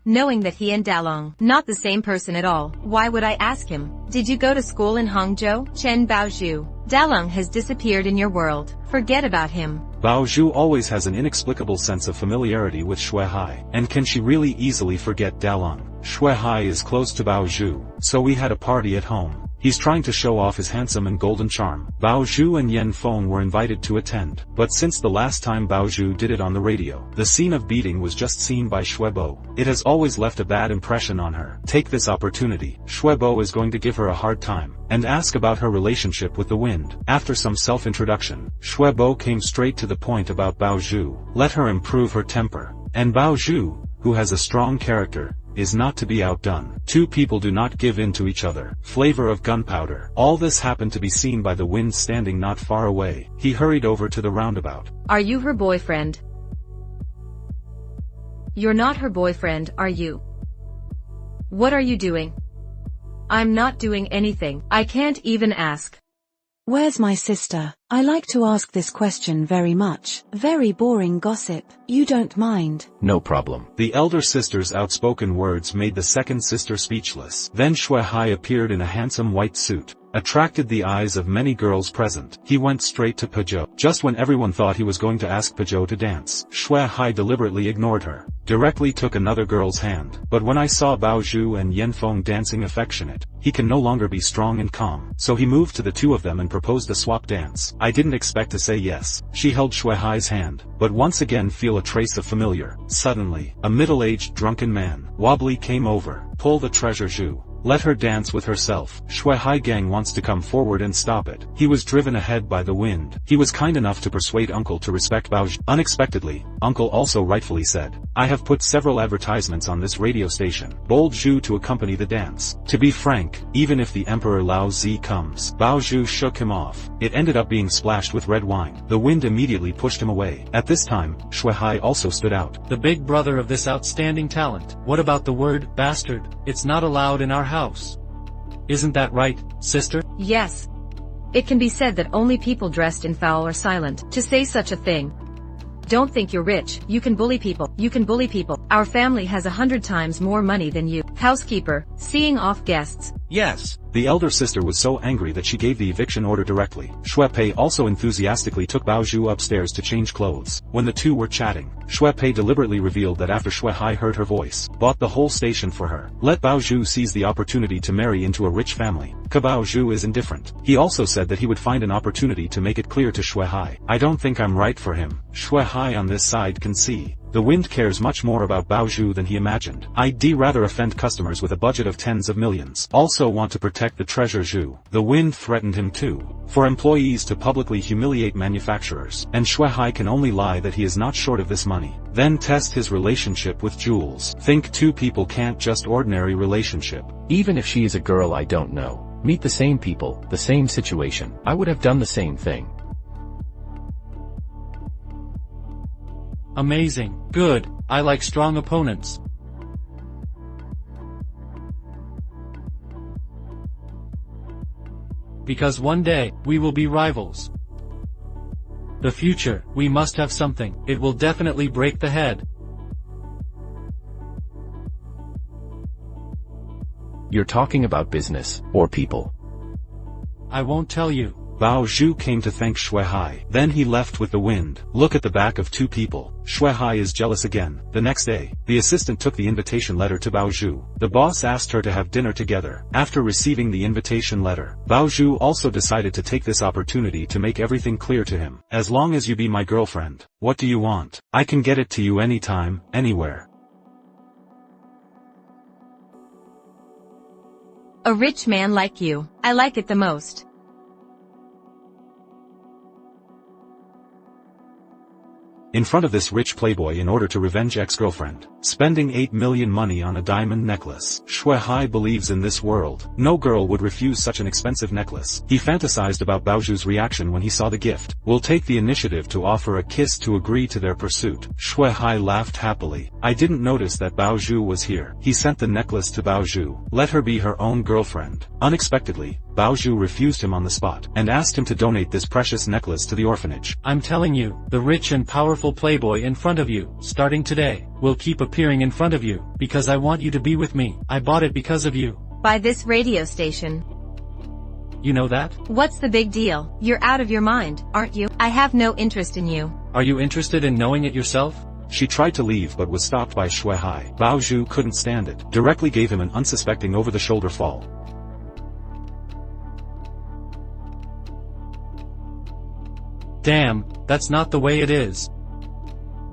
knowing that he and Dalong, not the same person at all. Why would I ask him? Did you go to school in Hangzhou? Chen Baozhu. Dalong has disappeared in your world. Forget about him. Baozhu always has an inexplicable sense of familiarity with Xuehai, and can she really easily forget Dalong? Xuehai is close to Baozhu, so we had a party at home. He's trying to show off his handsome and golden charm. Baozhu and Yan Feng were invited to attend, but since the last time Baozhu did it on the radio, the scene of beating was just seen by Xuebo. It has always left a bad impression on her. Take this opportunity. Xuebo is going to give her a hard time, and ask about her relationship with the wind. After some self-introduction, Xuebo came straight to the point about Baozhu. Let her improve her temper. And Baozhu, who has a strong character, is not to be outdone. Two people do not give in to each other. Flavor of gunpowder. All this happened to be seen by the wind standing not far away. He hurried over to the roundabout. Are you her boyfriend? You're not her boyfriend, are you? What are you doing? I'm not doing anything. I can't even ask. Where's my sister? I like to ask this question very much. Very boring gossip. You don't mind? No problem. The elder sister's outspoken words made the second sister speechless. Then Xuehai appeared in a handsome white suit, attracted the eyes of many girls present. He went straight to Pezhou. Just when everyone thought he was going to ask Pezhou to dance, Xuehai deliberately ignored her, directly took another girl's hand. But when I saw Baozhu and Yanfeng dancing affectionate, he can no longer be strong and calm. So he moved to the two of them and proposed a swap dance. I didn't expect to say yes. She held Xuehai's hand, but once again feel a trace of familiar. Suddenly, a middle-aged drunken man, wobbly, came over. Pull the treasure, Zhu. Let her dance with herself. Xuehai gang wants to come forward and stop it. He was driven ahead by the wind. He was kind enough to persuade Uncle to respect Baozhu. Unexpectedly, Uncle also rightfully said, I have put several advertisements on this radio station. Bold Zhu to accompany the dance. To be frank, even if the Emperor Lao Zi comes, Baozhu shook him off. It ended up being splashed with red wine. The wind immediately pushed him away. At this time, Xuehai also stood out. The big brother of this outstanding talent. What about the word bastard? It's not allowed in our house. Isn't that right, sister? Yes. It can be said that only people dressed in foul are silent. To say such a thing. Don't think you're rich. You can bully people. You can bully people. Our family has 100 times more money than you. Housekeeper, seeing off guests. Yes. The elder sister was so angry that she gave the eviction order directly. Xuepei also enthusiastically took Baozhu upstairs to change clothes. When the two were chatting, Xuepei deliberately revealed that after Xuehai heard her voice, bought the whole station for her. Let Baozhu seize the opportunity to marry into a rich family. Baozhu is indifferent. He also said that he would find an opportunity to make it clear to Xuehai. I don't think I'm right for him. Xuehai on this side can see. The wind cares much more about Baozhu than he imagined. I'd rather offend customers with a budget of tens of millions. Also want to protect the treasure Zhu. The wind threatened him too. For employees to publicly humiliate manufacturers. And Xuehai can only lie that he is not short of this money. Then test his relationship with Jules. Think two people can't just ordinary relationship. Even if she is a girl I don't know, meet the same people, the same situation, I would have done the same thing. Amazing. Good. I like strong opponents. Because one day, we will be rivals. The future, we must have something. It will definitely break the head. You're talking about business, or people. I won't tell you. Baozhu came to thank Xuehai. Then he left with the wind. Look at the back of two people. Xuehai is jealous again. The next day, the assistant took the invitation letter to Baozhu. The boss asked her to have dinner together. After receiving the invitation letter, Baozhu also decided to take this opportunity to make everything clear to him. As long as you be my girlfriend, what do you want? I can get it to you anytime, anywhere. A rich man like you. I like it the most. In front of this rich playboy in order to revenge ex-girlfriend, spending 8 million money on a diamond necklace. Xuehai believes in this world. No girl would refuse such an expensive necklace. He fantasized about Baozhu's reaction when he saw the gift. Will take the initiative to offer a kiss to agree to their pursuit. Xuehai laughed happily. I didn't notice that Baozhu was here. He sent the necklace to Baozhu. Let her be her own girlfriend. Unexpectedly, Bao Zhu refused him on the spot, and asked him to donate this precious necklace to the orphanage. I'm telling you, the rich and powerful Playboy in front of you, starting today, will keep appearing in front of you, because I want you to be with me. I bought it because of you. By this radio station. You know that? What's the big deal? You're out of your mind, aren't you? I have no interest in you. Are you interested in knowing it yourself? She tried to leave but was stopped by Shui Hai. Bao Zhu couldn't stand it, directly gave him an unsuspecting over-the-shoulder fall. Damn, that's not the way it is.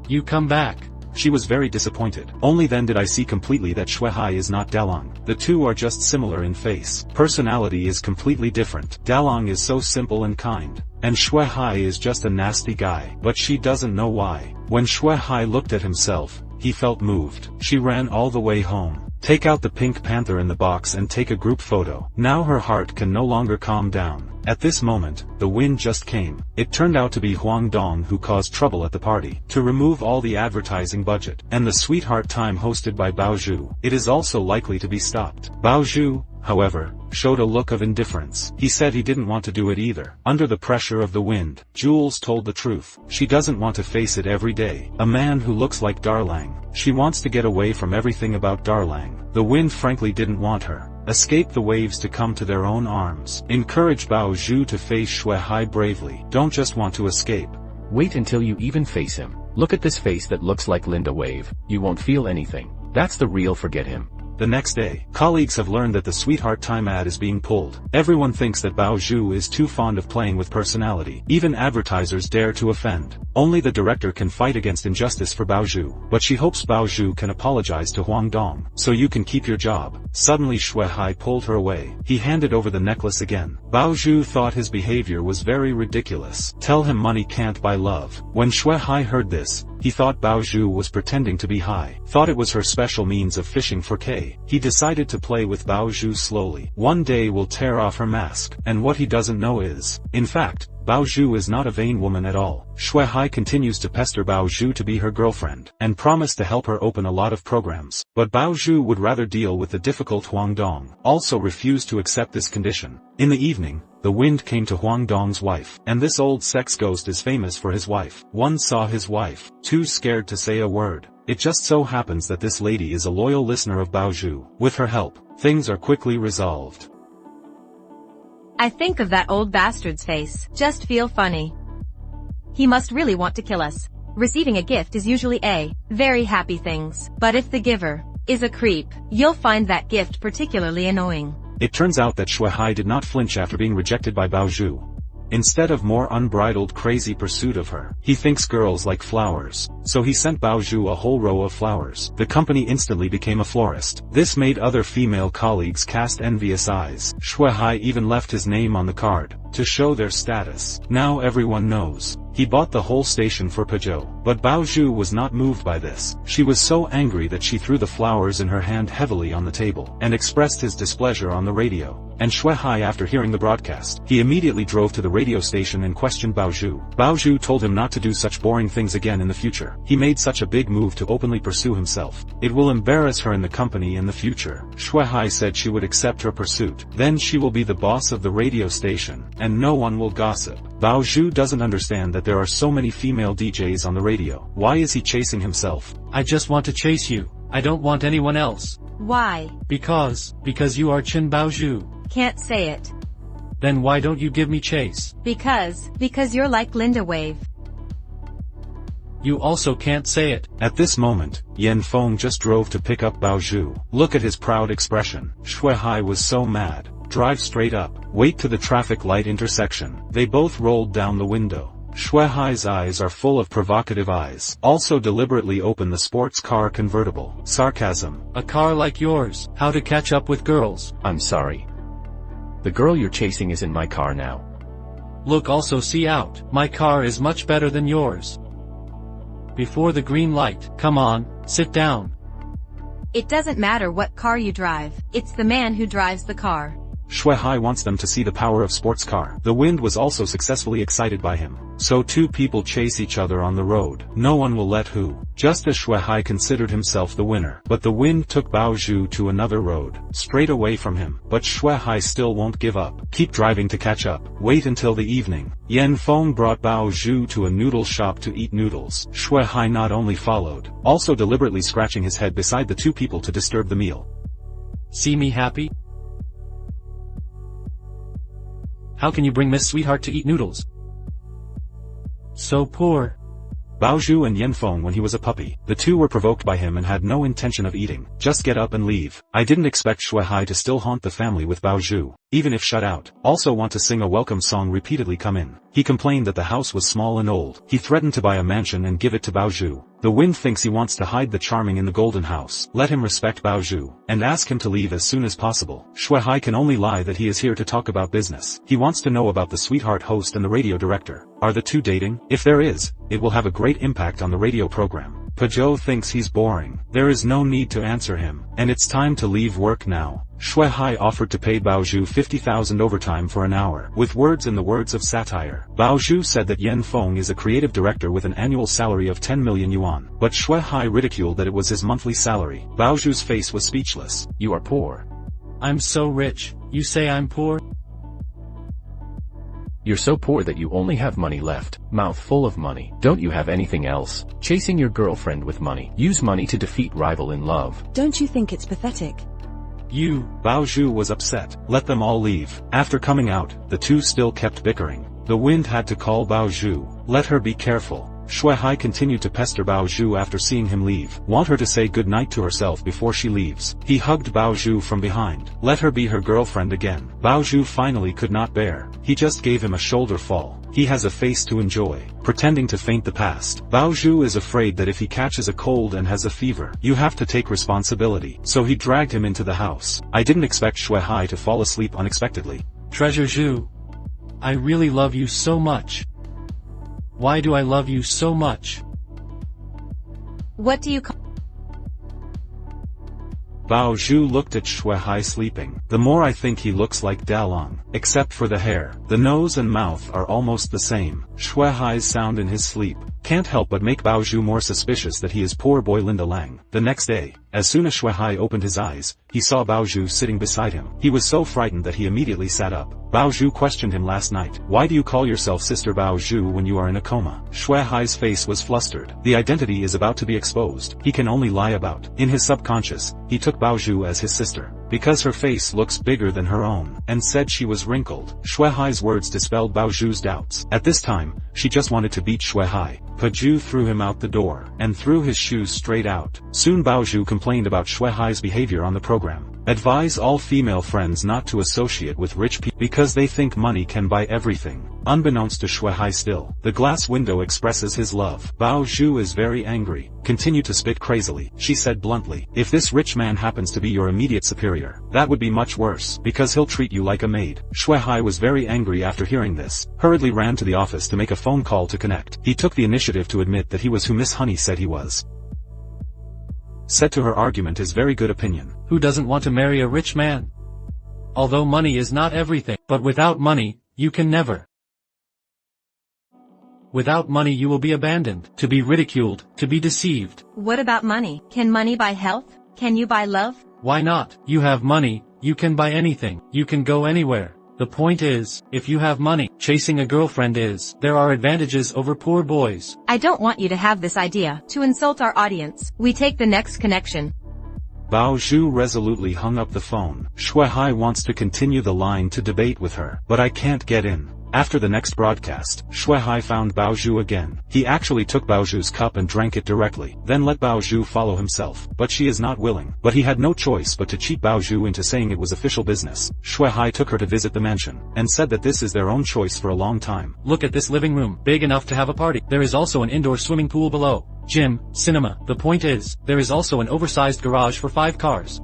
You come back. She was very disappointed. Only then did I see completely that Shui Hai is not Dalong. The two are just similar in face. Personality is completely different. Dalong is so simple and kind. And Shui Hai is just a nasty guy. But she doesn't know why. When Shui Hai looked at himself, he felt moved. She ran all the way home. Take out the pink panther in the box and take a group photo. Now her heart can no longer calm down. At this moment, the wind just came. It turned out to be Huang Dong who caused trouble at the party, to remove all the advertising budget, and the sweetheart time hosted by Bao Zhu. It is also likely to be stopped. Bao Zhu, however, showed a look of indifference. He said he didn't want to do it either. Under the pressure of the wind, Jules told the truth. She doesn't want to face it every day. A man who looks like Darlang. She wants to get away from everything about Darlang. The wind frankly didn't want her. Escape the waves to come to their own arms. Encourage Bao Zhu to face Shui Hai bravely. Don't just want to escape. Wait until you even face him. Look at this face that looks like Linda Wave. You won't feel anything. That's the real forget him. The next day, colleagues have learned that the Sweetheart Time ad is being pulled. Everyone thinks that Bao Zhu is too fond of playing with personality. Even advertisers dare to offend. Only the director can fight against injustice for Bao Zhu. But she hopes Bao Zhu can apologize to Huang Dong, so you can keep your job. Suddenly Shui Hai pulled her away. He handed over the necklace again. Bao Zhu thought his behavior was very ridiculous. Tell him money can't buy love. When Shui Hai heard this, he thought Bao Zhu was pretending to be high. Thought it was her special means of fishing for K. He decided to play with Bao Zhu slowly. One day will tear off her mask. And what he doesn't know is, in fact, Bao Zhu is not a vain woman at all. Shui Hai continues to pester Bao Zhu to be her girlfriend, and promised to help her open a lot of programs. But Bao Zhu would rather deal with the difficult Huang Dong. Also refused to accept this condition. In the evening, the wind came to Huang Dong's wife, and this old sex ghost is famous for his wife. One saw his wife, too scared to say a word. It just so happens that this lady is a loyal listener of Bao Zhu. With her help, things are quickly resolved. I think of that old bastard's face. Just feel funny. He must really want to kill us. Receiving a gift is usually a very happy things. But if the giver is a creep, you'll find that gift particularly annoying. It turns out that Shui Hai did not flinch after being rejected by Bao Zhu. Instead of more unbridled crazy pursuit of her, he thinks girls like flowers. So he sent Bao Zhu a whole row of flowers. The company instantly became a florist. This made other female colleagues cast envious eyes. Shui Hai even left his name on the card, to show their status. Now everyone knows. He bought the whole station for Peugeot. But Bao Zhu was not moved by this. She was so angry that she threw the flowers in her hand heavily on the table, and expressed his displeasure on the radio. And Shui Hai, after hearing the broadcast, he immediately drove to the radio station and questioned Bao Zhu. Bao Zhu told him not to do such boring things again in the future. He made such a big move to openly pursue himself. It will embarrass her in the company in the future. Shui Hai said she would accept her pursuit. Then she will be the boss of the radio station, and no one will gossip. Bao Zhu doesn't understand that there are so many female DJs on the radio. Why is he chasing himself? I just want to chase you. I don't want anyone else. Why? Because you are Qin Bao Zhu. Can't say it. Then why don't you give me chase? Because you're like Linda Wave. You also can't say it. At this moment, Yan Feng just drove to pick up Bao Zhu. Look at his proud expression. Shui Hai was so mad. Drive straight up. Wait to the traffic light intersection. They both rolled down the window. Shui Hai's eyes are full of provocative eyes. Also deliberately open the sports car convertible. Sarcasm. A car like yours. How to catch up with girls. I'm sorry. The girl you're chasing is in my car now. Look, also see out. My car is much better than yours. Before the green light. Come on, sit down. It doesn't matter what car you drive. It's the man who drives the car. Shuai wants them to see the power of sports car. The wind was also successfully excited by him. So two people chase each other on the road. No one will let who. Just as Shuai considered himself the winner. But the wind took Bao Zhu to another road, straight away from him. But Shuai still won't give up. Keep driving to catch up. Wait until the evening. Yan Feng brought Bao Zhu to a noodle shop to eat noodles. Shuai not only followed, also deliberately scratching his head beside the two people to disturb the meal. See me happy? How can you bring Miss Sweetheart to eat noodles? So poor. Bao Zhu and Yan Feng when he was a puppy. The two were provoked by him and had no intention of eating. Just get up and leave. I didn't expect Shuai to still haunt the family with Bao Zhu, even if shut out. Also want to sing a welcome song repeatedly come in. He complained that the house was small and old. He threatened to buy a mansion and give it to Bao Zhu. The wind thinks he wants to hide the charming in the golden house. Let him respect Bao Zhu, and ask him to leave as soon as possible. Shuai can only lie that he is here to talk about business. He wants to know about the sweetheart host and the radio director. Are the two dating? If there is, it will have a great impact on the radio program. Pajot thinks he's boring. There is no need to answer him, and it's time to leave work now. Shuai offered to pay Bao Zhu 50,000 overtime for an hour. With words in the words of satire, Bao Zhu said that Yan Feng is a creative director with an annual salary of 10 million yuan. But Shuai ridiculed that it was his monthly salary. Bao Zhu's face was speechless. You are poor. I'm so rich. You say I'm poor? You're so poor that you only have money left. Mouth full of money. Don't you have anything else? Chasing your girlfriend with money. Use money to defeat rival in love. Don't you think it's pathetic? Bao Zhu was upset. Let them all leave. After coming out, the two still kept bickering. The wind had to call Bao Zhu. Let her be careful. Shuai continued to pester Bao Zhu after seeing him leave. Want her to say goodnight to herself before she leaves. He hugged Bao Zhu from behind. Let her be her girlfriend again. Bao Zhu finally could not bear. He just gave him a shoulder fall. He has a face to enjoy. Pretending to faint the past. Bao Zhu is afraid that if he catches a cold and has a fever, you have to take responsibility. So he dragged him into the house. I didn't expect Shuai to fall asleep unexpectedly. Treasure Zhu. I really love you so much. Why do I love you so much? What do you call? Bao Zhu looked at Shuai sleeping. The more I think he looks like Dalong, except for the hair. The nose and mouth are almost the same. Shuai's sound in his sleep can't help but make Bao Zhu more suspicious that he is poor boy Linda Lang. The next day, as soon as Shuai opened his eyes, he saw Bao Zhu sitting beside him. He was so frightened that he immediately sat up. Bao Zhu questioned him last night. Why do you call yourself Sister Bao Zhu when you are in a coma? Shuai's face was flustered. The identity is about to be exposed. He can only lie about. In his subconscious, he took Bao Zhu as his sister, because her face looks bigger than her own, and said she was wrinkled. Shuai's words dispelled Bao Zhu's doubts. At this time, she just wanted to beat Shuai. Paju threw him out the door, and threw his shoes straight out. Soon Bao Zhu complained about Shuai's behavior on the program. Advise all female friends not to associate with rich people because they think money can buy everything. Unbeknownst to Shuai still, the glass window expresses his love. Bao Zhu is very angry. Continue to spit crazily, she said bluntly. If this rich man happens to be your immediate superior, that would be much worse, because he'll treat you like a maid. Shuai was very angry after hearing this, hurriedly ran to the office to make a phone call to connect. He took the initiative to admit that he was who Miss Honey said he was. Said to her argument is very good opinion. Who doesn't want to marry a rich man? Although money is not everything, but without money, you can never. Without money you will be abandoned, to be ridiculed, to be deceived. What about money? Can money buy health? Can you buy love? Why not? You have money, you can buy anything, you can go anywhere. The point is, if you have money, chasing a girlfriend is, there are advantages over poor boys. I don't want you to have this idea, to insult our audience. We take the next connection. Bao Zhu resolutely hung up the phone. Shuai wants to continue the line to debate with her, but I can't get in. After the next broadcast, Shuai found Bao Zhu again. He actually took Bao Zhu's cup and drank it directly, then let Bao Zhu follow himself, but she is not willing. But he had no choice but to cheat Bao Zhu into saying it was official business. Shuai took her to visit the mansion, and said that this is their own choice for a long time. Look at this living room, big enough to have a party. There is also an indoor swimming pool below. Gym, cinema. The point is, there is also an oversized garage for 5 cars.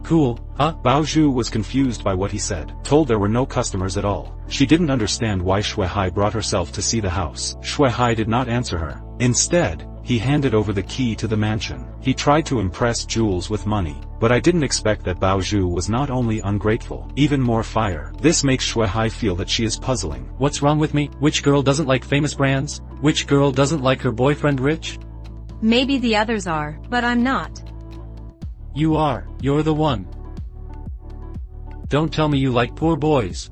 Cool, huh? Bao Zhu was confused by what he said, told there were no customers at all. She didn't understand why Shuai brought herself to see the house. Shuai did not answer her. Instead, he handed over the key to the mansion. He tried to impress Jules with money, but I didn't expect that Bao Zhu was not only ungrateful, even more fire. This makes Shui Hai feel that she is puzzling. What's wrong with me? Which girl doesn't like famous brands? Which girl doesn't like her boyfriend rich? Maybe the others are, but I'm not. You are. You're the one. Don't tell me you like poor boys.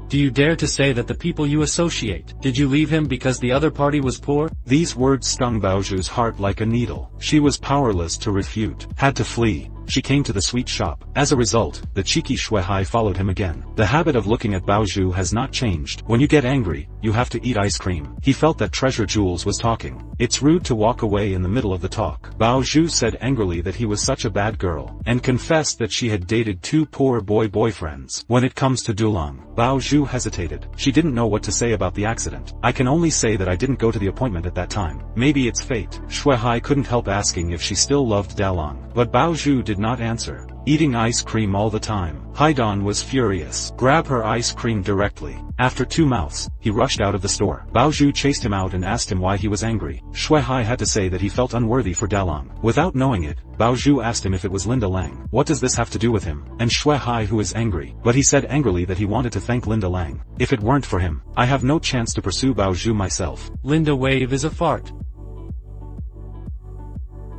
Do you dare to say that the people you associate, did you leave him because the other party was poor? These words stung Bao Zhu's heart like a needle. She was powerless to refute, had to flee. She came to the sweet shop. As a result, the cheeky Shui Hai followed him again. The habit of looking at Bao Zhu has not changed. When you get angry, you have to eat ice cream. He felt that Treasure Jules was talking. It's rude to walk away in the middle of the talk. Bao Zhu said angrily that he was such a bad girl, and confessed that she had dated 2 poor boyfriends. When it comes to Dulong, Bao Zhu hesitated. She didn't know what to say about the accident. I can only say that I didn't go to the appointment at that time. Maybe it's fate. Shui Hai couldn't help asking if she still loved Dalong, but Bao Zhu did not answer. Eating ice cream all the time. Haidon was furious. Grab her ice cream directly. After 2 mouths, he rushed out of the store. Bao Zhu chased him out and asked him why he was angry. Shui Hai had to say that he felt unworthy for Dalong. Without knowing it, Bao Zhu asked him if it was Linda Lang. What does this have to do with him? And Shui Hai who is angry. But he said angrily that he wanted to thank Linda Lang. If it weren't for him, I have no chance to pursue Bao Zhu myself. Linda Wave is a fart.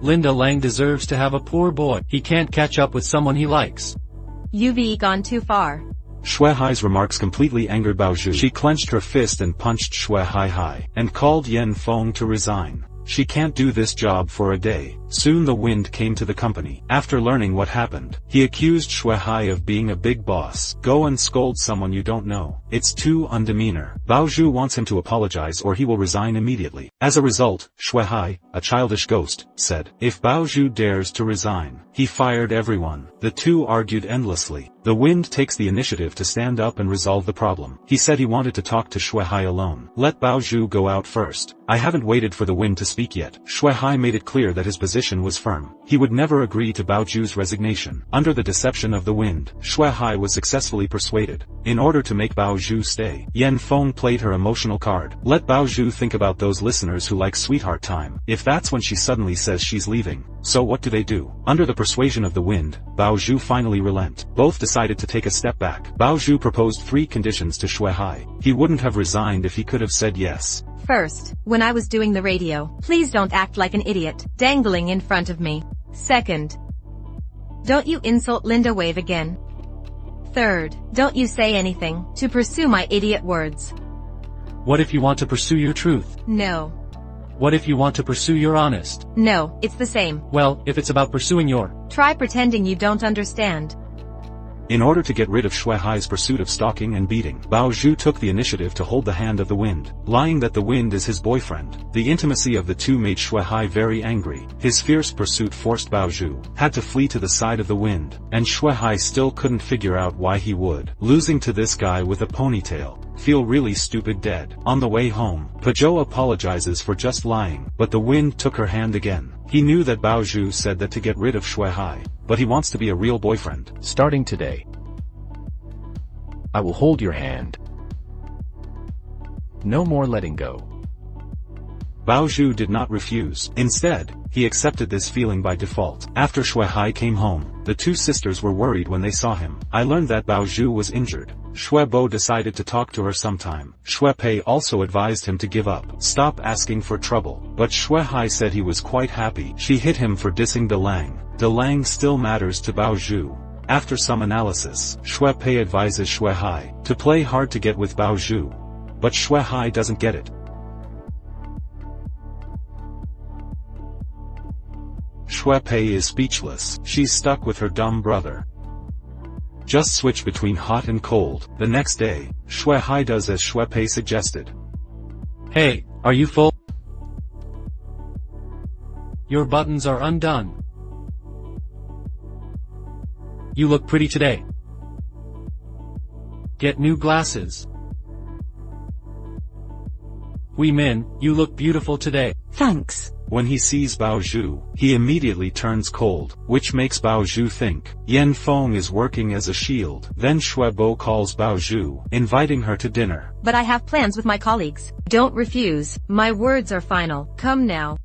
Linda Lang deserves to have a poor boy. He can't catch up with someone he likes. You've gone too far. Shui Hai's remarks completely angered Bao Zhu. She clenched her fist and punched Shui Hai high, and called Yan Feng to resign. She can't do this job for a day. Soon the wind came to the company. After learning what happened, he accused Shui Hai of being a big boss. Go and scold someone you don't know. It's too undemeanor. Bao Zhu wants him to apologize or he will resign immediately. As a result, Shui Hai, a childish ghost, said, if Bao Zhu dares to resign, he fired everyone. The two argued endlessly. The wind takes the initiative to stand up and resolve the problem. He said he wanted to talk to Shui Hai alone. Let Bao Zhu go out first. I haven't waited for the wind to speak yet. Shui Hai made it clear that his position was firm. He would never agree to Bao Zhu's resignation. Under the deception of the wind, Shui Hai was successfully persuaded. In order to make Bao Zhu stay, Yan Feng played her emotional card. Let Bao Zhu think about those listeners who like sweetheart time. If that's when she suddenly says she's leaving, so what do? Under the persuasion of the wind, Bao Zhu finally relent. Both decided to take a step back. Bao Zhu proposed 3 conditions to Shui Hai. He wouldn't have resigned if he could have said yes. First, when I was doing the radio, please don't act like an idiot, dangling in front of me. Second, don't you insult Linda Wave again. Third, don't you say anything to pursue my idiot words. What if you want to pursue your truth? No. What if you want to pursue your honest? No, it's the same. Well, if it's about pursuing your... Try pretending you don't understand. In order to get rid of Shui Hai's pursuit of stalking and beating, Bao Zhu took the initiative to hold the hand of the wind, lying that the wind is his boyfriend. The intimacy of the two made Shui Hai very angry. His fierce pursuit forced Bao Zhu had to flee to the side of the wind, and Shui Hai still couldn't figure out why he would. Losing to this guy with a ponytail. Feel really stupid dead. On the way home, Pajot apologizes for just lying, but the wind took her hand again. He knew that Bao Zhu said that to get rid of Shui Hai, but he wants to be a real boyfriend. Starting today, I will hold your hand. No more letting go. Bao Zhu did not refuse. Instead, he accepted this feeling by default. After Shui Hai came home, the two sisters were worried when they saw him. I learned that Bao Zhu was injured. Shui Bo decided to talk to her sometime. Shui Pei also advised him to give up. Stop asking for trouble. But Shui Hai said he was quite happy. She hit him for dissing De Lang. De Lang still matters to Bao Zhu. After some analysis, Shui Pei advises Shui Hai to play hard to get with Bao Zhu. But Shui Hai doesn't get it. Shui Pei is speechless. She's stuck with her dumb brother. Just switch between hot and cold. The next day, Shui Hai does as Shui Pei suggested. Hey, are you full? Your buttons are undone. You look pretty today. Get new glasses. Wee Min, you look beautiful today. Thanks. When he sees Bao Zhu, he immediately turns cold, which makes Bao Zhu think Yan Feng is working as a shield. Then Shui Bo calls Bao Zhu, inviting her to dinner. But I have plans with my colleagues. Don't refuse. My words are final. Come now.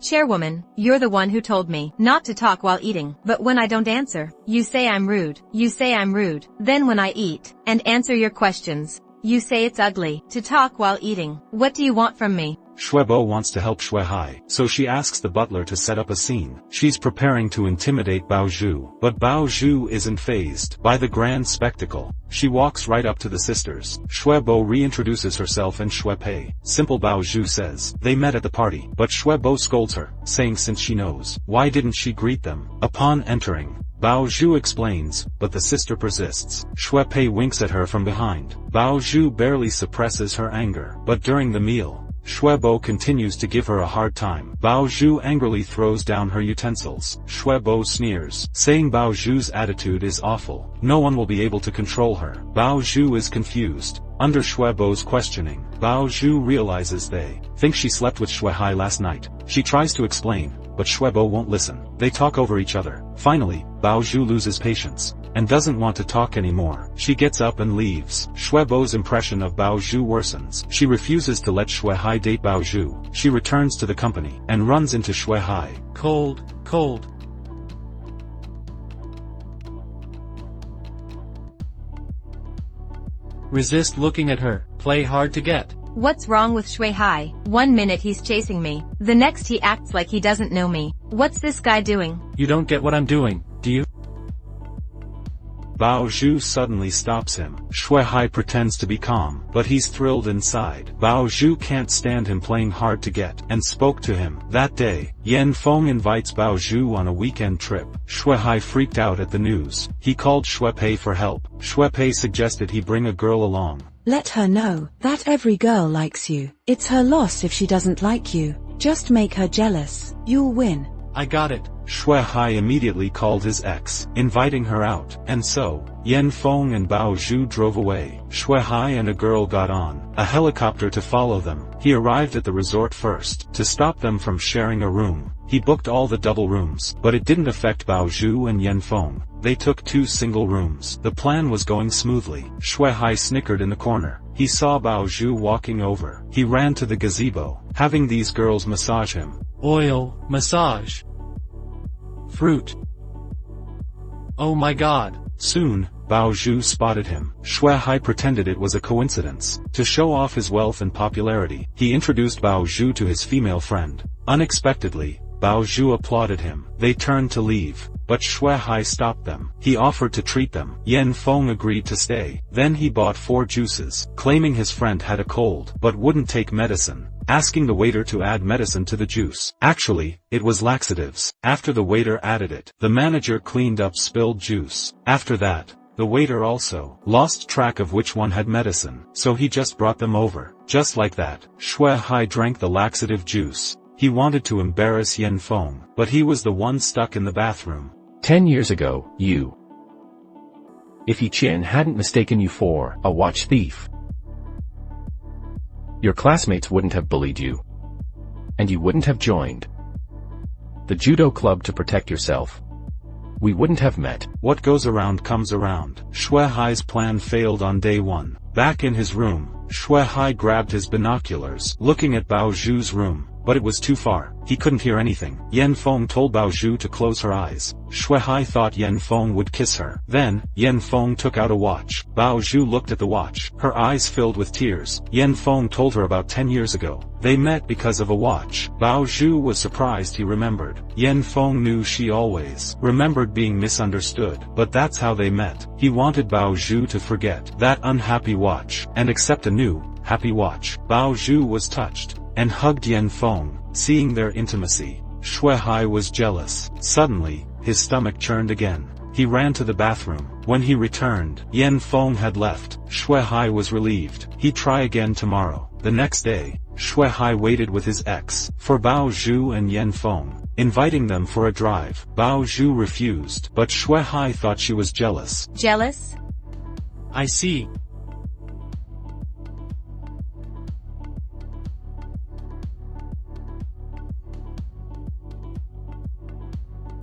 Chairwoman, you're the one who told me not to talk while eating, but when I don't answer, you say I'm rude. You say I'm rude. Then when I eat and answer your questions, you say it's ugly to talk while eating. What do you want from me? Shuebo wants to help Shuehai, so she asks the butler to set up a scene. She's preparing to intimidate Baozhu, but Baozhu isn't fazed by the grand spectacle. She walks right up to the sisters. Shuebo reintroduces herself and Shuepei. Simple Baozhu says, they met at the party, but Shuebo scolds her, saying since she knows, why didn't she greet them? Upon entering, Baozhu explains, but the sister persists. Shuepei winks at her from behind. Baozhu barely suppresses her anger, but during the meal, Shuebo continues to give her a hard time. Baozhu angrily throws down her utensils. Shuebo sneers, saying Baozhu's attitude is awful. No one will be able to control her. Baozhu is confused. Under Shuebo's questioning, Baozhu realizes they think she slept with Shuehai last night. She tries to explain, but Shuebo won't listen. They talk over each other. Finally, Baozhu loses patience and doesn't want to talk anymore. She gets up and leaves. Shuebo's impression of Baozhu worsens. She refuses to let Shuehai date Baozhu. She returns to the company and runs into Shuehai. Cold, cold. Resist looking at her. Play hard to get. What's wrong with Shuehai? 1 minute he's chasing me, the next he acts like he doesn't know me. What's this guy doing? You don't get what I'm doing, do you? Baozhu suddenly stops him. Shuehai pretends to be calm, but he's thrilled inside. Baozhu can't stand him playing hard to get, and spoke to him. That day, Yan Feng invites Baozhu on a weekend trip. Shuehai freaked out at the news. He called Shuepei for help. Shuepei suggested he bring a girl along. Let her know that every girl likes you. It's her loss if she doesn't like you. Just make her jealous. You'll win. I got it. Shuehai immediately called his ex, inviting her out, and so, Yan Feng and Baozhu drove away. Shuehai and a girl got on a helicopter to follow them. He arrived at the resort first. To stop them from sharing a room, he booked all the double rooms, but it didn't affect Baozhu and Yan Feng. They took 2 single rooms. The plan was going smoothly. Shuehai snickered in the corner. He saw Baozhu walking over. He ran to the gazebo, having these girls massage him. Oil, massage. Fruit. Oh my god. Soon, Baozhu spotted him. Shuehai pretended it was a coincidence. To show off his wealth and popularity, he introduced Baozhu to his female friend. Unexpectedly, Baozhu applauded him. They turned to leave, but Shuehai stopped them. He offered to treat them. Yan Feng agreed to stay. Then he bought 4 juices, claiming his friend had a cold, but wouldn't take medicine, asking the waiter to add medicine to the juice. Actually, it was laxatives. After the waiter added it, the manager cleaned up spilled juice. After that, the waiter also lost track of which one had medicine, so he just brought them over. Just like that, Shuehai drank the laxative juice. He wanted to embarrass Yan Feng, but he was the one stuck in the bathroom. 10 years ago, you. If Yi Qian hadn't mistaken you for a watch thief, your classmates wouldn't have bullied you. And you wouldn't have joined the judo club to protect yourself. We wouldn't have met. What goes around comes around. Shuehai's plan failed on day 1. Back in his room, Shuehai grabbed his binoculars, looking at Baozhu's room, but it was too far. He couldn't hear anything. Yan Feng told Baozhu to close her eyes. Shuehai thought Yan Feng would kiss her. Then, Yan Feng took out a watch. Baozhu looked at the watch. Her eyes filled with tears. Yan Feng told her about 10 years ago. They met because of a watch. Baozhu was surprised he remembered. Yan Feng knew she always remembered being misunderstood, but that's how they met. He wanted Baozhu to forget that unhappy watch, and accept a new, happy watch. Baozhu was touched, and hugged Yan Feng, seeing their intimacy. Shuehai was jealous. Suddenly, his stomach churned again. He ran to the bathroom. When he returned, Yan Feng had left. Shuehai was relieved. He'd try again tomorrow. The next day, Shuehai waited with his ex for Baozhu and Yan Feng, inviting them for a drive. Baozhu refused, but Shuehai thought she was jealous. Jealous? I see.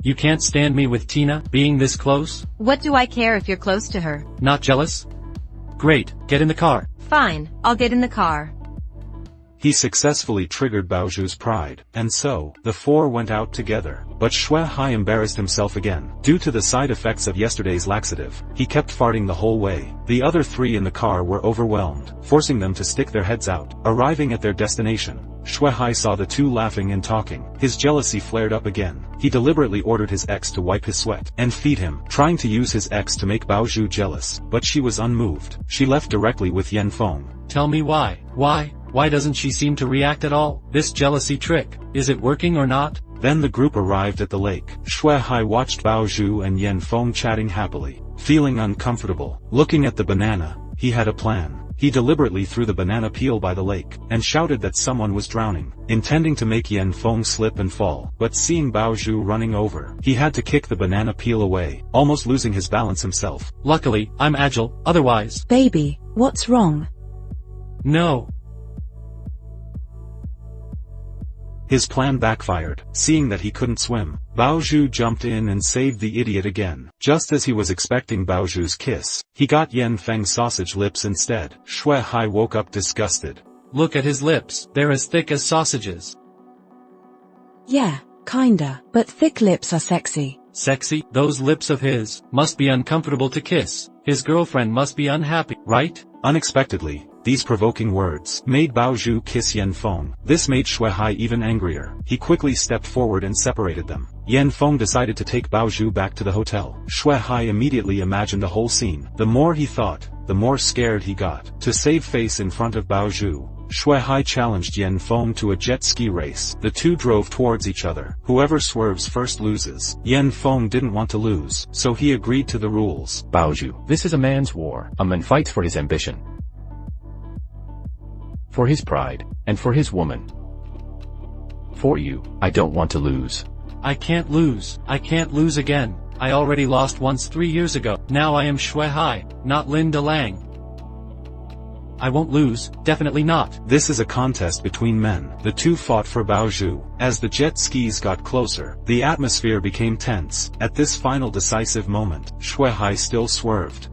You can't stand me with Tina being this close? What do I care if you're close to her? Not jealous? Great, get in the car. Fine, I'll get in the car. He successfully triggered Baozhu's pride, and so, the four went out together. But Shui Hai embarrassed himself again. Due to the side effects of yesterday's laxative, he kept farting the whole way. The other three in the car were overwhelmed, forcing them to stick their heads out. Arriving at their destination, Shui Hai saw the two laughing and talking. His jealousy flared up again. He deliberately ordered his ex to wipe his sweat and feed him, trying to use his ex to make Baozhu jealous, but she was unmoved. She left directly with Yan Feng. Tell me why. Why doesn't she seem to react at all? This jealousy trick, is it working or not? Then the group arrived at the lake. Shui Hai watched Baozhu and Yan Feng chatting happily, feeling uncomfortable. Looking at the banana, he had a plan. He deliberately threw the banana peel by the lake, and shouted that someone was drowning, intending to make Yan Feng slip and fall. But seeing Baozhu running over, he had to kick the banana peel away, almost losing his balance himself. Luckily, I'm agile, otherwise... Baby, what's wrong? No. His plan backfired. Seeing that he couldn't swim, Baozhu jumped in and saved the idiot again. Just as he was expecting Baozhu's kiss, he got Yan Feng's sausage lips instead. Shui Hai woke up disgusted. Look at his lips, they're as thick as sausages. Yeah, kinda, but thick lips are sexy. Sexy? Those lips of his must be uncomfortable to kiss. His girlfriend must be unhappy, right? Unexpectedly, these provoking words made Baozhu kiss Yan Feng. This made Shui Hai even angrier. He quickly stepped forward and separated them. Yan Feng decided to take Baozhu back to the hotel. Shui Hai immediately imagined the whole scene. The more he thought, the more scared he got. To save face in front of Baozhu, Shui Hai challenged Yan Feng to a jet ski race. The two drove towards each other. Whoever swerves first loses. Yan Feng didn't want to lose, so he agreed to the rules. Baozhu, this is a man's war. A man fights for his ambition, for his pride, and for his woman. For you, I don't want to lose. I can't lose. I can't lose again. I already lost once 3 years ago. Now I am Shui Hai, not Linda Lang. I won't lose, definitely not. This is a contest between men. The two fought for Baozhu. As the jet skis got closer, the atmosphere became tense. At this final decisive moment, Shui Hai still swerved.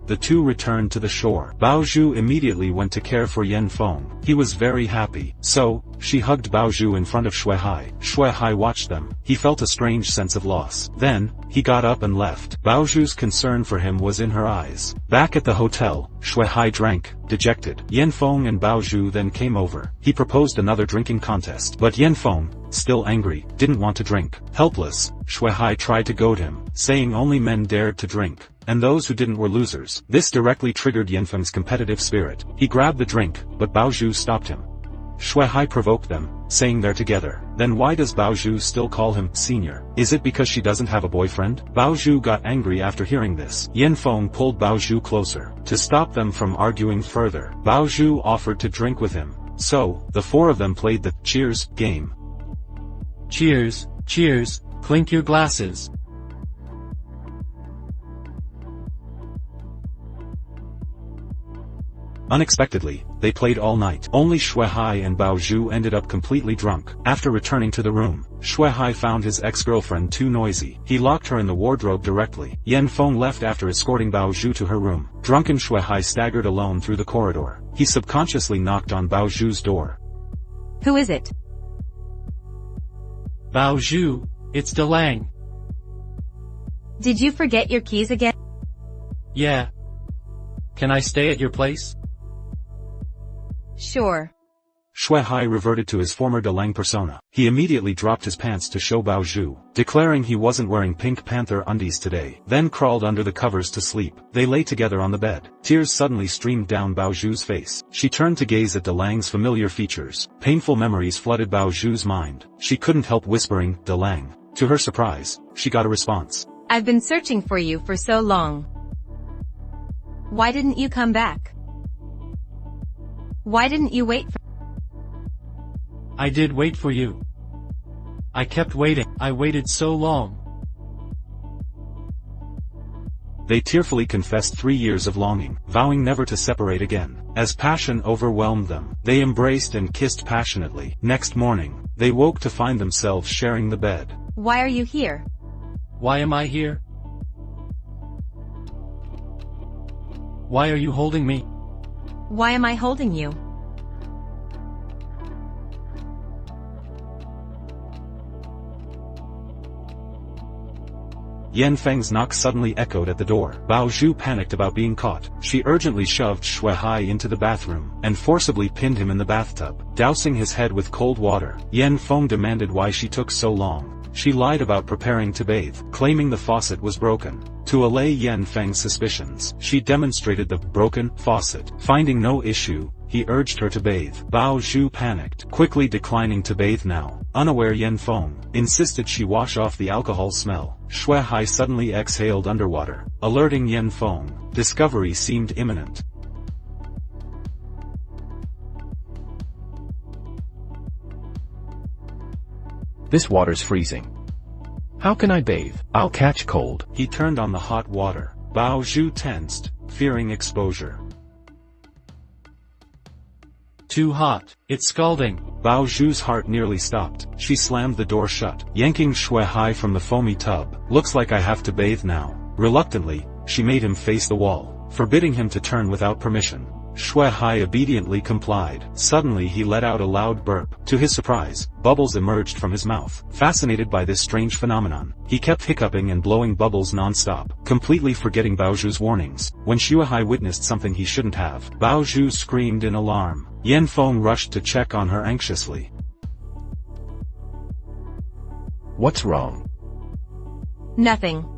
The two returned to the shore. Baozhu immediately went to care for Yan Feng. He was very happy. So, she hugged Baozhu in front of Shui Hai. Shui Hai watched them. He felt a strange sense of loss. Then, he got up and left. Baozhu's concern for him was in her eyes. Back at the hotel, Shui Hai drank, dejected. Yan Feng and Baozhu then came over. He proposed another drinking contest. But Yan Feng, still angry, didn't want to drink. Helpless, Shui Hai tried to goad him, saying only men dared to drink, and those who didn't were losers. This directly triggered Yan Feng's competitive spirit. He grabbed the drink, but Baozhu stopped him. Shui Hai provoked them, saying they're together. Then why does Baozhu still call him senior? Is it because she doesn't have a boyfriend? Baozhu got angry after hearing this. Yan Feng pulled Baozhu closer. To stop them from arguing further, Baozhu offered to drink with him. So, the four of them played the cheers game. Cheers, cheers, clink your glasses. Unexpectedly, they played all night. Only Shui Hai and Baozhu ended up completely drunk. After returning to the room, Shui Hai found his ex-girlfriend too noisy. He locked her in the wardrobe directly. Yan Feng left after escorting Baozhu to her room. Drunken Shui Hai staggered alone through the corridor. He subconsciously knocked on Baozhu's door. Who is it? Baozhu, it's De Lang. Did you forget your keys again? Yeah. Can I stay at your place? Sure. Shui Hai reverted to his former De Lang persona. He immediately dropped his pants to show Baozhu, declaring he wasn't wearing Pink Panther undies today, then crawled under the covers to sleep. They lay together on the bed. Tears suddenly streamed down Baozhu's face. She turned to gaze at De Lang's familiar features. Painful memories flooded Baozhu's mind. She couldn't help whispering, De Lang. To her surprise, she got a response. I've been searching for you for so long. Why didn't you come back? Why didn't you wait for... I did wait for you. I kept waiting. I waited so long. They tearfully confessed 3 years of longing, vowing never to separate again. As passion overwhelmed them, they embraced and kissed passionately. Next morning, they woke to find themselves sharing the bed. Why are you here? Why am I here? Why are you holding me? Why am I holding you? Yan Feng's knock suddenly echoed at the door. Bao Zhu panicked about being caught. She urgently shoved Shui Hai into the bathroom, and forcibly pinned him in the bathtub, dousing his head with cold water. Yan Feng demanded why she took so long. She lied about preparing to bathe, claiming the faucet was broken. To allay Yan Feng's suspicions, she demonstrated the broken faucet. Finding no issue, he urged her to bathe. Bao Zhu panicked, quickly declining to bathe now. Unaware, Yan Feng insisted she wash off the alcohol smell. Shui Hai suddenly exhaled underwater, alerting Yan Feng. Discovery seemed imminent. This water's freezing. How can I bathe? I'll catch cold. He turned on the hot water. Bao Zhu tensed, fearing exposure. Too hot. It's scalding. Bao Zhu's heart nearly stopped. She slammed the door shut, yanking Shui Hai from the foamy tub. Looks like I have to bathe now. Reluctantly, she made him face the wall, forbidding him to turn without permission. Shui Hai obediently complied. Suddenly he let out a loud burp. To his surprise, bubbles emerged from his mouth. Fascinated by this strange phenomenon, he kept hiccuping and blowing bubbles non-stop, completely forgetting Bao Zhu's warnings. When Shui Hai witnessed something he shouldn't have, Bao Zhu screamed in alarm. Yan Feng rushed to check on her anxiously. What's wrong? Nothing.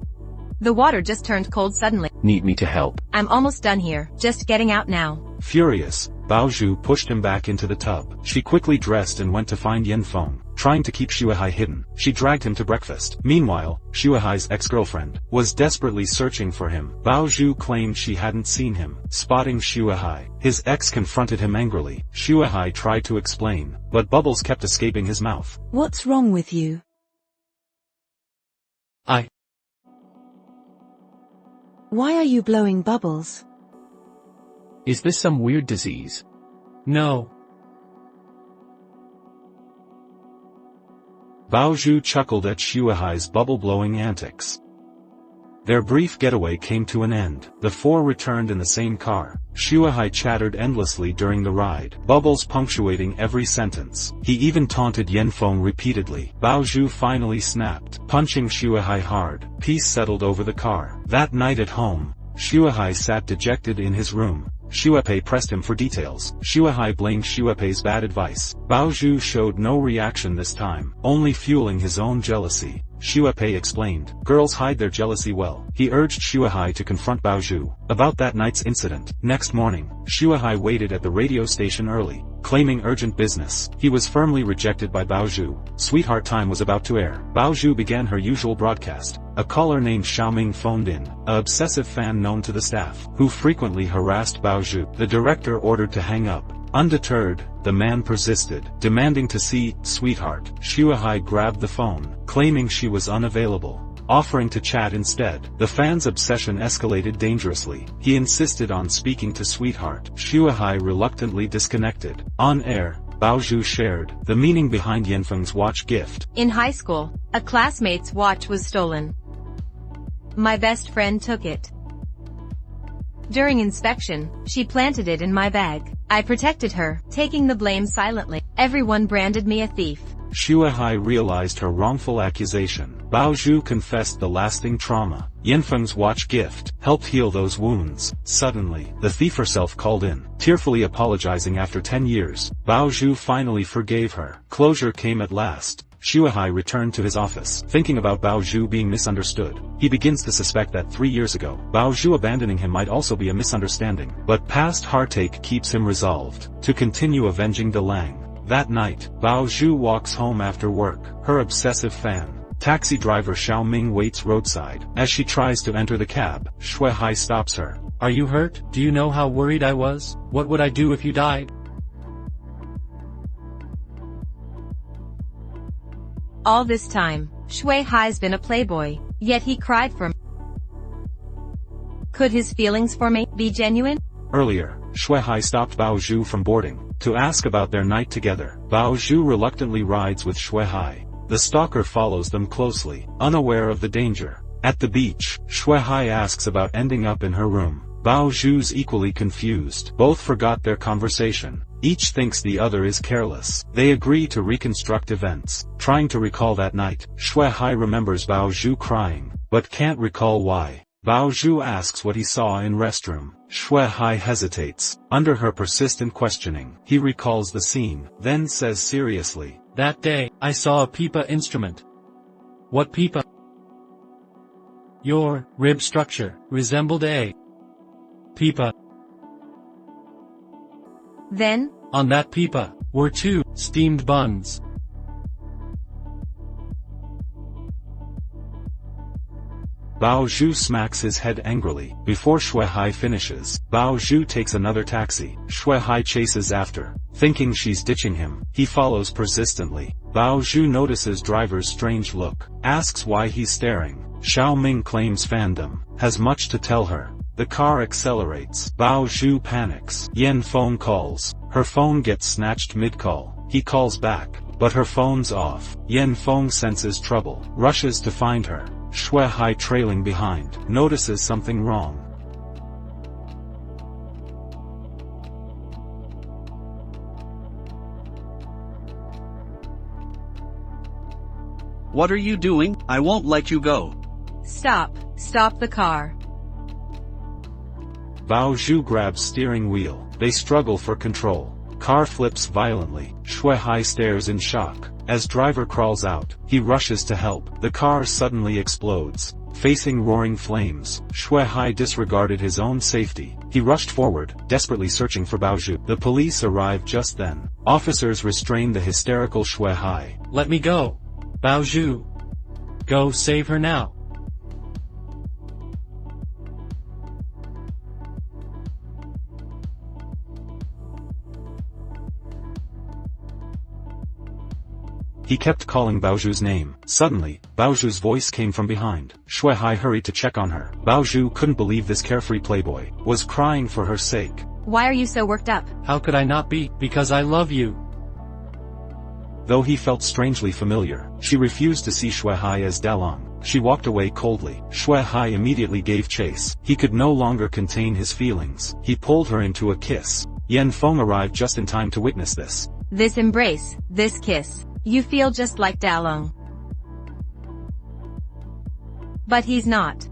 The water just turned cold suddenly. Need me to help? I'm almost done here, just getting out now. Furious, Bao Zhu pushed him back into the tub. She quickly dressed and went to find Yan Feng, trying to keep Shui Hai hidden. She dragged him to breakfast. Meanwhile, Shui Hai's ex-girlfriend was desperately searching for him. Bao Zhu claimed she hadn't seen him. Spotting Shui Hai, his ex confronted him angrily. Shui Hai tried to explain, but bubbles kept escaping his mouth. What's wrong with you? Why are you blowing bubbles? Is this some weird disease? No. Bao Zhu chuckled at Shui Hai's bubble-blowing antics. Their brief getaway came to an end. The four returned in the same car. Shui Hai chattered endlessly during the ride, bubbles punctuating every sentence. He even taunted Yan Feng repeatedly. Bao Zhu finally snapped, punching Shui Hai hard. Peace settled over the car. That night at home, Shui Hai sat dejected in his room. Shui Pei pressed him for details. Shui Hai blamed Shui Pei's bad advice. Bao Zhu showed no reaction this time, only fueling his own jealousy. Shui Pei explained, girls hide their jealousy well. He urged Shui Hai to confront Bao Zhu about that night's incident. Next morning, Shui Hai waited at the radio station early, claiming urgent business. He was firmly rejected by Bao Zhu. Sweetheart Time was about to air. Bao Zhu began her usual broadcast. A caller named Xiaoming phoned in, an obsessive fan known to the staff, who frequently harassed Bao Zhu. The director ordered to hang up. Undeterred, the man persisted, demanding to see Sweetheart. Shui Hai grabbed the phone, claiming she was unavailable, offering to chat instead. The fan's obsession escalated dangerously. He insisted on speaking to Sweetheart. Shui Hai reluctantly disconnected. On air, Bao Zhu shared the meaning behind Yan Feng's watch gift. In high school, a classmate's watch was stolen. My best friend took it. During inspection, she planted it in my bag. I protected her, taking the blame silently. Everyone branded me a thief. Shui Hai realized her wrongful accusation. Bao Zhu confessed the lasting trauma. Yan Feng's watch gift helped heal those wounds. Suddenly, the thief herself called in, tearfully apologizing after 10 years. Bao Zhu finally forgave her. Closure came at last. Shui Hai returned to his office, thinking about Bao Zhu being misunderstood. He begins to suspect that 3 years ago, Bao Zhu abandoning him might also be a misunderstanding. But past heartache keeps him resolved to continue avenging Delang. That night, Bao Zhu walks home after work, her obsessive fan. Taxi driver Xiaoming waits roadside. As she tries to enter the cab, Shui Hai stops her. Are you hurt? Do you know how worried I was? What would I do if you died? All this time, Shui Hai's been a playboy, yet he cried for me. Could his feelings for me be genuine? Earlier, Shui Hai stopped Bao Zhu from boarding, to ask about their night together. Bao Zhu reluctantly rides with Shui Hai. The stalker follows them closely, unaware of the danger. At the beach, Shuai asks about ending up in her room. Bao Zhu's equally confused. Both forgot their conversation. Each thinks the other is careless. They agree to reconstruct events. Trying to recall that night, Shuai remembers Bao Zhu crying, but can't recall why. Bao Zhu asks what he saw in restroom. Shuai hesitates. Under her persistent questioning, he recalls the scene, then says seriously, "That day, I saw a pipa instrument." "What pipa?" "Your rib structure resembled a pipa. Then, On that pipa were 2 steamed buns." Bao Zhu smacks his head angrily. Before Shuai finishes, Bao Zhu takes another taxi. Shuai chases after. Thinking she's ditching him, he follows persistently. Bao Zhu notices driver's strange look, asks why he's staring. Xiao Ming claims fandom, has much to tell her. The car accelerates. Bao Zhu panics. Yen phone calls. Her phone gets snatched mid-call. He calls back, but her phone's off. Yen Feng senses trouble, rushes to find her. Shuai trailing behind, notices something wrong. What are you doing? I won't let you go. Stop the car. Bao Zhu grabs steering wheel. They struggle for control. Car flips violently. Shuai stares in shock. As driver crawls out, he rushes to help. The car suddenly explodes. Facing roaring flames, Shuai disregarded his own safety. He rushed forward, desperately searching for Bao Zhu. The police arrive just then. Officers restrain the hysterical Shuai. "Let me go. Bao Zhu. Go save her now." He kept calling Bao Zhu's name. Suddenly, Bao Zhu's voice came from behind. Shuai hurried to check on her. Bao Zhu couldn't believe this carefree playboy was crying for her sake. Why are you so worked up? "How could I not be? Because I love you." Though he felt strangely familiar, she refused to see Shuai as Dalong. She walked away coldly. Shuai immediately gave chase. He could no longer contain his feelings. He pulled her into a kiss. Yen Feng arrived just in time to witness this. This embrace, this kiss. You feel just like Dalong. But he's not.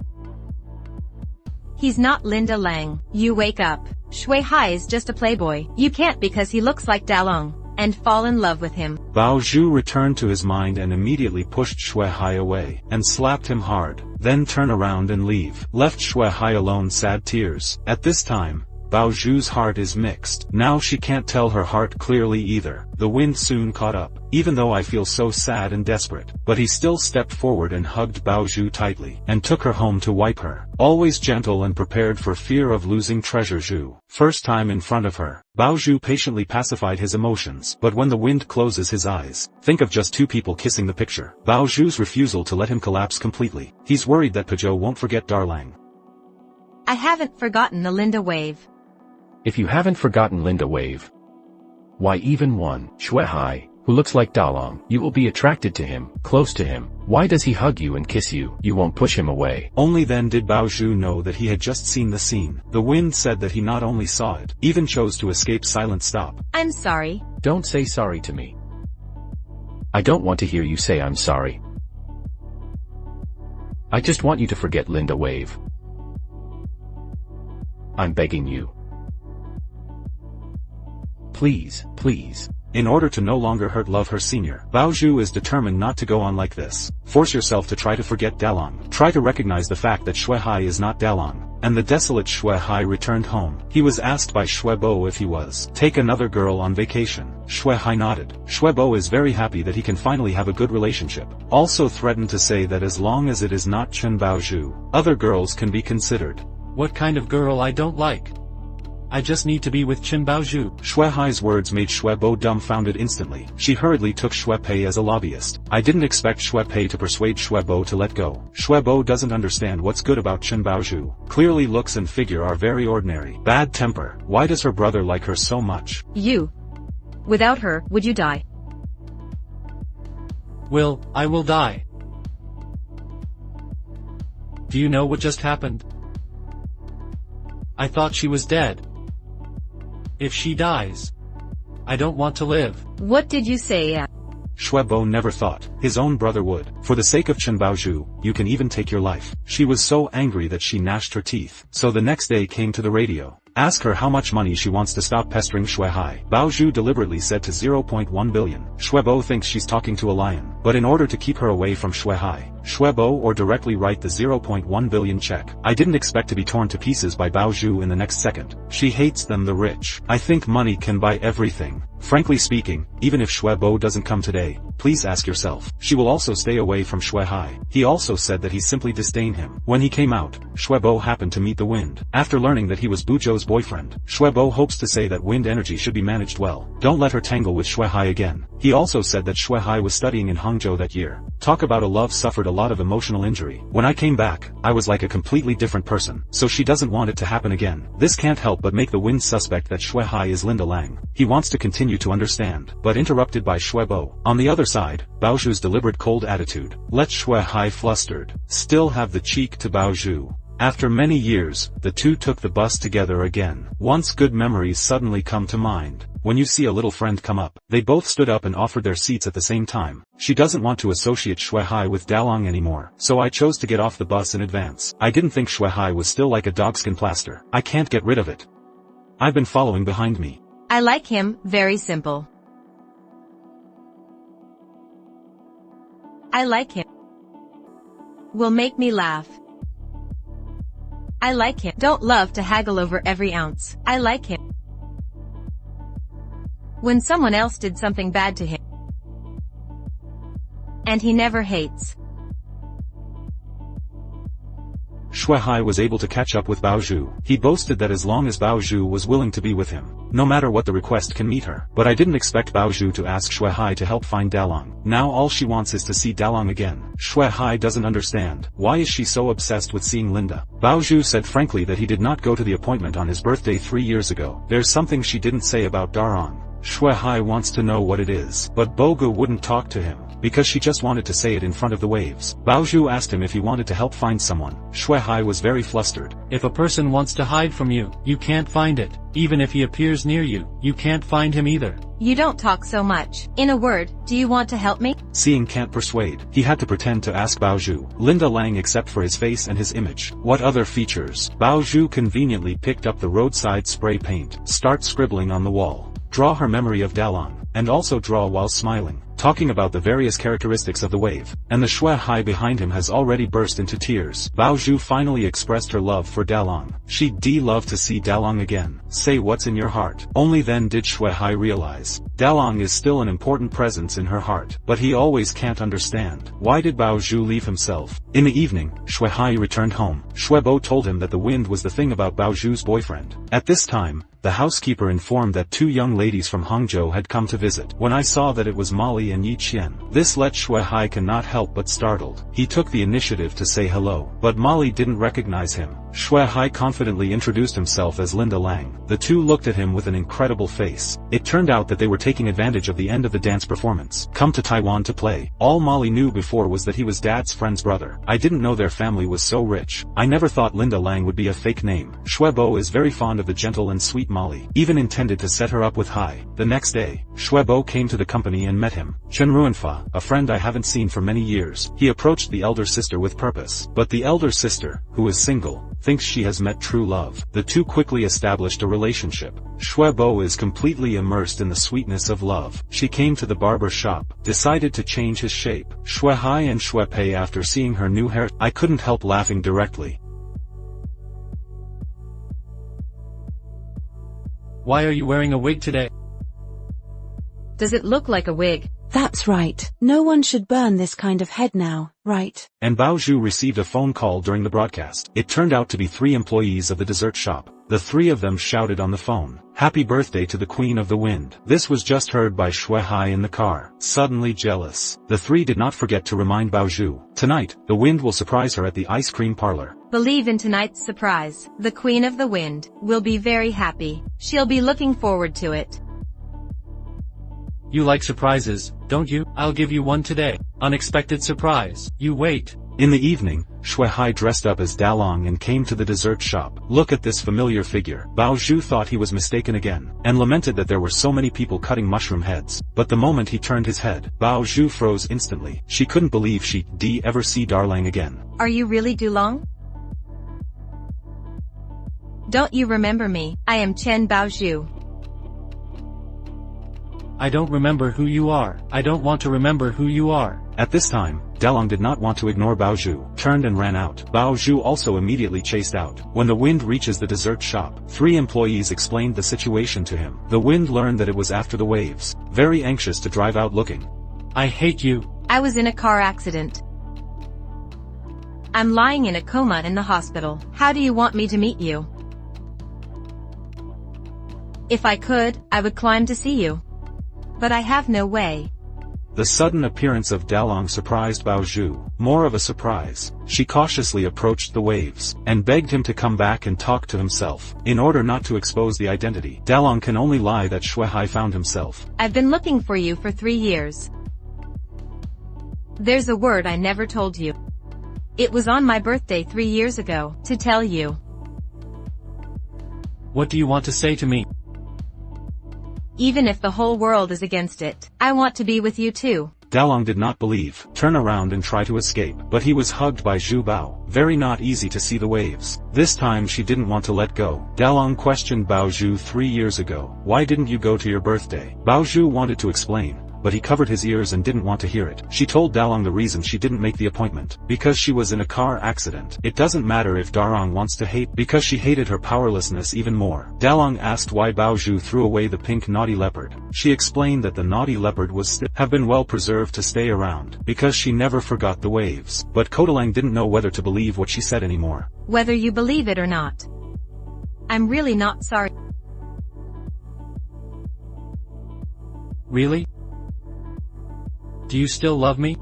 He's not Linda Lang. You wake up. Shuai is just a playboy. You can't because he looks like Dalong, and fall in love with him. Bao Zhu returned to his mind and immediately pushed Shuai away, and slapped him hard, then turn around and leave. Left Shuai alone, sad tears. At this time, Bao Zhu's heart is mixed. Now she can't tell her heart clearly either. The wind soon caught up. "Even though I feel so sad and desperate." But he still stepped forward and hugged Bao Zhu tightly, and took her home to wipe her. Always gentle and prepared for fear of losing treasure Zhu. First time in front of her, Bao Zhu patiently pacified his emotions. But when the wind closes his eyes, think of just 2 people kissing the picture. Bao Zhu's refusal to let him collapse completely. He's worried that Pajot won't forget Darlang. I haven't forgotten the Linda wave. If you haven't forgotten Linda Wave, why even one, Shuai, who looks like Dalong, you will be attracted to him, close to him. Why does he hug you and kiss you? You won't push him away. Only then did Bao Zhu know that he had just seen the scene. The wind said that he not only saw it, even chose to escape silent stop. I'm sorry. Don't say sorry to me. I don't want to hear you say I'm sorry. I just want you to forget Linda Wave. I'm begging you. Please, please. In order to no longer hurt Love her senior, Bao Zhu is determined not to go on like this. Force yourself to try to forget Dalong. Try to recognize the fact that Shuai is not Dalong. And the desolate Shuai returned home. He was asked by Shuebo if he was take another girl on vacation. Shuai nodded. Shuebo is very happy that he can finally have a good relationship. Also threatened to say that as long as it is not Chen Bao Zhu, other girls can be considered. "What kind of girl I don't like? I just need to be with Chen Bao Zhu." Shuai's words made Shuebo dumbfounded instantly. She hurriedly took Shuepei as a lobbyist. I didn't expect Shuepei to persuade Shuebo to let go. Shuebo doesn't understand what's good about Chen Bao Zhu. Clearly looks and figure are very ordinary. Bad temper. Why does her brother like her so much? You. Without her, would you die? I will die. Do you know what just happened? I thought she was dead. If she dies, I don't want to live. What did you say? Shuebo never thought his own brother would. For the sake of Chen Baozhu, you can even take your life. She was so angry that she gnashed her teeth. So the next day came to the radio. Ask her how much money she wants to stop pestering Shuehai. Baozhu deliberately said to 0.1 billion. Shuebo thinks she's talking to a lion. But in order to keep her away from Shuehai, Shuebo or directly write the 0.1 billion check. I didn't expect to be torn to pieces by Baozhu in the next second. She hates them, the rich. I think money can buy everything. Frankly speaking, even if Shuebo doesn't come today, please ask yourself. She will also stay away from Shuehai. He also said that he simply disdained him. When he came out, Shuebo happened to meet the wind. After learning that he was Buzhou's boyfriend, Shuebo hopes to say that wind energy should be managed well. Don't let her tangle with Shuehai again. He also said that Shuehai was studying in Hangzhou that year. Talk about a love suffered a lot of emotional injury. When I came back, I was like a completely different person. So she doesn't want it to happen again. This can't help but make the wind suspect that Shuehai is Linda Lang. He wants to continue to understand, but interrupted by Shuebo. On the other side, Baozhu's deliberate cold attitude let Shuehai flustered. Still have the cheek to Baozhu. After many years, the two took the bus together again. Once good memories suddenly come to mind. When you see a little friend come up, they both stood up and offered their seats at the same time. She doesn't want to associate Shuehai with Dalong anymore, so I chose to get off the bus in advance. I didn't think Shuehai was still like a dogskin plaster. I can't get rid of it. I've been following behind me. I like him, very simple. I like him. Will make me laugh. I like him. Don't love to haggle over every ounce. I like him. When someone else did something bad to him. And he never hates. Shuehai was able to catch up with Baozhu. He boasted that as long as Baozhu was willing to be with him, no matter what the request can meet her. But I didn't expect Baozhu to ask Shuehai to help find Dalong. Now all she wants is to see Dalong again. Shuehai doesn't understand. Why is she so obsessed with seeing Linda? Baozhu said frankly that he did not go to the appointment on his birthday 3 years ago. There's something she didn't say about Darong. Shuehai wants to know what it is. But Bogu wouldn't talk to him, because she just wanted to say it in front of the waves. Baozhu asked him if he wanted to help find someone. Shuehai was very flustered. If a person wants to hide from you, you can't find it. Even if he appears near you, you can't find him either. You don't talk so much. In a word, do you want to help me? Seeing can't persuade. He had to pretend to ask Baozhu. Linda Lang except for his face and his image. What other features? Baozhu conveniently picked up the roadside spray paint. Start scribbling on the wall. Draw her memory of Dalong, and also draw while smiling, talking about the various characteristics of the wave, and the Shuehai behind him has already burst into tears. Baozhu finally expressed her love for Dalong. She'd love to see Dalong again. Say what's in your heart. Only then did Shuehai realize, Dalong is still an important presence in her heart, but he always can't understand. Why did Baozhu leave himself? In the evening, Shuehai returned home. Shuebo told him that the wind was the thing about Baozhu's boyfriend. At this time, the housekeeper informed that 2 young ladies from Hangzhou had come to visit. When I saw that it was Molly and Yi Qian, this let Shuehai cannot help but startled. He took the initiative to say hello, but Molly didn't recognize him. Shuehai confidently introduced himself as Linda Lang. The two looked at him with an incredible face. It turned out that they were taking advantage of the end of the dance performance. Come to Taiwan to play. All Molly knew before was that he was Dad's friend's brother. I didn't know their family was so rich. I never thought Linda Lang would be a fake name. Shuebo is very fond of the gentle and sweet Molly. Even intended to set her up with Hai. The next day, Shuebo came to the company and met him. Chen Ruanfa, a friend I haven't seen for many years. He approached the elder sister with purpose. But the elder sister, who is single, thinks she has met true love. The two quickly established a relationship. Shuebo is completely immersed in the sweetness of love. She came to the barber shop, decided to change his shape. Shuehai and Shuepei after seeing her new hair, I couldn't help laughing directly. Why are you wearing a wig today? Does it look like a wig? That's right. No one should burn this kind of head now, right? And Baozhu received a phone call during the broadcast. It turned out to be 3 employees of the dessert shop. The 3 of them shouted on the phone, "Happy birthday to the Queen of the Wind." This was just heard by Shuehai in the car. Suddenly jealous, the 3 did not forget to remind Baozhu, tonight, the wind will surprise her at the ice cream parlor. Believe in tonight's surprise. The Queen of the Wind will be very happy. She'll be looking forward to it. You like surprises, don't you? I'll give you one today. Unexpected surprise. You wait. In the evening, Shuai dressed up as Dalong and came to the dessert shop. Look at this familiar figure. Bao Zhu thought he was mistaken again, and lamented that there were so many people cutting mushroom heads. But the moment he turned his head, Bao Zhu froze instantly. She couldn't believe she'd ever see Darlang again. Are you really Dulong? Don't you remember me? I am Chen Baozhu. I don't remember who you are. I don't want to remember who you are. At this time, Dalong did not want to ignore Bao Zhu, turned and ran out. Bao Zhu also immediately chased out. When the wind reaches the dessert shop, 3 employees explained the situation to him. The wind learned that it was after the waves, very anxious to drive out looking. I hate you. I was in a car accident. I'm lying in a coma in the hospital. How do you want me to meet you? If I could, I would climb to see you. But I have no way. The sudden appearance of Dalong surprised Bao Zhu, more of a surprise. She cautiously approached the waves, and begged him to come back and talk to himself, in order not to expose the identity. Dalong can only lie that Shuai found himself. I've been looking for you for 3 years. There's a word I never told you. It was on my birthday 3 years ago, to tell you. What do you want to say to me? Even if the whole world is against it, I want to be with you too. Dalong did not believe, turn around and try to escape, but he was hugged by Zhu Bao. Very not easy to see the waves. This time she didn't want to let go. Dalong questioned Bao Zhu 3 years ago. Why didn't you go to your birthday? Bao Zhu wanted to explain, but he covered his ears and didn't want to hear it. She told Dalong the reason she didn't make the appointment. Because she was in a car accident. It doesn't matter if Darong wants to hate, because she hated her powerlessness even more. Dalong asked why Bao Zhu threw away the pink naughty leopard. She explained that the naughty leopard was have been well preserved to stay around, because she never forgot the waves. But Kodalang didn't know whether to believe what she said anymore. Whether you believe it or not, I'm really not sorry. Really? Do you still love me?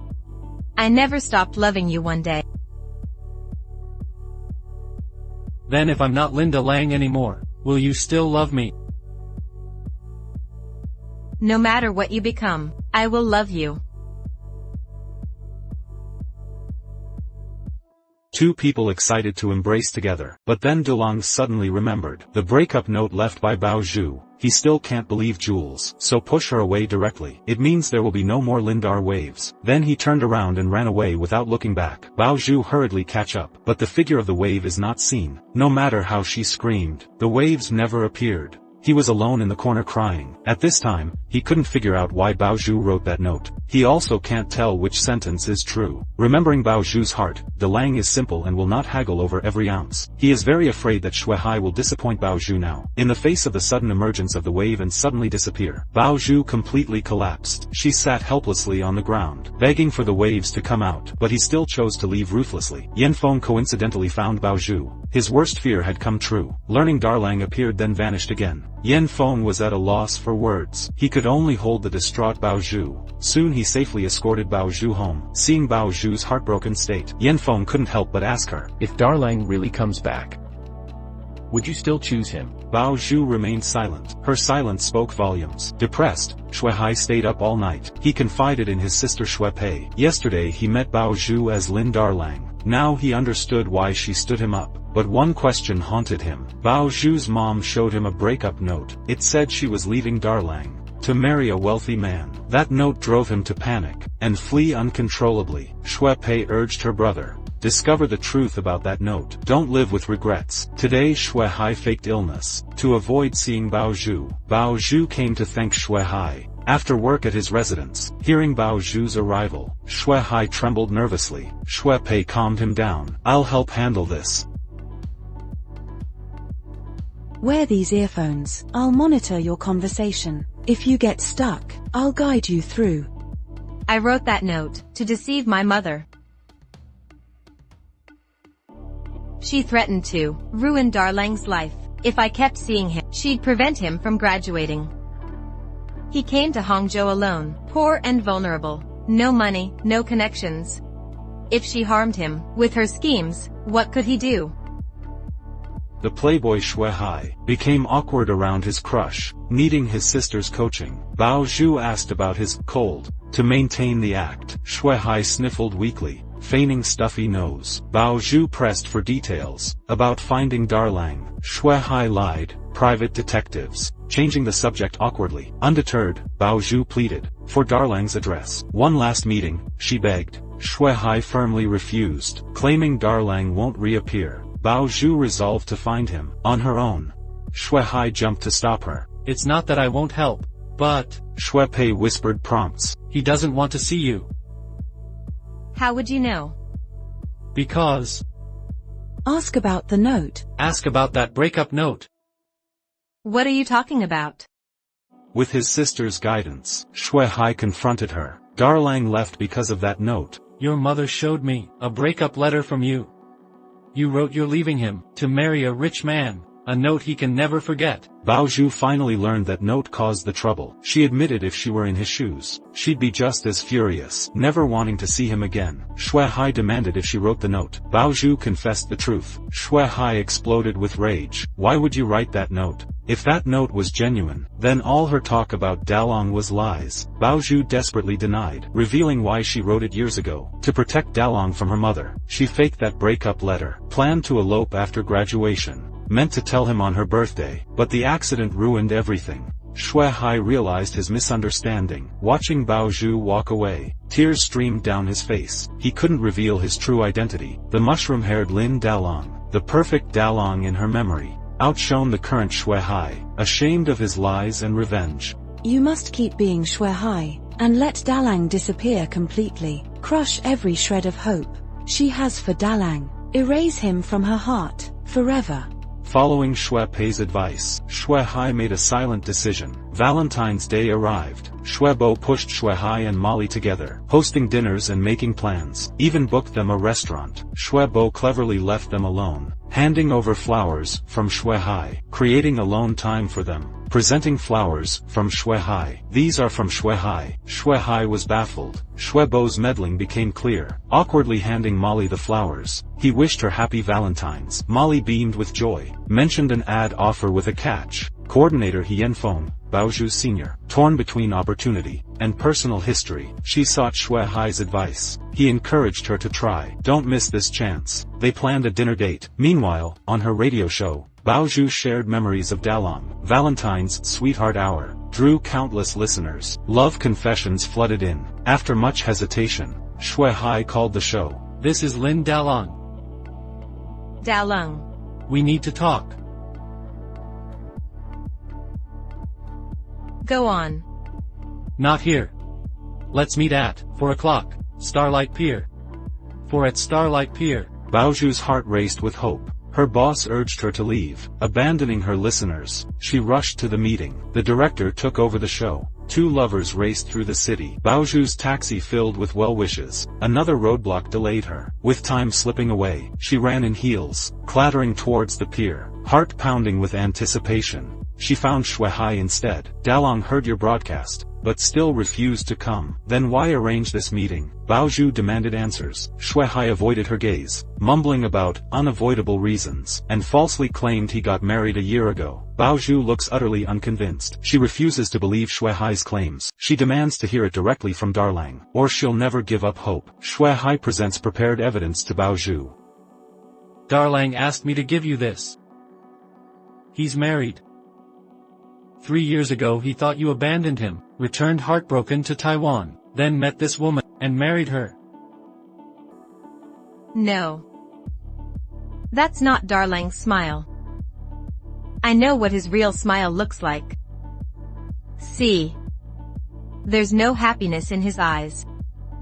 I never stopped loving you one day. Then if I'm not Linda Lang anymore, will you still love me? No matter what you become, I will love you. 2 people excited to embrace together, but then Dulong suddenly remembered the breakup note left by Bao Zhu. He still can't believe Jules, so push her away directly. It means there will be no more Lindar waves. Then he turned around and ran away without looking back. Bao Zhu hurriedly catch up, but the figure of the wave is not seen. No matter how she screamed, the waves never appeared. He was alone in the corner crying. At this time, he couldn't figure out why Bao Zhu wrote that note. He also can't tell which sentence is true. Remembering Bao Zhu's heart, Dalang is simple and will not haggle over every ounce. He is very afraid that Shuai will disappoint Bao Zhu now. In the face of the sudden emergence of the wave and suddenly disappear, Bao Zhu completely collapsed. She sat helplessly on the ground, begging for the waves to come out, but he still chose to leave ruthlessly. Yan Feng coincidentally found Bao Zhu. His worst fear had come true. Learning Darlang appeared then vanished again. Yan Feng was at a loss for words. He could only hold the distraught Bao Zhu. Soon he safely escorted Bao Zhu home. Seeing Bao Zhu's heartbroken state, Yan Feng couldn't help but ask her, If Darlang really comes back, would you still choose him? Bao Zhu remained silent. Her silence spoke volumes. Depressed, Shuai stayed up all night. He confided in his sister Shuai. Yesterday he met Bao Zhu as Lin Darlang. Now he understood why she stood him up. But one question haunted him. Bao Zhu's mom showed him a breakup note. It said she was leaving Darlang to marry a wealthy man. That note drove him to panic and flee uncontrollably. Shuai urged her brother, discover the truth about that note. Don't live with regrets. Today Shuai faked illness to avoid seeing Bao Zhu. Bao Zhu came to thank Shuai. After work at his residence, hearing Bao Zhu's arrival, Shuai trembled nervously. Shuai calmed him down. I'll help handle this. Wear these earphones. I'll monitor your conversation. If you get stuck, I'll guide you through. I wrote that note to deceive my mother. She threatened to ruin Darlang's life. If I kept seeing him, she'd prevent him from graduating. He came to Hangzhou alone, poor and vulnerable. No money, no connections. If she harmed him with her schemes, what could he do? the Playboy Shui Hai, became awkward around his crush, needing his sister's coaching. Bao Zhu asked about his cold to maintain the act. Shui Hai sniffled weakly, feigning stuffy nose. Bao Zhu pressed for details about finding Darlang. Shui Hai lied, private detectives, changing the subject awkwardly. Undeterred, Bao Zhu pleaded for Darlang's address. One last meeting, she begged. Shui Hai firmly refused, claiming Darlang won't reappear. Bao Zhu resolved to find him on her own. Shui Hai jumped to stop her. It's not that I won't help, but... Shui Pei whispered prompts. He doesn't want to see you. How would you know? Because... Ask about the note. Ask about that breakup note. What are you talking about? With his sister's guidance, Shui Hai confronted her. Darlang left because of that note. Your mother showed me a breakup letter from you. You wrote you're leaving him to marry a rich man, a note he can never forget. Bao Zhu finally learned that note caused the trouble. She admitted if she were in his shoes, she'd be just as furious, never wanting to see him again. Shui Hai demanded if she wrote the note. Bao Zhu confessed the truth. Shui Hai exploded with rage. Why would you write that note? If that note was genuine, then all her talk about Dalong was lies. Bao Zhu desperately denied, revealing why she wrote it years ago. To protect Dalong from her mother, she faked that breakup letter, planned to elope after graduation, meant to tell him on her birthday, but the accident ruined everything. Shui Hai realized his misunderstanding. Watching Bao Zhu walk away, tears streamed down his face. He couldn't reveal his true identity. The mushroom-haired Lin Dalong, the perfect Dalong in her memory, outshone the current Shui Hai, ashamed of his lies and revenge. You must keep being Shui Hai, and let Dalang disappear completely. Crush every shred of hope she has for Dalang. Erase him from her heart, forever. Following Shui Pei's advice, Shui Hai made a silent decision. Valentine's Day arrived. Shui Bo pushed Shui Hai and Molly together, hosting dinners and making plans, even booked them a restaurant. Shui Bo cleverly left them alone, handing over flowers from Shui Hai, creating alone time for them. Presenting flowers from Shui Hai. These are from Shui Hai. Shui Hai was baffled. Shui Bo's meddling became clear. Awkwardly handing Molly the flowers, he wished her happy Valentine's. Molly beamed with joy, mentioned an ad offer with a catch. Coordinator Hien Feng, Bao Zhu Sr., torn between opportunity and personal history, she sought Shui Hai's advice. He encouraged her to try. Don't miss this chance. They planned a dinner date. Meanwhile, on her radio show, Bao Zhu shared memories of Dalong. Valentine's Sweetheart Hour drew countless listeners. Love confessions flooded in. After much hesitation, Shui Hai called the show. This is Lin Dalong. Dalong. We need to talk. Go on. Not here. Let's meet at 4 o'clock, Starlight Pier. 4 at Starlight Pier. Bao Zhu's heart raced with hope. Her boss urged her to leave, abandoning her listeners. She rushed to the meeting. The director took over the show. Two lovers raced through the city. Bao Zhu's taxi filled with well-wishes. Another roadblock delayed her. With time slipping away, she ran in heels, clattering towards the pier, heart pounding with anticipation. She found Shui Hai instead. Dalong heard your broadcast, but still refused to come. Then why arrange this meeting? Bao Zhu demanded answers. Shui Hai avoided her gaze, mumbling about unavoidable reasons, and falsely claimed he got married a year ago. Bao Zhu looks utterly unconvinced. She refuses to believe Shui Hai's claims. She demands to hear it directly from Darlang, or she'll never give up hope. Shui Hai presents prepared evidence to Bao Zhu. Darlang asked me to give you this. He's married. 3 years ago he thought you abandoned him, returned heartbroken to Taiwan, then met this woman, and married her. No. That's not Darlang's smile. I know what his real smile looks like. See. There's no happiness in his eyes.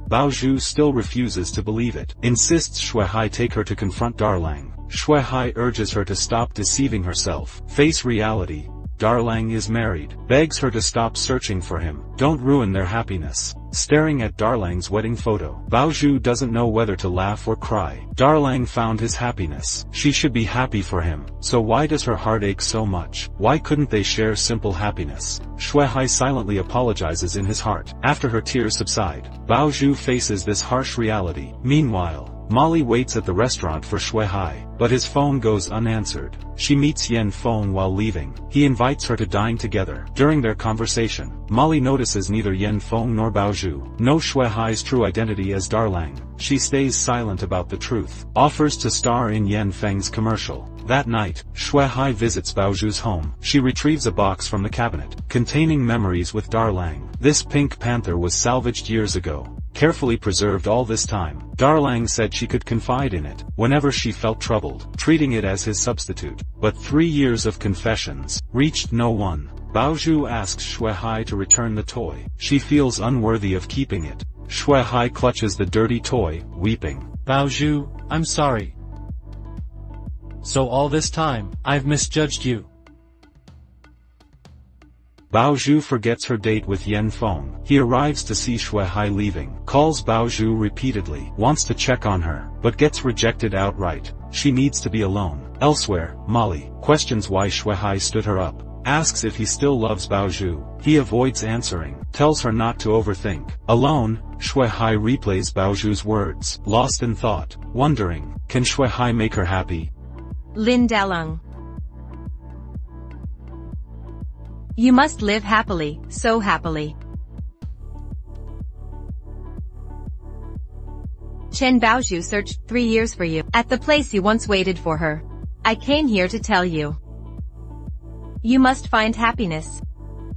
Bao Zhu still refuses to believe it, insists Shui Hai take her to confront Darlang. Shui Hai urges her to stop deceiving herself, face reality. Darlang is married, begs her to stop searching for him, don't ruin their happiness. Staring at Darlang's wedding photo, Bao Zhu doesn't know whether to laugh or cry. Darlang found his happiness. She should be happy for him, so why does her heart ache so much? Why couldn't they share simple happiness? Shui Hai silently apologizes in his heart. After her tears subside, Bao Zhu faces this harsh reality. Meanwhile, Molly waits at the restaurant for Shuai, but his phone goes unanswered. She meets Yan Feng while leaving. He invites her to dine together. During their conversation, Molly notices neither Yan Feng nor Baozhu know Shuai's true identity as Darlang. She stays silent about the truth, offers to star in Yan Feng's commercial. That night, Shuai visits Baozhu's home. She retrieves a box from the cabinet, containing memories with Darlang. This pink panther was salvaged years ago, carefully preserved all this time. Darlang said she could confide in it whenever she felt troubled, treating it as his substitute. But 3 years of confessions reached no one. Baozhu asks Shuai to return the toy. She feels unworthy of keeping it. Shuai clutches the dirty toy, weeping. Baozhu, I'm sorry. So all this time, I've misjudged you. Baozhu forgets her date with Yan Feng. He arrives to see Shuai leaving, calls Baozhu repeatedly, wants to check on her, but gets rejected outright. She needs to be alone. Elsewhere, Molly questions why Shuai stood her up, asks if he still loves Baozhu. He avoids answering, tells her not to overthink. Alone, Shuai replays Baozhu's words, lost in thought, wondering, can Shuai make her happy? Lin Dalung. You must live happily, so happily. Chen Baozhu searched 3 years for you, at the place you once waited for her. I came here to tell you. You must find happiness.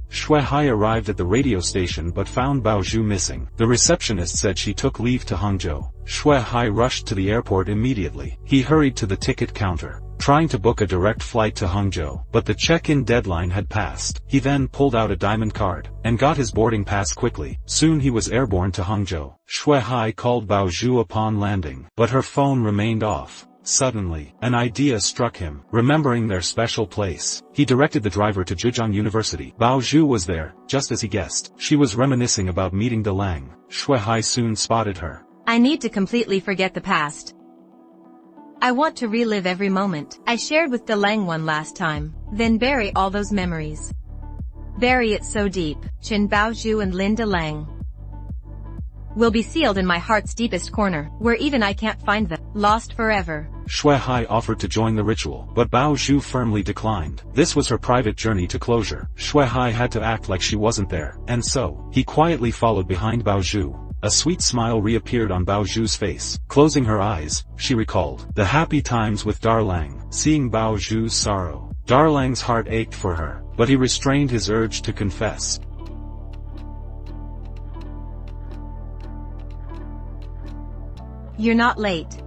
Shuai arrived at the radio station but found Baozhu missing. The receptionist said she took leave to Hangzhou. Shuai rushed to the airport immediately. He hurried to the ticket counter, trying to book a direct flight to Hangzhou, but the check-in deadline had passed. He then pulled out a diamond card, and got his boarding pass quickly. Soon he was airborne to Hangzhou. Shuai called Baozhu upon landing, but her phone remained off. Suddenly, an idea struck him, remembering their special place. He directed the driver to Zhejiang University. Baozhu was there, just as he guessed. She was reminiscing about meeting Dalang. Shuai soon spotted her. I need to completely forget the past. I want to relive every moment I shared with Dalang one last time, then bury all those memories. Bury it so deep, Chen Baozhu and Lin Dalang will be sealed in my heart's deepest corner, where even I can't find them, lost forever. Shuai offered to join the ritual, but Baozhu firmly declined. This was her private journey to closure. Shuai had to act like she wasn't there, and so, he quietly followed behind Baozhu. A sweet smile reappeared on Baozhu's face. Closing her eyes, she recalled the happy times with Darlang. Seeing Baozhu's sorrow, Darlang's heart ached for her, but he restrained his urge to confess. You're not late.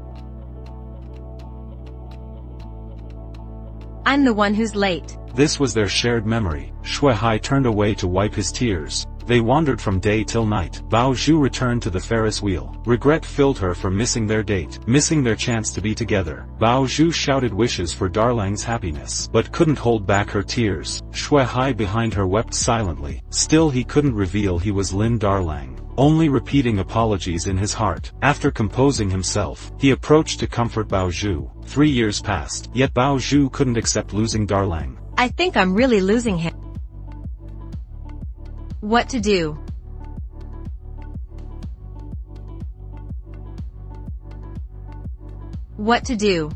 I'm the one who's late. This was their shared memory. Shuai turned away to wipe his tears. They wandered from day till night. Baozhu returned to the Ferris wheel. Regret filled her for missing their date, missing their chance to be together. Baozhu shouted wishes for Darlang's happiness, but couldn't hold back her tears. Shuai behind her wept silently. Still he couldn't reveal he was Lin Darlang, only repeating apologies in his heart. After composing himself, he approached to comfort Baozhu. 3 years passed, yet Baozhu couldn't accept losing Darlang. I think I'm really losing him. What to do? What to do?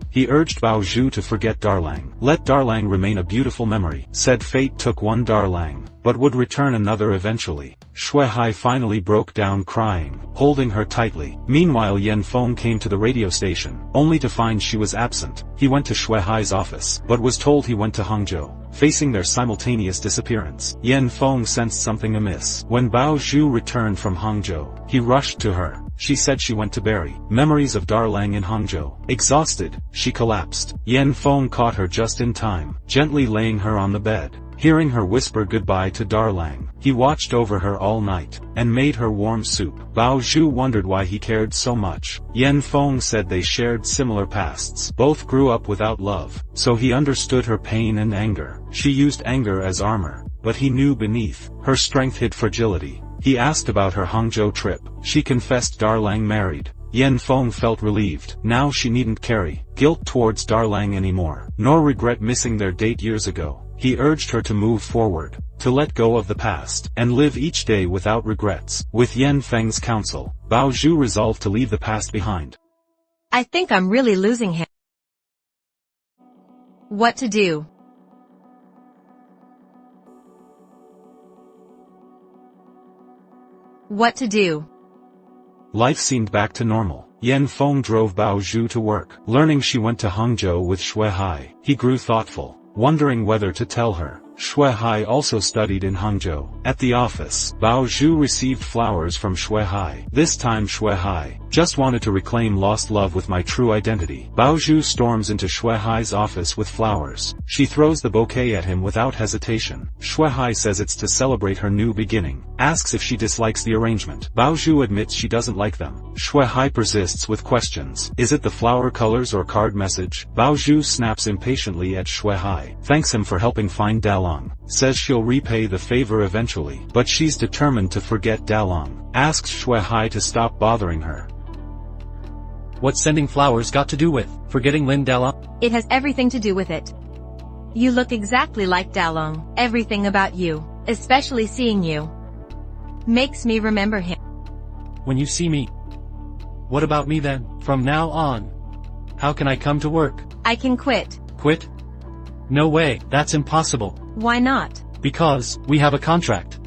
He urged Baozhu to forget Darlang. Let Darlang remain a beautiful memory. Said fate took one Darlang, but would return another eventually. Shuai finally broke down crying, holding her tightly. Meanwhile Yan Feng came to the radio station, only to find she was absent. He went to Shuai's office, but was told he went to Hangzhou. Facing their simultaneous disappearance, Yan Feng sensed something amiss. When Baozhu returned from Hangzhou, he rushed to her. She said she went to bury memories of Darlang in Hangzhou. Exhausted, she collapsed. Yan Feng caught her just in time, gently laying her on the bed. Hearing her whisper goodbye to Darlang, he watched over her all night, and made her warm soup. Baozhu wondered why he cared so much. Yan Feng said they shared similar pasts. Both grew up without love, so he understood her pain and anger. She used anger as armor, but he knew beneath her strength hid fragility. He asked about her Hangzhou trip. She confessed Darlang married. Yan Feng felt relieved. Now she needn't carry guilt towards Darlang anymore, nor regret missing their date years ago. He urged her to move forward, to let go of the past, and live each day without regrets. With Yan Feng's counsel, Bao Zhu resolved to leave the past behind. I think I'm really losing him. What to do? What to do? Life seemed back to normal. Yan Feng drove Bao Zhu to work. Learning she went to Hangzhou with Shui Hai, he grew thoughtful, wondering whether to tell her. Shui Hai also studied in Hangzhou. At the office, Bao Zhu received flowers from Shui Hai. This time Shui Hai just wanted to reclaim lost love with my true identity. Bao Zhu storms into Shui Hai's office with flowers. She throws the bouquet at him without hesitation. Shui Hai says it's to celebrate her new beginning. Asks if she dislikes the arrangement. Bao Zhu admits she doesn't like them. Shui Hai persists with questions. Is it the flower colors or card message? Bao Zhu snaps impatiently at Shui Hai. Thanks him for helping find Dalong. Says she'll repay the favor eventually. But she's determined to forget Dalong. Asks Shui Hai to stop bothering her. What's sending flowers got to do with forgetting Lin Dalong? It has everything to do with it. You look exactly like Dalong. Everything about you, especially seeing you, makes me remember him. When you see me. What about me then? From now on, how can I come to work? I can quit. Quit? No way, that's impossible. Why not? Because we have a contract.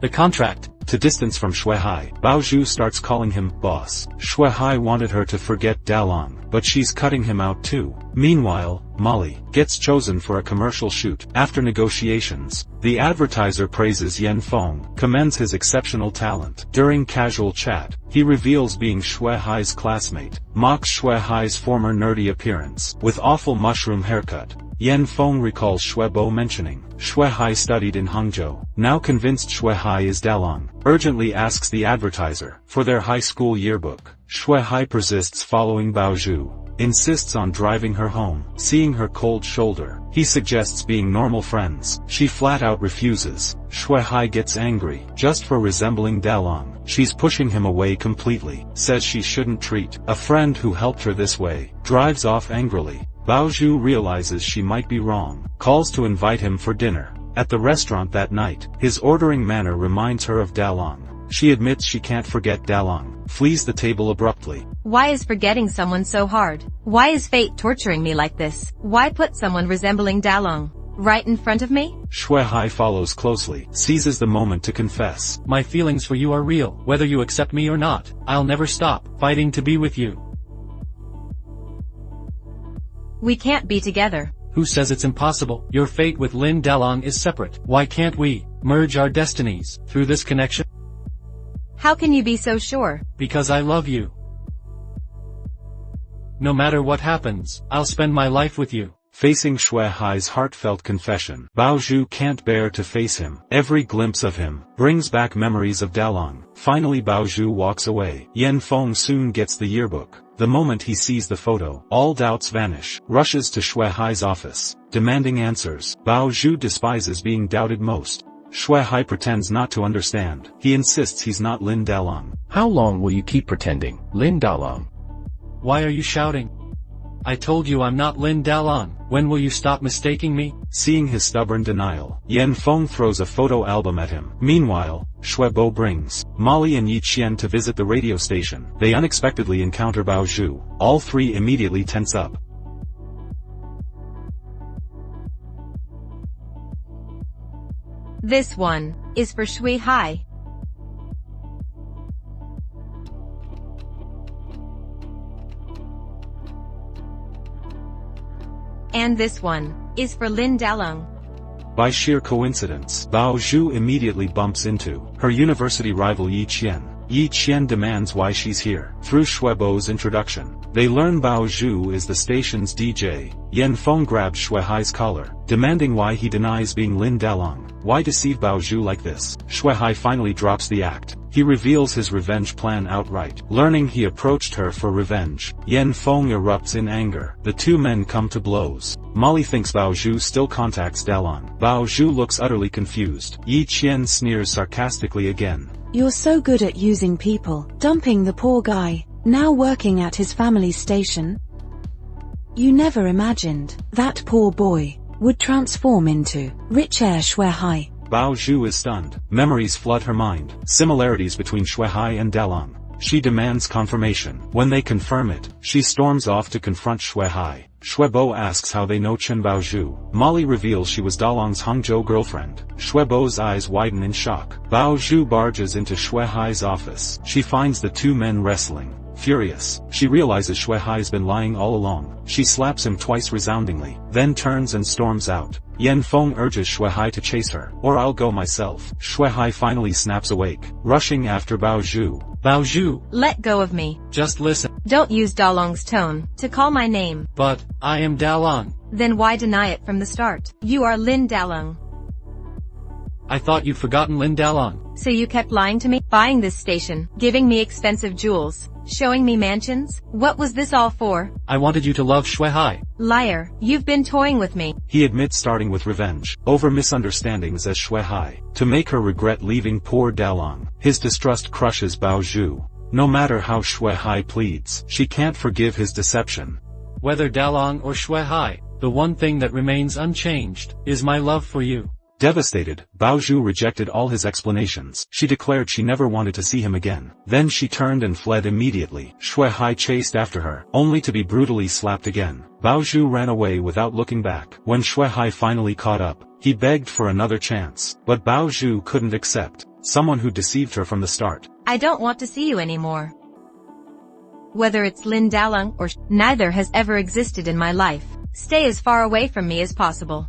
The contract. To distance from Shui Hai, Bao Zhu starts calling him boss. Shui Hai wanted her to forget Dalong, but she's cutting him out too. Meanwhile, Molly gets chosen for a commercial shoot. After negotiations, the advertiser praises Yan Feng, commends his exceptional talent. During casual chat, he reveals being Shui Hai's classmate, mocks Shui Hai's former nerdy appearance. With awful mushroom haircut, Yan Feng recalls Shui Bo mentioning Shui Hai studied in Hangzhou. Now convinced Shui Hai is Dalong, urgently asks the advertiser for their high school yearbook. Shui Hai persists following Bao Zhu, insists on driving her home. Seeing her cold shoulder, he suggests being normal friends. She flat out refuses. Shui Hai gets angry, just for resembling Dalong. She's pushing him away completely, says she shouldn't treat a friend who helped her this way, drives off angrily. Bao Zhu realizes she might be wrong, calls to invite him for dinner. At the restaurant that night, his ordering manner reminds her of Dalong. She admits she can't forget Dalong, flees the table abruptly. Why is forgetting someone so hard? Why is fate torturing me like this? Why put someone resembling Dalong right in front of me? Shui Hai follows closely, seizes the moment to confess. My feelings for you are real. Whether you accept me or not, I'll never stop fighting to be with you. We can't be together. Who says it's impossible? Your fate with Lin Dalong is separate. Why can't we merge our destinies through this connection? How can you be so sure? Because I love you. No matter what happens, I'll spend my life with you. Facing Shui Hai's heartfelt confession, Bao Zhu can't bear to face him. Every glimpse of him brings back memories of Dalong. Finally Bao Zhu walks away. Yan Feng soon gets the yearbook. The moment he sees the photo, all doubts vanish. Rushes to Shui Hai's office, demanding answers. Bao Zhu despises being doubted most. Shui Hai pretends not to understand. He insists he's not Lin Dalong. How long will you keep pretending, Lin Dalong? Why are you shouting? I told you I'm not Lin Dalong. When will you stop mistaking me? Seeing his stubborn denial, Yan Feng throws a photo album at him. Meanwhile, Shui Bo brings Molly and Yi Qian to visit the radio station. They unexpectedly encounter Bao Zhu. All three immediately tense up. This one is for Shui Hai. And this one is for Lin Dalong. By sheer coincidence, Bao Zhu immediately bumps into her university rival Yi Qian. Yi Qian demands why she's here. Through Shui Bo's introduction, they learn Bao Zhu is the station's DJ. Yan Feng grabs Shui Hai's collar, demanding why he denies being Lin Dalong. Why deceive Bao Zhu like this? Shui Hai finally drops the act. He reveals his revenge plan outright. Learning he approached her for revenge, Yan Feng erupts in anger. The two men come to blows. Molly thinks Bao Zhu still contacts Dalong. Bao Zhu looks utterly confused. Yi Qian sneers sarcastically again. You're so good at using people, dumping the poor guy. now working at his family's station? You never imagined that poor boy would transform into rich heir Shuai. Bao Zhu is stunned. Memories flood her mind. Similarities between Shuai and Dalong. She demands confirmation. When they confirm it, she storms off to confront Shuai. Shuebo asks how they know Chen Baozhu. Molly reveals she was Dalong's Hangzhou girlfriend. Shuebo's eyes widen in shock. Baozhu barges into Shuai's office. She finds the two men wrestling. Furious, she realizes Shuai's been lying all along. She slaps him twice resoundingly, then turns and storms out. Yan Feng urges Shuai to chase her, or I'll go myself. Shuai finally snaps awake, rushing after Baozhu. Baozhu, Let go of me. just listen. Don't use Dalong's tone to call my name. But, I am Dalong. Then why deny it from the start? You are Lin Dalong. I thought you'd forgotten Lin Dalong. So you kept lying to me? Buying this station, giving me expensive jewels, showing me mansions? What was this all for? I wanted you to love Shuai. Liar, you've been toying with me. He admits starting with revenge, over misunderstandings as Shuai, to make her regret leaving poor Dalong. His distrust crushes Baozhu. No matter how Shuai pleads, she can't forgive his deception. Whether Dalong or Shuai, the one thing that remains unchanged, is my love for you. Devastated, Baozhu rejected all his explanations. She declared she never wanted to see him again. Then she turned and fled immediately. Shuai chased after her, only to be brutally slapped again. Baozhu ran away without looking back. When Shuai finally caught up, he begged for another chance. But Baozhu couldn't accept. Someone who deceived her from the start. I don't want to see you anymore. Whether it's Lin Dalong or neither has ever existed in my life. Stay as far away from me as possible.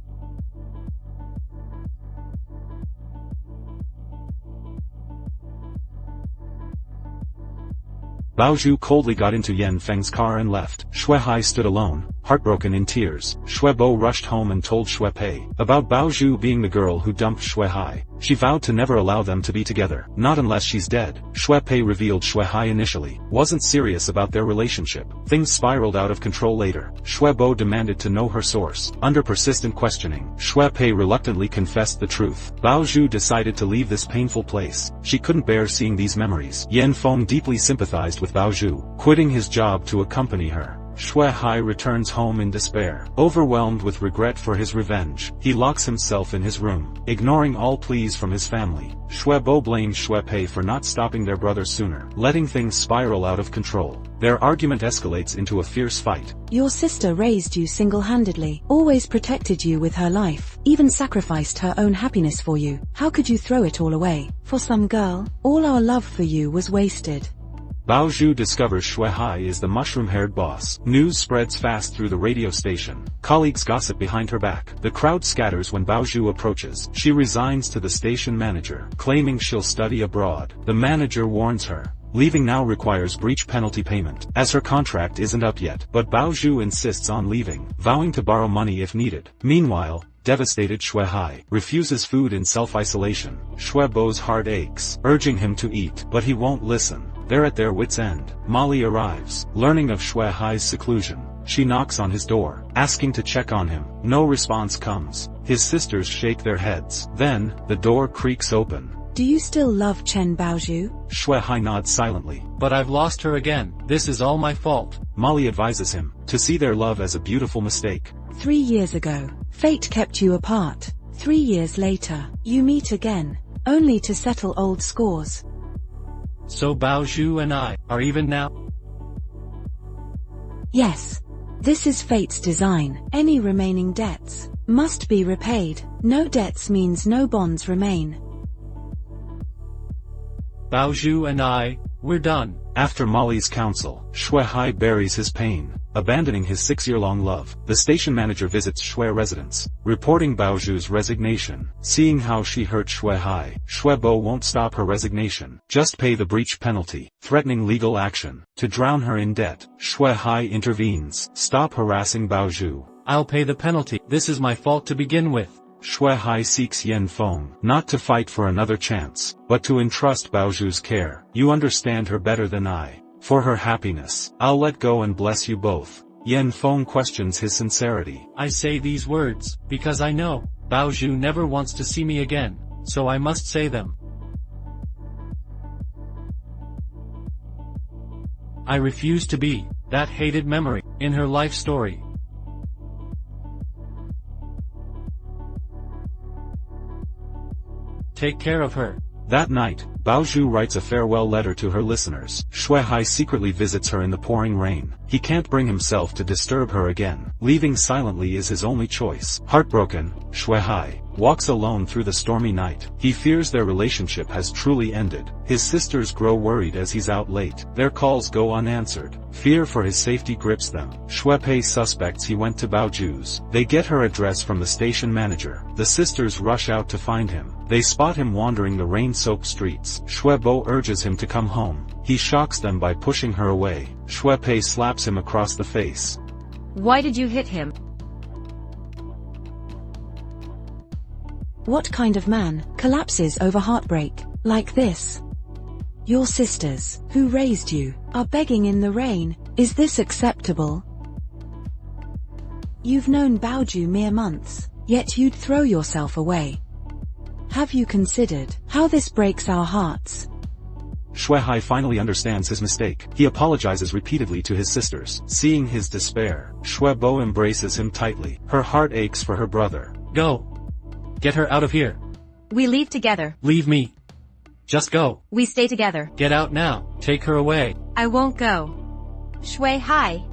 Baozhu coldly got into Yan Feng's car and left. Shuai stood alone, heartbroken in tears. Shuebo rushed home and told Shuepei about Baozhu being the girl who dumped Shuai. She vowed to never allow them to be together, not unless she's dead. Shuepei revealed Shuai initially wasn't serious about their relationship. Things spiraled out of control later. Shuebo demanded to know her source. Under persistent questioning, Shuepei reluctantly confessed the truth. Baozhu decided to leave this painful place. She couldn't bear seeing these memories. Yan Feng deeply sympathized with Baozhu, quitting his job to accompany her. Shuai returns home in despair. Overwhelmed with regret for his revenge, he locks himself in his room, ignoring all pleas from his family. Shuebo blames Shuepei for not stopping their brother sooner, letting things spiral out of control. Their argument escalates into a fierce fight. Your sister raised you single-handedly, always protected you with her life, even sacrificed her own happiness for you. How could you throw it all away? For some girl? All our love for you was wasted. Baozhu discovers Shuai is the mushroom-haired boss. News spreads fast through the radio station. Colleagues gossip behind her back. The crowd scatters when Baozhu approaches. She resigns to the station manager, claiming she'll study abroad. The manager warns her. Leaving now requires breach penalty payment, as her contract isn't up yet. But Baozhu insists on leaving, vowing to borrow money if needed. Meanwhile, devastated Shuai refuses food in self-isolation. Shuebo's heart aches, urging him to eat, but he won't listen. They're at their wits' end. Molly arrives, learning of Shuai's seclusion. She knocks on his door, asking to check on him. No response comes. His sisters shake their heads. Then, the door creaks open. Do you still love Chen Baozhu? Shuai nods silently. But I've lost her again. This is all my fault. Molly advises him to see their love as a beautiful mistake. 3 years ago, fate kept you apart. 3 years later, you meet again, only to settle old scores. So Baozhu and I are even now? Yes. This is fate's design. Any remaining debts must be repaid. No debts means no bonds remain. Baozhu and I, we're done. After Molly's counsel, Shuai buries his pain, abandoning his 6-year-long love. The station manager visits Shuai's residence, reporting Baozhu's resignation. Seeing how she hurt Shuai, Shuebo won't stop her resignation, just pay the breach penalty, threatening legal action. To drown her in debt, Shuai intervenes. Stop harassing Baozhu. I'll pay the penalty. This is my fault to begin with. Shuai seeks Yan Feng, not to fight for another chance, but to entrust Baozhu's care. You understand her better than I. For her happiness, I'll let go and bless you both. Yan Feng questions his sincerity. I say these words, because I know, Baozhu never wants to see me again, so I must say them. I refuse to be that hated memory in her life story. Take care of her. That night, Bao Zhu writes a farewell letter to her listeners. Shui Hai secretly visits her in the pouring rain. He can't bring himself to disturb her again. Leaving silently is his only choice. Heartbroken, Shui Hai walks alone through the stormy night. He fears their relationship has truly ended. His sisters grow worried as he's out late. Their calls go unanswered. Fear for his safety grips them. Shui Pei suspects he went to Bao Zhu's. They get her address from the station manager. The sisters rush out to find him. They spot him wandering the rain-soaked streets. Shui Bo urges him to come home. He shocks them by pushing her away. Shui Pei slaps him across the face. Why did you hit him? What kind of man collapses over heartbreak like this? Your sisters, who raised you, are begging in the rain. Is this acceptable? You've known Bao Zhu mere months, yet you'd throw yourself away. Have you considered how this breaks our hearts? Shui Hai finally understands his mistake. He apologizes repeatedly to his sisters. Seeing his despair, Shui Bo embraces him tightly. Her heart aches for her brother. Go. Get her out of here. We leave together. Leave me. Just go. We stay together. Get out now. Take her away. I won't go. Shui Hai.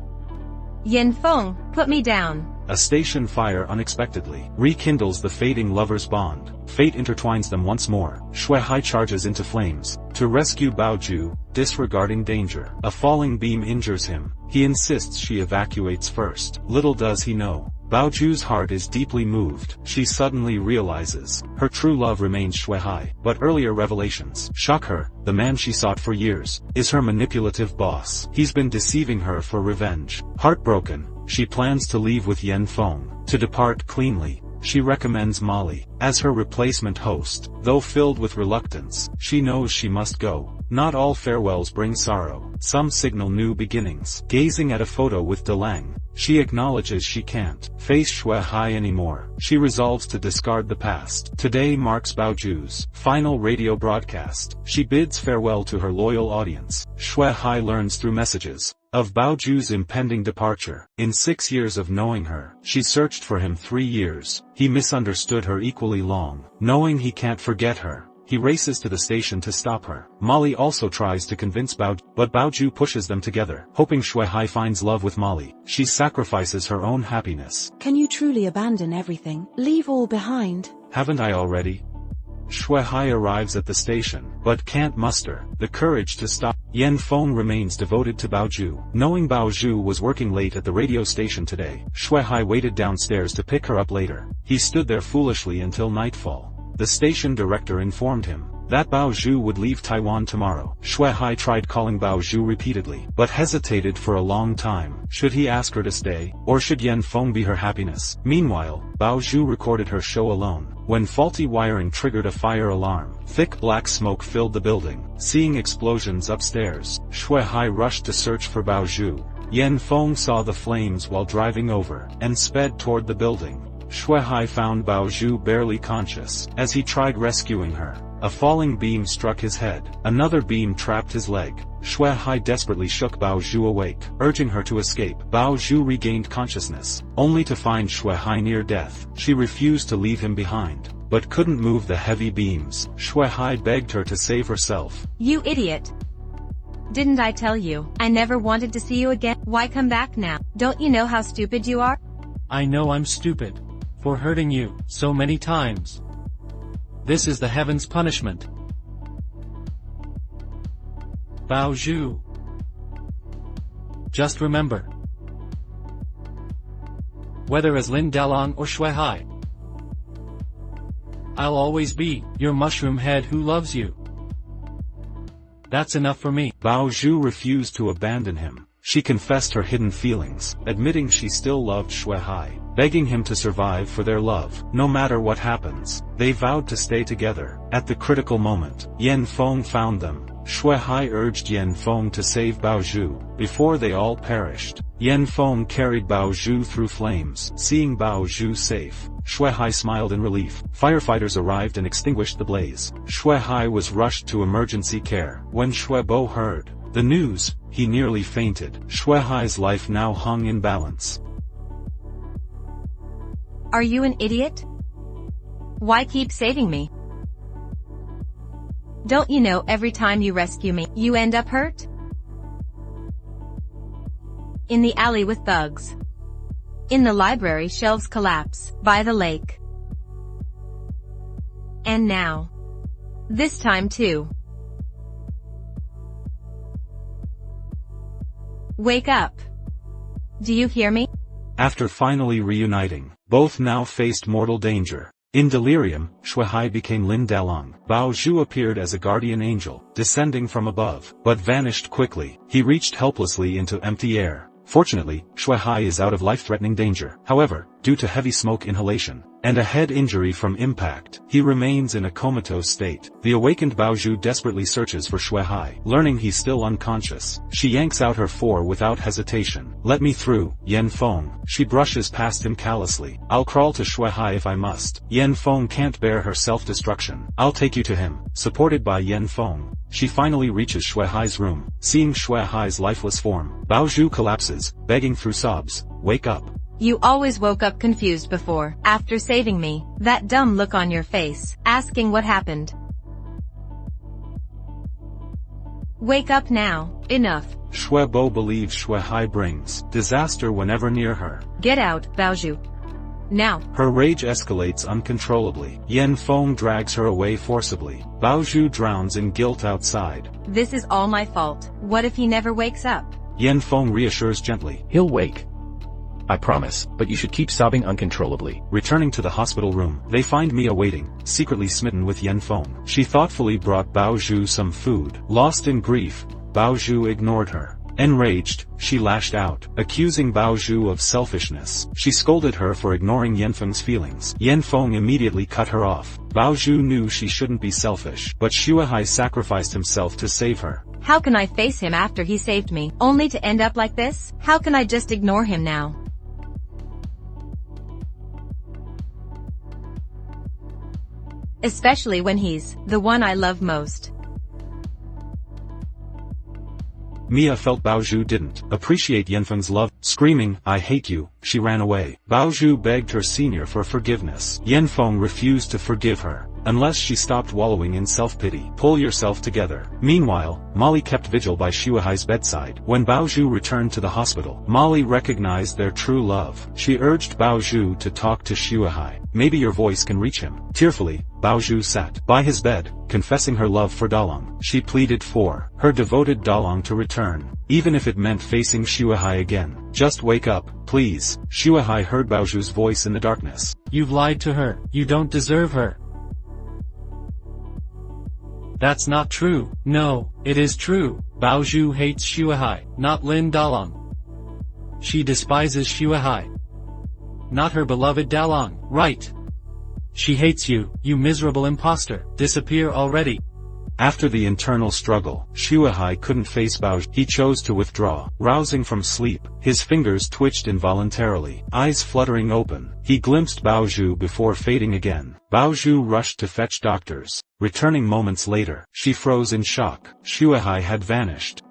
Yin Feng, put me down. A station fire unexpectedly rekindles the fading lovers' bond. Fate intertwines them once more. Shui Hai charges into flames to rescue Bao Zhu, disregarding danger. A falling beam injures him. He insists she evacuates first. Little does he know, Bao Zhu's heart is deeply moved. She suddenly realizes her true love remains Shui Hai, but earlier revelations shock her. The man she sought for years is her manipulative boss. He's been deceiving her for revenge. Heartbroken, she plans to leave with Yen Feng. To depart cleanly, she recommends Molly as her replacement host. Though filled with reluctance, she knows she must go. Not all farewells bring sorrow. Some signal new beginnings. Gazing at a photo with Delang, she acknowledges she can't face Shui Hai anymore. She resolves to discard the past. Today marks Bao Zhu's final radio broadcast. She bids farewell to her loyal audience. Shui Hai learns through messages of Bao Zhu's impending departure. In 6 years of knowing her, she searched for him 3 years. He misunderstood her equally long. Knowing he can't forget her, he races to the station to stop her. Molly also tries to convince Bao Zhu, but Bao Zhu pushes them together. Hoping Shui Hai finds love with Molly, she sacrifices her own happiness. Can you truly abandon everything, leave all behind? Haven't I already? Shui Hai arrives at the station, but can't muster the courage to stop. Yen Feng remains devoted to Bao Zhu. Knowing Bao Zhu was working late at the radio station today, Shui Hai waited downstairs to pick her up later. He stood there foolishly until nightfall. The station director informed him that Bao Zhu would leave Taiwan tomorrow. Shui Hai tried calling Bao Zhu repeatedly, but hesitated for a long time. Should he ask her to stay, or should Yen Feng be her happiness? Meanwhile, Bao Zhu recorded her show alone. When faulty wiring triggered a fire alarm, thick black smoke filled the building. Seeing explosions upstairs, Shui Hai rushed to search for Bao Zhu. Yen Feng saw the flames while driving over, and sped toward the building. Shui Hai found Bao Zhu barely conscious. As he tried rescuing her, a falling beam struck his head. Another beam trapped his leg. Shui Hai desperately shook Bao Zhu awake, urging her to escape. Bao Zhu regained consciousness, only to find Shui Hai near death. She refused to leave him behind, but couldn't move the heavy beams. Shui Hai begged her to save herself. You idiot. Didn't I tell you, I never wanted to see you again? Why come back now? Don't you know how stupid you are? I know I'm stupid for hurting you so many times. This is the heaven's punishment. Bao Zhu. Just remember, whether as Lin Dalong or Shui Hai, I'll always be your mushroom head who loves you. That's enough for me. Bao Zhu refused to abandon him. She confessed her hidden feelings, admitting she still loved Shui Hai, begging him to survive for their love. No matter what happens, they vowed to stay together. At the critical moment, Yen Feng found them. Shui Hai urged Yen Feng to save Bao Zhu before they all perished. Yen Feng carried Bao Zhu through flames. Seeing Bao Zhu safe, Shui Hai smiled in relief. Firefighters arrived and extinguished the blaze. Shui Hai was rushed to emergency care. When Shui Bo heard The news, he nearly fainted. Shuehai's life now hung in balance. Are you an idiot? Why keep saving me? Don't you know every time you rescue me, you end up hurt? In the alley with bugs. In the library shelves collapse, by the lake. And now. This time too. Wake up. Do you hear me? After finally reuniting, both now faced mortal danger. In delirium, Shuehai became Lin Dalong. Bao Zhu appeared as a guardian angel, descending from above, but vanished quickly. He reached helplessly into empty air. Fortunately, Shuehai is out of life-threatening danger. However, due to heavy smoke inhalation, and a head injury from impact, he remains in a comatose state. The awakened Bao Zhu desperately searches for Shuehai. Learning he's still unconscious, she yanks out her four without hesitation. "Let me through, Yan Feng." She brushes past him callously. "I'll crawl to Shuehai if I must." Yan Feng can't bear her self-destruction. "I'll take you to him." Supported by Yan Feng, she finally reaches Shuehai's room. Seeing Shuehai's lifeless form, Bao Zhu collapses, begging through sobs, "Wake up." You always woke up confused before, after saving me. That dumb look on your face, asking what happened. Wake up now, enough. Shuebo believes Shuehai brings disaster whenever near her. Get out, Bao Zhu. Now. Her rage escalates uncontrollably. Yan Feng drags her away forcibly. Bao Zhu drowns in guilt outside. This is all my fault. What if he never wakes up? Yan Feng reassures gently. He'll wake. I promise, but you should keep sobbing uncontrollably. Returning to the hospital room, they find Mia waiting, secretly smitten with Yan Feng. She thoughtfully brought Bao Zhu some food. Lost in grief, Bao Zhu ignored her. Enraged, she lashed out, accusing Bao Zhu of selfishness. She scolded her for ignoring Yan Feng's feelings. Yan Feng immediately cut her off. Bao Zhu knew she shouldn't be selfish, but Shuehai sacrificed himself to save her. How can I face him after he saved me, only to end up like this? How can I just ignore him now? Especially when he's the one I love most. Mia felt Bao Zhu didn't appreciate Yanfeng's love. Screaming, "I hate you," she ran away. Bao Zhu begged her senior for forgiveness. Yanfeng refused to forgive her, unless she stopped wallowing in self-pity. "Pull yourself together." Meanwhile, Molly kept vigil by Shuehai's bedside. When Bao Zhu returned to the hospital, Molly recognized their true love. She urged Bao Zhu to talk to Shuehai. "Maybe your voice can reach him." Tearfully, Bao Zhu sat by his bed, confessing her love for Dalong. She pleaded for her devoted Dalong to return, even if it meant facing Shuehai again. "Just wake up, please." Shuehai heard Bao Zhu's voice in the darkness. You've lied to her. You don't deserve her. That's not true. No, it is true. Bao Zhu hates Shuehai, not Lin Dalong. She despises Shuehai, not her beloved Dalong. Right. She hates you, you miserable imposter. Disappear already. After the internal struggle, Shuehai couldn't face Bao Zhu. He chose to withdraw. Rousing from sleep, his fingers twitched involuntarily. Eyes fluttering open, he glimpsed Bao Zhu before fading again. Bao Zhu rushed to fetch doctors. Returning moments later, she froze in shock. Shuehai had vanished.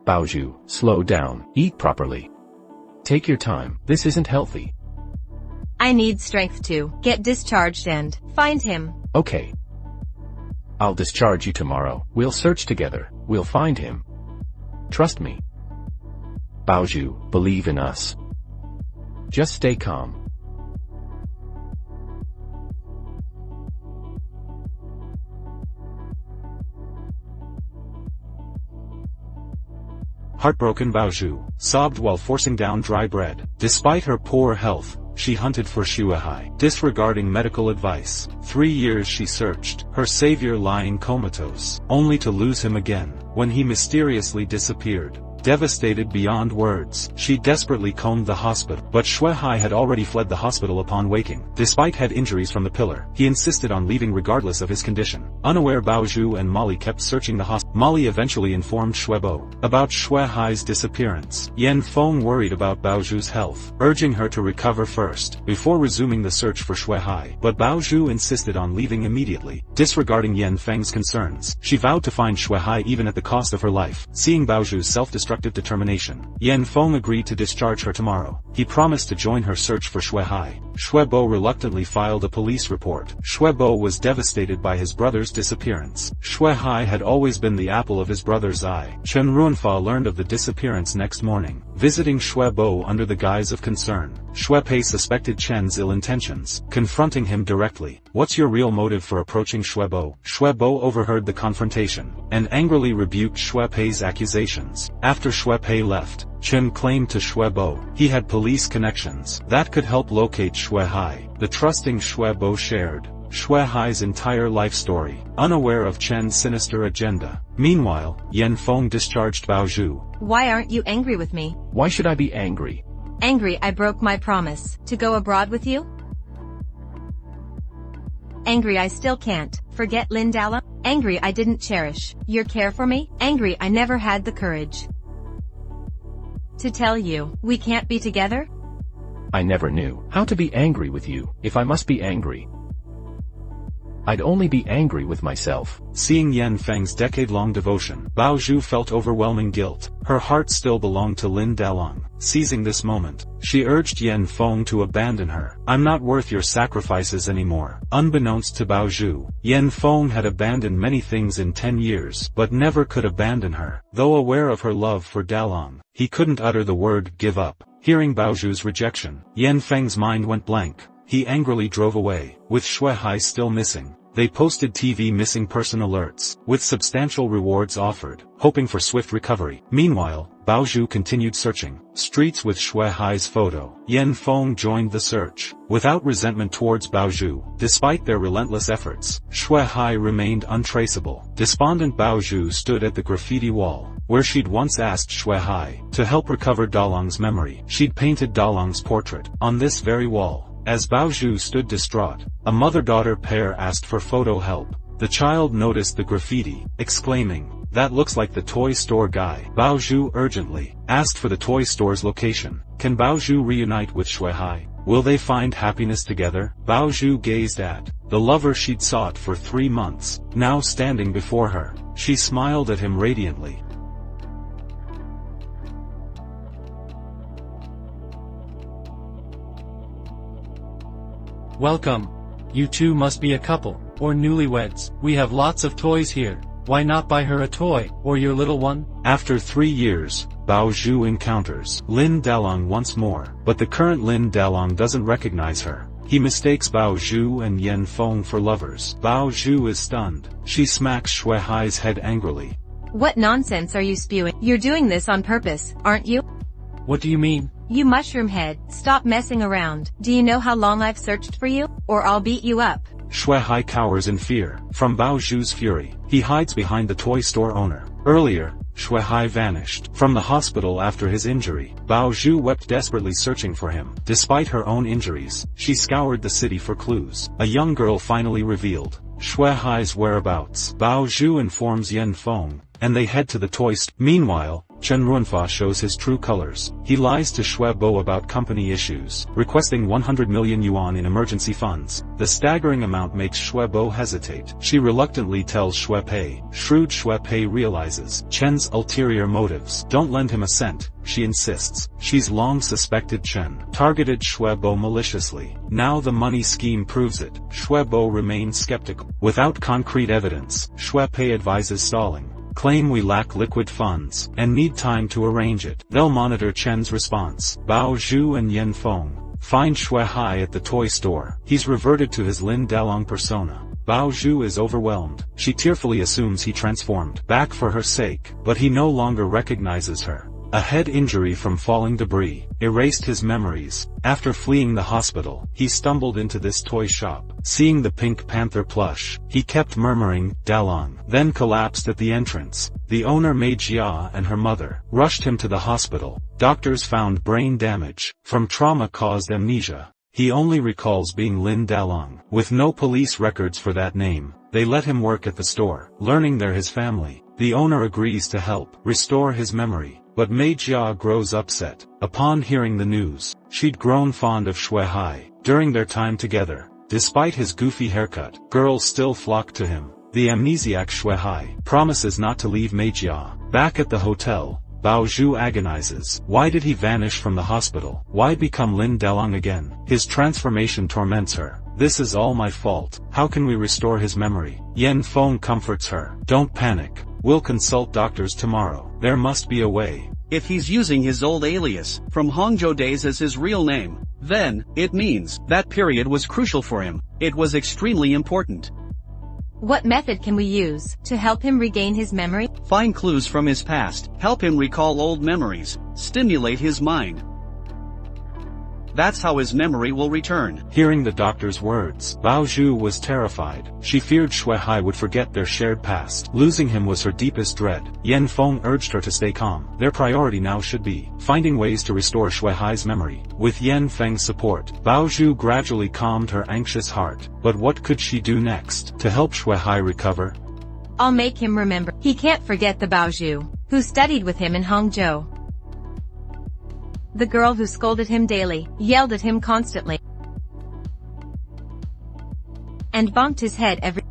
Bao Zhu, slow down, eat properly. Take your time, this isn't healthy. I need strength to get discharged and find him. Okay. I'll discharge you tomorrow. We'll search together. We'll find him. Trust me. Bao Zhu, believe in us. Just stay calm. Heartbroken Bao Zhu sobbed while forcing down dry bread. Despite her poor health, she hunted for Shuehai, disregarding medical advice. 3 years she searched, her savior lying comatose, only to lose him again, when he mysteriously disappeared. devastated beyond words. She desperately combed the hospital, but Shui Hai had already fled the hospital upon waking. Despite head injuries from the pillar, he insisted on leaving regardless of his condition. Unaware, Bao Zhu and Molly kept searching the hospital. Molly eventually informed Shuebo about Shui Hai's disappearance. Yan Feng worried about Bao Zhu's health, urging her to recover first, before resuming the search for Shui Hai. But Bao Zhu insisted on leaving immediately. Disregarding Yan Feng's concerns, she vowed to find Shui Hai even at the cost of her life. Seeing Bao Zhu's self-destructive determination, Yan Feng agreed to discharge her tomorrow. He promised to join her search for Shui Hai. Shuebo reluctantly filed a police report. Shuebo was devastated by his brother's disappearance. Shui Hai had always been the apple of his brother's eye. Chen Ruanfa learned of the disappearance next morning, visiting Shuebo under the guise of concern. Shui Pei suspected Chen's ill intentions, confronting him directly. "What's your real motive for approaching Shuebo?" Shuebo overheard the confrontation, and angrily rebuked Shui Pei's accusations. After Shui Pei left, Chen claimed to Shuebo he had police connections that could help locate Shui Hai. The trusting Shuebo shared Shui Hai's entire life story, unaware of Chen's sinister agenda. Meanwhile, Yan Feng discharged Bao Zhu. Why aren't you angry with me? Why should I be angry? Angry I broke my promise to go abroad with you? Angry I still can't forget Lin Dala? Angry I didn't cherish your care for me? Angry I never had the courage to tell you we can't be together? I never knew how to be angry with you. If I must be angry, I'd only be angry with myself. Seeing Yan Feng's decade-long devotion, Bao Zhu felt overwhelming guilt. Her heart still belonged to Lin Dalong. Seizing this moment, she urged Yan Feng to abandon her. "I'm not worth your sacrifices anymore." Unbeknownst to Bao Zhu, Yan Feng had abandoned many things in 10 years, but never could abandon her. Though aware of her love for Dalong, he couldn't utter the word "give up." Hearing Bao Zhu's rejection, Yan Feng's mind went blank. He angrily drove away. With Shui Hai still missing, they posted TV missing person alerts, with substantial rewards offered, hoping for swift recovery. Meanwhile, Bao Zhu continued searching streets with Shui Hai's photo. Yan Feng joined the search. Without resentment towards Bao Zhu, despite their relentless efforts, Shui Hai remained untraceable. Despondent, Bao Zhu stood at the graffiti wall, where she'd once asked Shui Hai to help recover Dalong's memory. She'd painted Dalong's portrait on this very wall. As Bao Zhu stood distraught, a mother-daughter pair asked for photo help. The child noticed the graffiti, exclaiming, "That looks like the toy store guy." Bao Zhu urgently asked for the toy store's location. Can Bao Zhu reunite with Shui Hai? Will they find happiness together? Bao Zhu gazed at the lover she'd sought for 3 months, now standing before her. She smiled at him radiantly. Welcome. You two must be a couple, or newlyweds. We have lots of toys here. Why not buy her a toy, or your little one? After 3 years, Bao Zhu encounters Lin Dalong once more, but the current Lin Dalong doesn't recognize her. He mistakes Bao Zhu and Yan Feng for lovers. Bao Zhu is stunned. She smacks Shui Hai's head angrily. What nonsense are you spewing? You're doing this on purpose, aren't you? What do you mean? You mushroom head, stop messing around. Do you know how long I've searched for you? Or I'll beat you up. Shui Hai cowers in fear from Bao Zhu's fury. He hides behind the toy store owner. Earlier, Shui Hai vanished from the hospital after his injury. Bao Zhu wept, desperately searching for him. Despite her own injuries, she scoured the city for clues. A young girl finally revealed Shui Hai's whereabouts. Bao Zhu informs Yan Feng, and they head to the toy store. Meanwhile, Chen Ruanfa shows his true colors. He lies to Shuebo about company issues, requesting 100 million yuan in emergency funds. The staggering amount makes Shuebo hesitate. She reluctantly tells Shui Pei. Shrewd Shui Pei realizes Chen's ulterior motives. Don't lend him a cent, she insists. She's long suspected Chen targeted Shuebo maliciously. Now the money scheme proves it. Shuebo remains skeptical. Without concrete evidence, Shui Pei advises stalling. Claim we lack liquid funds, and need time to arrange it. They'll monitor Chen's response. Bao Zhu and Yan Feng find Shui Hai at the toy store. He's reverted to his Lin Dalong persona. Bao Zhu is overwhelmed. She tearfully assumes he transformed back for her sake, but he no longer recognizes her. A head injury from falling debris erased his memories. After fleeing the hospital, he stumbled into this toy shop. Seeing the Pink Panther plush, he kept murmuring, "Dalong," then collapsed at the entrance. The owner Mei Jia and her mother rushed him to the hospital. Doctors found brain damage from trauma-caused amnesia. He only recalls being Lin Dalong. With no police records for that name, they let him work at the store. Learning they're his family, the owner agrees to help restore his memory. But Mei Jia grows upset. Upon hearing the news, she'd grown fond of Shui Hai during their time together. Despite his goofy haircut, girls still flock to him. The amnesiac Shui Hai promises not to leave Mei Jia. Back at the hotel, Bao Zhu agonizes. Why did he vanish from the hospital? Why become Lin Dalong again? His transformation torments her. This is all my fault. How can we restore his memory? Yan Feng comforts her. Don't panic. We'll consult doctors tomorrow. There must be a way. If he's using his old alias from Hangzhou days as his real name, then it means that period was crucial for him. It was extremely important. What method can we use to help him regain his memory? Find clues from his past, help him recall old memories, stimulate his mind. That's how his memory will return. Hearing the doctor's words, Bao Zhu was terrified. She feared Shui Hai would forget their shared past. Losing him was her deepest dread. Yan Feng urged her to stay calm. Their priority now should be finding ways to restore Shui Hai's memory. With Yan Feng's support, Bao Zhu gradually calmed her anxious heart. But what could she do next to help Shui Hai recover? I'll make him remember. He can't forget the Bao Zhu, who studied with him in Hangzhou. The girl who scolded him daily, yelled at him constantly, and bonked his head every.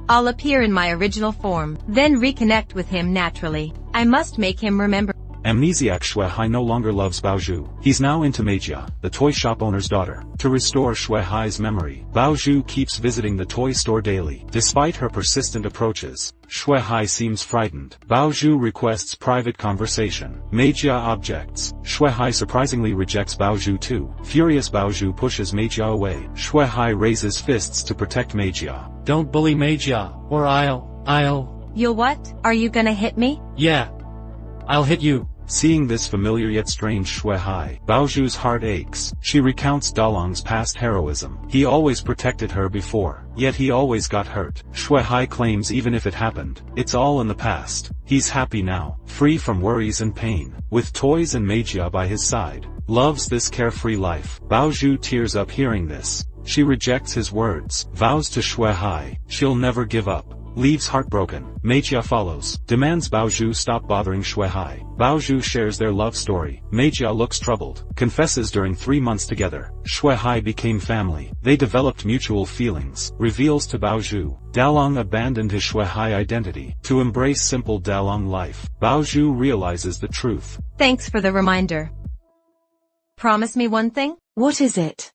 I'll appear in my original form, then reconnect with him naturally. I must make him remember. Amnesiac Shui Hai no longer loves Bao Zhu. He's now into Mei Jia, the toy shop owner's daughter. To restore Shui Hai's memory, Bao Zhu keeps visiting the toy store daily. Despite her persistent approaches, Shui Hai seems frightened. Bao Zhu requests private conversation. Mei Jia objects. Shui Hai surprisingly rejects Bao Zhu too. Furious Bao Zhu pushes Mei Jia away. Shui Hai raises fists to protect Mei Jia. Don't bully Mei Jia, or I'll... You'll what? Are you gonna hit me? Yeah. I'll hit you. Seeing this familiar yet strange Shui Hai, Bao Zhu's heart aches. She recounts Dalong's past heroism. He always protected her before, yet he always got hurt. Shui Hai claims even if it happened, it's all in the past. He's happy now, free from worries and pain, with toys and Mei Jia by his side. Loves this carefree life. Bao Zhu tears up hearing this. She rejects his words, vows to Shui Hai she'll never give up. Leaves heartbroken. Mei Jia follows, demands Bao Zhu stop bothering Shui Hai. Bao Zhu shares their love story. Mei Jia looks troubled, confesses during 3 months together, Shui Hai became family. They developed mutual feelings. Reveals to Bao Zhu, Dalong abandoned his Shui Hai identity to embrace simple Dalong life. Bao Zhu realizes the truth. Thanks for the reminder. Promise me one thing? What is it?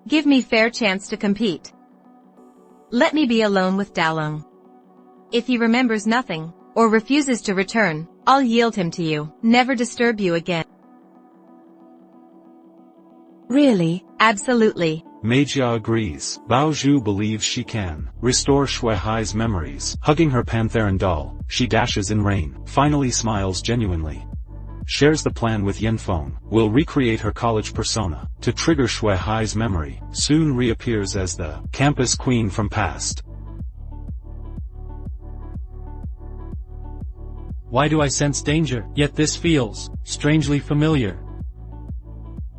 Give me fair chance to compete. Let me be alone with Dalong. If he remembers nothing, or refuses to return, I'll yield him to you, never disturb you again. Really? Absolutely. Mei Jia agrees. Bao Zhu believes she can restore Shui Hai's memories. Hugging her Pantheran doll, she dashes in rain, finally smiles genuinely. Shares the plan with Yan Feng, will recreate her college persona, to trigger Shui Hai's memory, soon reappears as the campus queen from past. Why do I sense danger, yet this feels strangely familiar?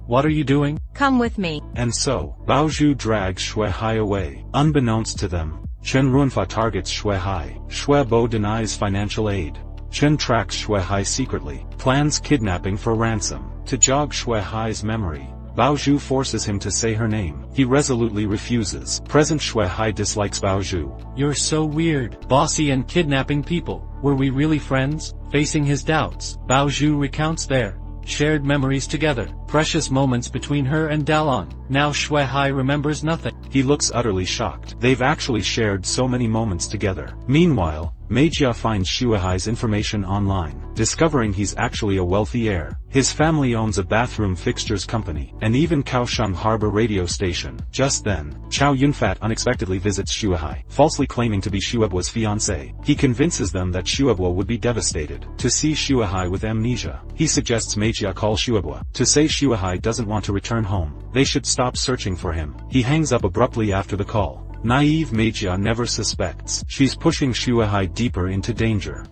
What are you doing? Come with me. And so, Bao Zhu drags Shui Hai away. Unbeknownst to them, Chen Runfa targets Shui Hai. Shui Bo denies financial aid. Chen tracks Shui Hai secretly, plans kidnapping for ransom. To jog Shui Hai's memory, Bao Zhu forces him to say her name. He resolutely refuses. Present Shui Hai dislikes Bao Zhu. You're so weird, bossy and kidnapping people. Were we really friends? Facing his doubts, Bao Zhu recounts their shared memories together. precious moments between her and Dalon. Now Shui Hai remembers nothing. He looks utterly shocked. They've actually shared so many moments together. Meanwhile, Meijia finds Shui Hai's information online, discovering he's actually a wealthy heir. His family owns a bathroom fixtures company, and even Kaohsiung Harbor radio station. Just then, Chow Yunfat unexpectedly visits Shui Hai, falsely claiming to be Shuebua's fiancé. He convinces them that Shuebua would be devastated to see Shui Hai with amnesia. He suggests Meijia call Shuebua to say Shui Hai doesn't want to return home. They should stop searching for him. He hangs up abruptly after the call. Naive Meijia never suspects she's pushing Shui Hai deeper into danger.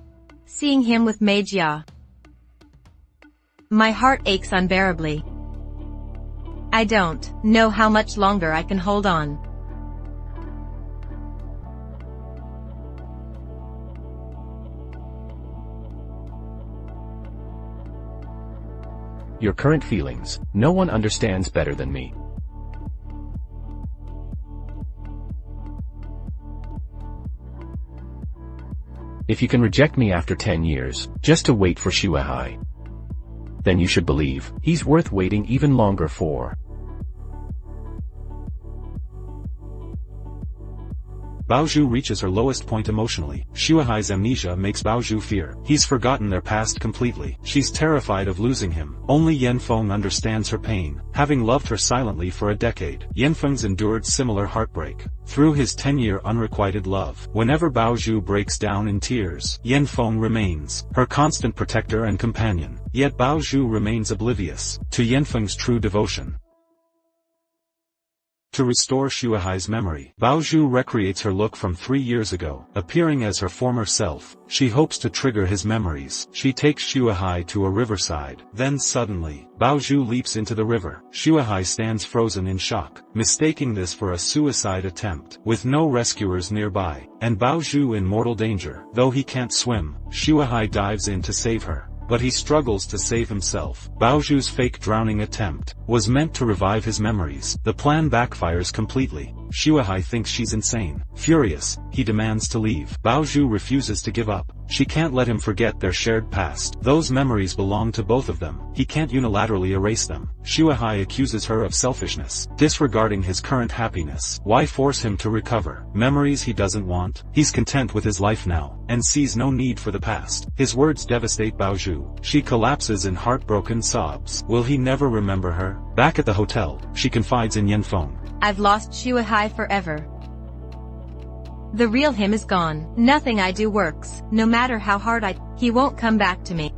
Seeing him with Meijia, my heart aches unbearably. I don't know how much longer I can hold on. Your current feelings, no one understands better than me. If you can reject me after 10 years, just to wait for Shui Hai, then you should believe he's worth waiting even longer for. Baozhu reaches her lowest point emotionally. Shui Hai's amnesia makes Baozhu fear. He's forgotten their past completely. She's terrified of losing him. Only Yanfeng understands her pain, having loved her silently for a decade. Yanfeng's endured similar heartbreak through his 10-year unrequited love. Whenever Baozhu breaks down in tears, Yanfeng remains her constant protector and companion. Yet Baozhu remains oblivious to Yanfeng's true devotion. To restore Shui Hai's memory, Baozhu recreates her look from 3 years ago, appearing as her former self. She hopes to trigger his memories. She takes Shui Hai to a riverside. Then suddenly, Baozhu leaps into the river. Shui Hai stands frozen in shock, mistaking this for a suicide attempt. With no rescuers nearby, and Baozhu in mortal danger. Though he can't swim, Shui Hai dives in to save her. But he struggles to save himself. Baozhu's fake drowning attempt was meant to revive his memories. The plan backfires completely. Shui Hai thinks she's insane. Furious, he demands to leave. Baozhu refuses to give up. She can't let him forget their shared past. Those memories belong to both of them. He can't unilaterally erase them. Shui Hai accuses her of selfishness, disregarding his current happiness. Why force him to recover memories he doesn't want? He's content with his life now, and sees no need for the past. His words devastate Baozhu. She collapses in heartbroken sobs. Will he never remember her? Back at the hotel, she confides in Yanfeng. I've lost Shui Hai forever. The real him is gone. Nothing I do works. No matter how hard he won't come back to me.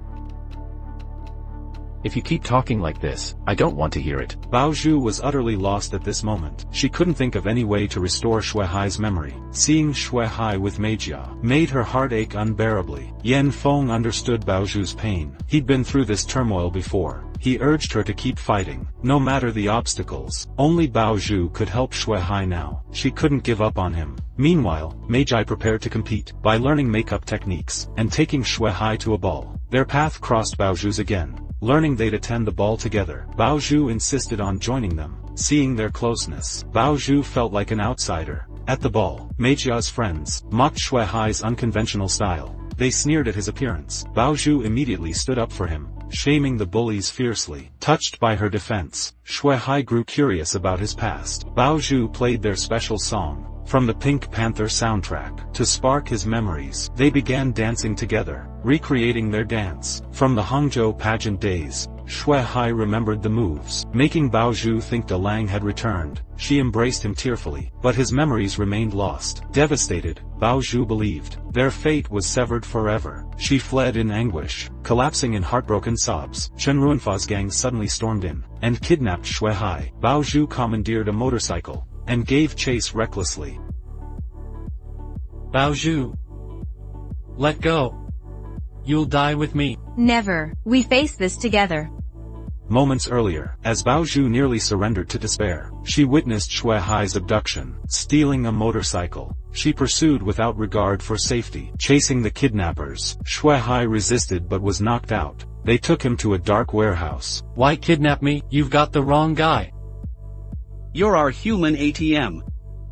If you keep talking like this, I don't want to hear it. Baozhu was utterly lost at this moment. She couldn't think of any way to restore Shui Hai's memory. Seeing Shui Hai with Meijia made her heart ache unbearably. Yanfeng understood Baozhu's pain. He'd been through this turmoil before. He urged her to keep fighting, no matter the obstacles. Only Baozhu could help Shui Hai now. She couldn't give up on him. Meanwhile, Meijia prepared to compete by learning makeup techniques and taking Shui Hai to a ball. Their path crossed Baozhu's again. Learning they'd attend the ball together, Baozhu insisted on joining them. Seeing their closeness, Baozhu felt like an outsider. At the ball, Meijia's friends mocked Shui Hai's unconventional style. They sneered at his appearance. Baozhu immediately stood up for him, shaming the bullies fiercely. Touched by her defense, Shui Hai grew curious about his past. Baozhu played their special song from the Pink Panther soundtrack to spark his memories. They began dancing together, recreating their dance from the Hangzhou pageant days. Shui Hai remembered the moves, making Baozhu think Da Lang had returned. She embraced him tearfully, but his memories remained lost. Devastated, Baozhu believed their fate was severed forever. She fled in anguish, collapsing in heartbroken sobs. Chen Ruanfa's gang suddenly stormed in and kidnapped Shui Hai. Baozhu commandeered a motorcycle and gave chase recklessly. Baozhu, let go. You'll die with me. Never. We face this together. Moments earlier, as Baozhu nearly surrendered to despair, she witnessed Shui Hai's abduction. Stealing a motorcycle, she pursued without regard for safety. Chasing the kidnappers, Shui Hai resisted but was knocked out. They took him to a dark warehouse. Why kidnap me? You've got the wrong guy. You're our human ATM.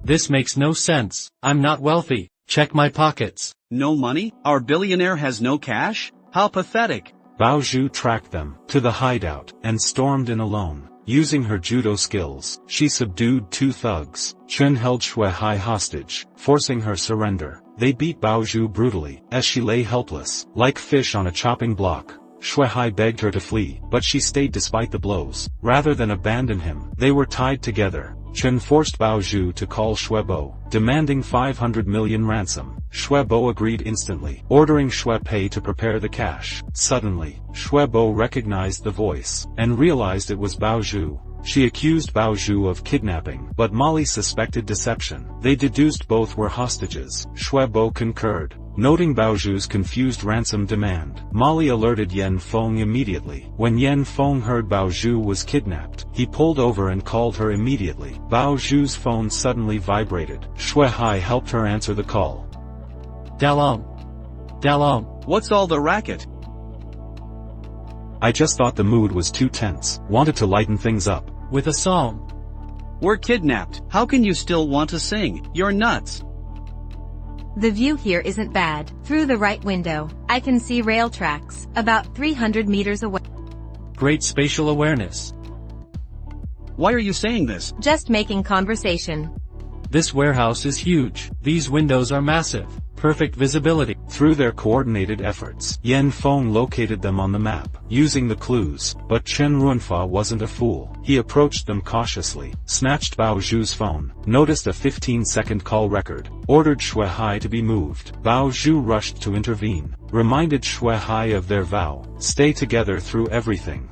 This makes no sense. I'm not wealthy. Check my pockets. No money? Our billionaire has no cash? How pathetic. Bao Zhu tracked them to the hideout and stormed in alone. Using her judo skills, she subdued 2 thugs. Chen held Shui Hai hostage, forcing her surrender. They beat Bao Zhu brutally, as she lay helpless, like fish on a chopping block. Shui Hai begged her to flee, but she stayed despite the blows. Rather than abandon him, they were tied together. Chen forced Bao Zhu to call Shuebo, demanding 500 million ransom. Shuebo agreed instantly, ordering Shui Pei to prepare the cash. Suddenly, Shuebo recognized the voice, and realized it was Bao Zhu. She accused Bao Zhu of kidnapping, but Molly suspected deception. They deduced both were hostages. Shuebo concurred. Noting Bao Zhu's confused ransom demand, Molly alerted Yan Feng immediately. When Yan Feng heard Bao Zhu was kidnapped, he pulled over and called her immediately. Bao Zhu's phone suddenly vibrated. Shui Hai helped her answer the call. Dalong. Dalong. What's all the racket? I just thought the mood was too tense. Wanted to lighten things up. With a song. We're kidnapped. How can you still want to sing? You're nuts. The view here isn't bad. Through the right window, I can see rail tracks, about 300 meters away. Great spatial awareness. Why are you saying this? Just making conversation. This warehouse is huge. These windows are massive. Perfect visibility. Through their coordinated efforts, Yan Feng located them on the map, using the clues, but Chen Runfa wasn't a fool. He approached them cautiously, snatched Bao Zhu's phone, noticed a 15-second call record, ordered Shui Hai to be moved. Bao Zhu rushed to intervene, reminded Shui Hai of their vow, stay together through everything.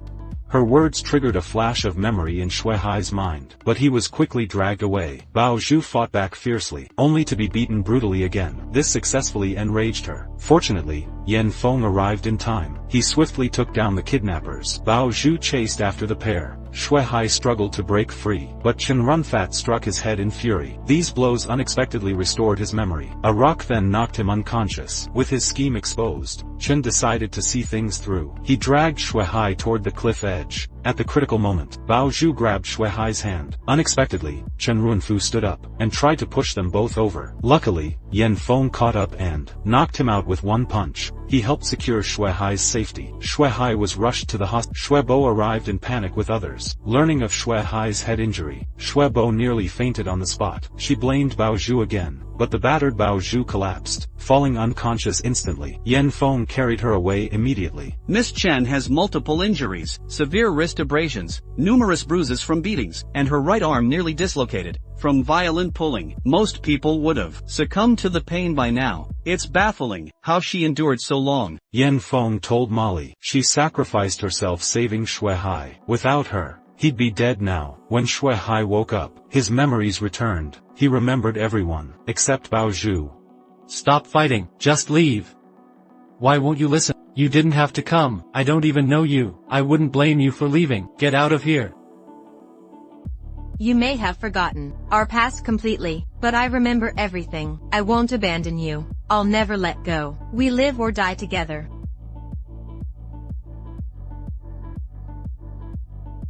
Her words triggered a flash of memory in Shui Hai's mind, but he was quickly dragged away. Bao Zhu fought back fiercely, only to be beaten brutally again. This successfully enraged her. Fortunately, Yan Feng arrived in time. He swiftly took down the kidnappers. Bao Zhu chased after the pair. Shui Hai struggled to break free, but Chen Runfat struck his head in fury. These blows unexpectedly restored his memory. A rock then knocked him unconscious. With his scheme exposed, Chen decided to see things through. He dragged Shui Hai toward the cliff edge. At the critical moment, Bao Zhu grabbed Shui Hai's hand. Unexpectedly, Chen Runfu stood up, and tried to push them both over. Luckily, Yan Feng caught up and knocked him out with one punch. He helped secure Shui Hai's safety. Shui Hai was rushed to the hospital. Shuebo arrived in panic with others. Learning of Shui Hai's head injury, Shuebo nearly fainted on the spot. She blamed Bao Zhu again, but the battered Bao Zhu collapsed, falling unconscious instantly. Yan Feng carried her away immediately. Miss Chen has multiple injuries, severe wrist abrasions, numerous bruises from beatings, and her right arm nearly dislocated from violent pulling. Most people would have succumbed to the pain by now. It's baffling how she endured so long. Yan Feng told Molly she sacrificed herself saving Shui Hai. Without her, he'd be dead now. When Shui Hai woke up, his memories returned. He remembered everyone, except Bao Zhu. Stop fighting, just leave. Why won't you listen? You didn't have to come. I don't even know you. I wouldn't blame you for leaving. Get out of here. You may have forgotten our past completely, but I remember everything. I won't abandon you. I'll never let go. We live or die together.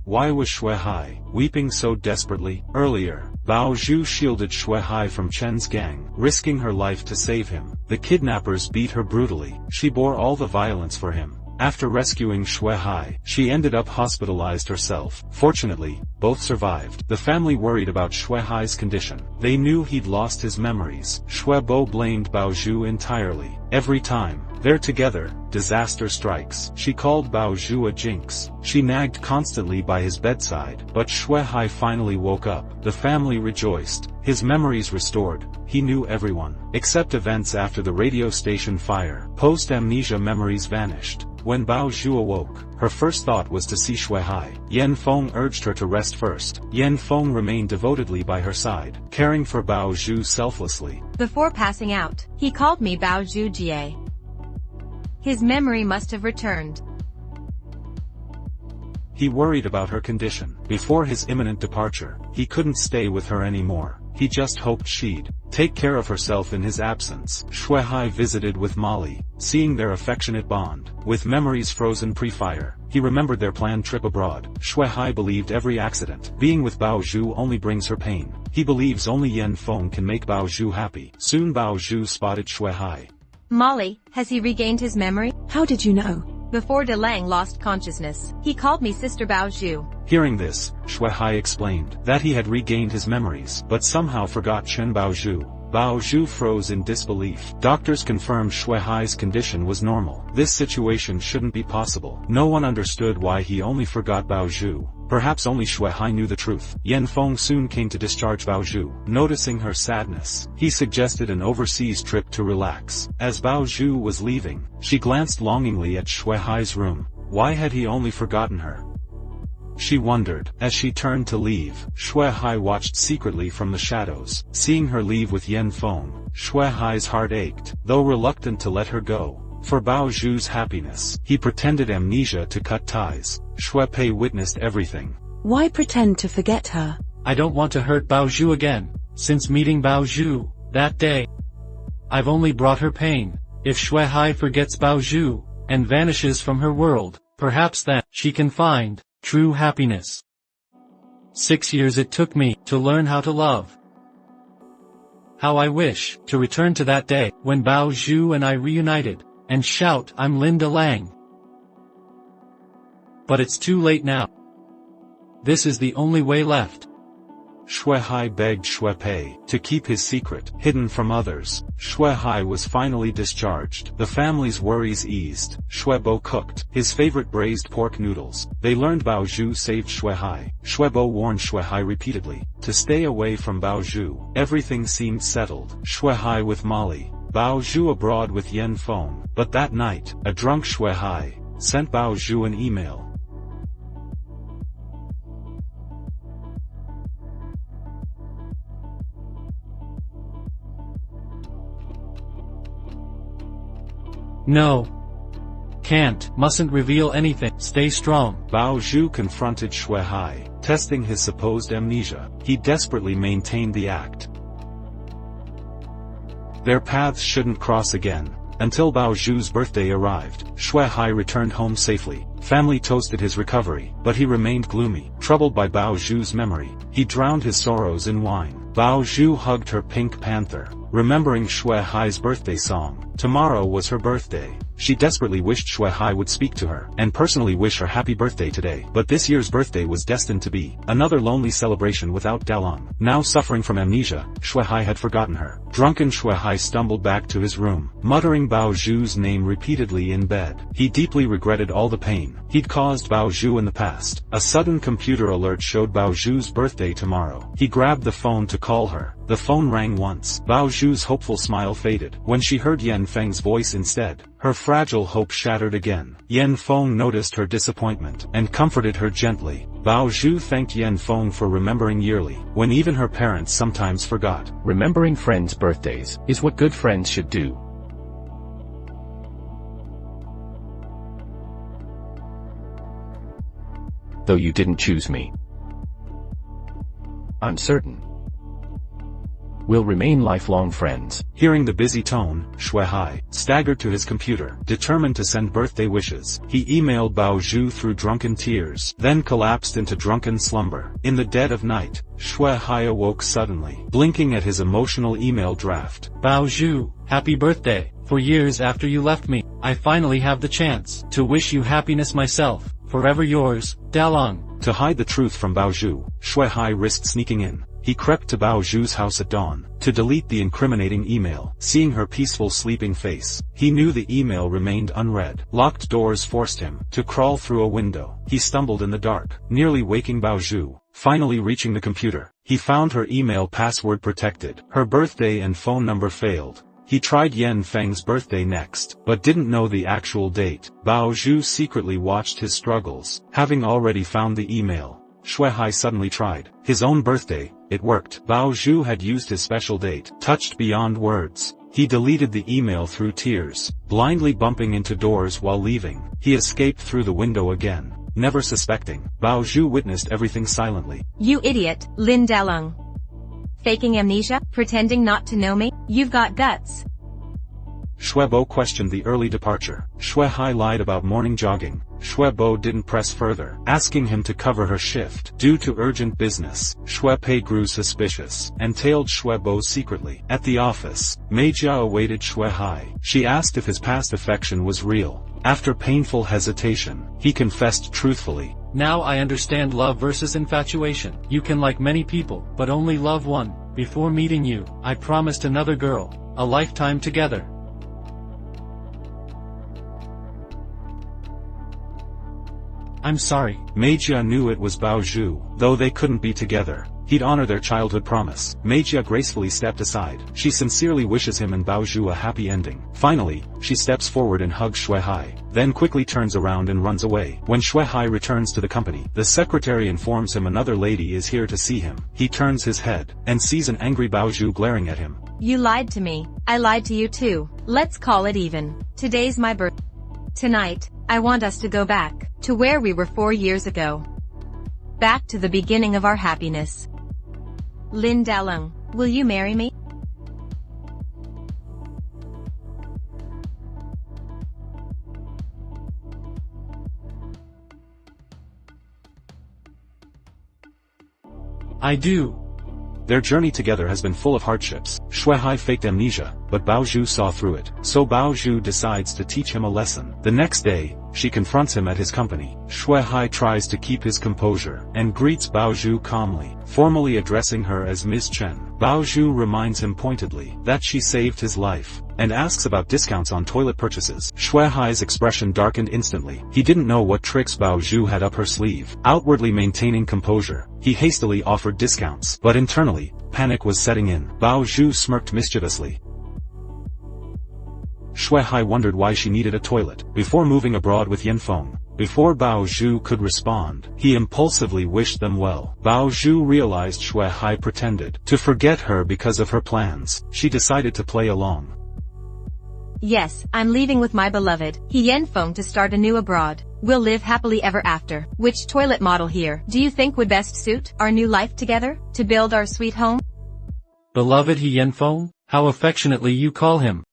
Why was Shui Hai weeping so desperately? Earlier, Bao Zhu shielded Shui Hai from Chen's gang, risking her life to save him. The kidnappers beat her brutally. She bore all the violence for him. After rescuing Shui Hai, she ended up hospitalized herself. Fortunately, both survived. The family worried about Shui Hai's condition. They knew he'd lost his memories. Shuebo blamed Bao Zhu entirely. Every time they're together, disaster strikes. She called Bao Zhu a jinx. She nagged constantly by his bedside. But Shui Hai finally woke up. The family rejoiced. His memories restored. He knew everyone, except events after the radio station fire. Post-amnesia memories vanished. When Bao Zhu awoke, her first thought was to see Shui Hai. Yan Feng urged her to rest first. Yan Feng remained devotedly by her side, caring for Bao Zhu selflessly. Before passing out, he called me Bao Zhu Jie. His memory must have returned. He worried about her condition. Before his imminent departure, he couldn't stay with her anymore. He just hoped she'd take care of herself in his absence. Shui Hai visited with Molly, seeing their affectionate bond. With memories frozen pre-fire, he remembered their planned trip abroad. Shui Hai believed every accident. Being with Bao Zhu only brings her pain. He believes only Yan Feng can make Bao Zhu happy. Soon Bao Zhu spotted Shui Hai. Molly, has he regained his memory? How did you know? Before De Lang lost consciousness, he called me Sister Bao Zhu. Hearing this, Shui Hai explained that he had regained his memories but somehow forgot Chen Bao Zhu. Bao Zhu froze in disbelief. Doctors confirmed Shui Hai's condition was normal. This situation shouldn't be possible. No one understood why he only forgot Bao Zhu. Perhaps only Shui Hai knew the truth. Yan Feng soon came to discharge Bao Zhu. Noticing her sadness, he suggested an overseas trip to relax. As Bao Zhu was leaving, she glanced longingly at Shui Hai's room. Why had he only forgotten her? She wondered. As she turned to leave, Shui Hai watched secretly from the shadows. Seeing her leave with Yan Feng, Shui Hai's heart ached, though reluctant to let her go. For Bao Zhu's happiness, he pretended amnesia to cut ties. Shui Pei witnessed everything. Why pretend to forget her? I don't want to hurt Bao Zhu again. Since meeting Bao Zhu, that day, I've only brought her pain. If Shui Hai forgets Bao Zhu, and vanishes from her world, perhaps then, she can find true happiness. 6 years it took me to learn how to love. How I wish to return to that day when Bao Zhu and I reunited, and shout, I'm Linda Lang. But it's too late now. This is the only way left. Shui Hai begged Shui Pei to keep his secret hidden from others. Shui Hai was finally discharged. The family's worries eased. Shui Bo cooked his favorite braised pork noodles. They learned Bao Zhu saved Shui Hai. Shui Bo warned Shui Hai repeatedly to stay away from Bao Zhu. Everything seemed settled. Shui Hai with Molly, Bao Zhu abroad with Yan Feng. But that night, a drunk Shui Hai sent Bao Zhu an email. No. Can't, mustn't reveal anything, stay strong. Bao Zhu confronted Shui Hai, testing his supposed amnesia. He desperately maintained the act. Their paths shouldn't cross again. Until Bao Zhu's birthday arrived, Shui Hai returned home safely. Family toasted his recovery, but he remained gloomy. Troubled by Bao Zhu's memory, he drowned his sorrows in wine. Bao Zhu hugged her pink panther, remembering Shui Hai's birthday song. Tomorrow was her birthday. She desperately wished Shui Hai would speak to her, and personally wish her happy birthday today. But this year's birthday was destined to be another lonely celebration without Dalong. Now suffering from amnesia, Shui Hai had forgotten her. Drunken Shui Hai stumbled back to his room, muttering Bao Zhu's name repeatedly in bed. He deeply regretted all the pain he'd caused Bao Zhu in the past. A sudden computer alert showed Bao Zhu's birthday tomorrow. He grabbed the phone to call her. The phone rang once. Bao Zhu's hopeful smile faded. When she heard Yan Feng's voice instead, her fragile hope shattered again. Yan Feng noticed her disappointment, and comforted her gently. Bao Zhu thanked Yan Feng for remembering yearly, when even her parents sometimes forgot. Remembering friends' birthdays is what good friends should do. Though you didn't choose me, I'm certain we'll remain lifelong friends. Hearing the busy tone, Shui Hai staggered to his computer, determined to send birthday wishes. He emailed Bao Zhu through drunken tears, then collapsed into drunken slumber. In the dead of night, Shui Hai awoke suddenly, blinking at his emotional email draft. Bao Zhu, happy birthday. For years after you left me, I finally have the chance to wish you happiness myself. Forever yours, Dalong. To hide the truth from Bao Zhu, Shui Hai risked sneaking in. He crept to Bao Zhu's house at dawn, to delete the incriminating email. Seeing her peaceful sleeping face, he knew the email remained unread. Locked doors forced him to crawl through a window. He stumbled in the dark, nearly waking Bao Zhu. Finally reaching the computer, he found her email password protected. Her birthday and phone number failed. He tried Yan Feng's birthday next, but didn't know the actual date. Bao Zhu secretly watched his struggles. Having already found the email, Shui Hai suddenly tried his own birthday. It worked. Bao Zhu had used his special date. Touched beyond words, he deleted the email through tears, blindly bumping into doors while leaving. He escaped through the window again, never suspecting. Bao Zhu witnessed everything silently. You idiot, Lin Dalong. Faking amnesia, pretending not to know me? You've got guts. Shui Bo questioned the early departure. Shui Hai lied about morning jogging. Shui Bo didn't press further, asking him to cover her shift. Due to urgent business, Shui Pei grew suspicious, and tailed Shui Bo secretly. At the office, Mei Jia awaited Shui Hai. She asked if his past affection was real. After painful hesitation, he confessed truthfully. Now I understand love versus infatuation. You can like many people, but only love one. Before meeting you, I promised another girl a lifetime together. I'm sorry. Meijia knew it was Bao Zhu, though they couldn't be together. He'd honor their childhood promise. Meijia gracefully stepped aside. She sincerely wishes him and Bao Zhu a happy ending. Finally, she steps forward and hugs Shui Hai, then quickly turns around and runs away. When Shui Hai returns to the company, the secretary informs him another lady is here to see him. He turns his head, and sees an angry Bao Zhu glaring at him. You lied to me. I lied to you too. Let's call it even. Today's my birthday. Tonight, I want us to go back to where we were 4 years ago. Back to the beginning of our happiness. Lin Dalong, will you marry me? I do. Their journey together has been full of hardships. Shui Hai faked amnesia, but Bao Zhu saw through it. So Bao Zhu decides to teach him a lesson. The next day, she confronts him at his company. Shui Hai tries to keep his composure, and greets Bao Zhu calmly, formally addressing her as Ms. Chen. Bao Zhu reminds him pointedly that she saved his life, and asks about discounts on toilet purchases. Shui Hai's expression darkened instantly. He didn't know what tricks Bao Zhu had up her sleeve. Outwardly maintaining composure, he hastily offered discounts, but internally, panic was setting in. Bao Zhu smirked mischievously. Shui Hai wondered why she needed a toilet. Before moving abroad with Yin Feng, before Bao Zhu could respond, he impulsively wished them well. Bao Zhu realized Shui Hai pretended to forget her because of her plans. She decided to play along. Yes, I'm leaving with my beloved, Yin Feng, to start anew abroad. We'll live happily ever after. Which toilet model here do you think would best suit our new life together, to build our sweet home? Beloved Yin Feng? How affectionately you call him.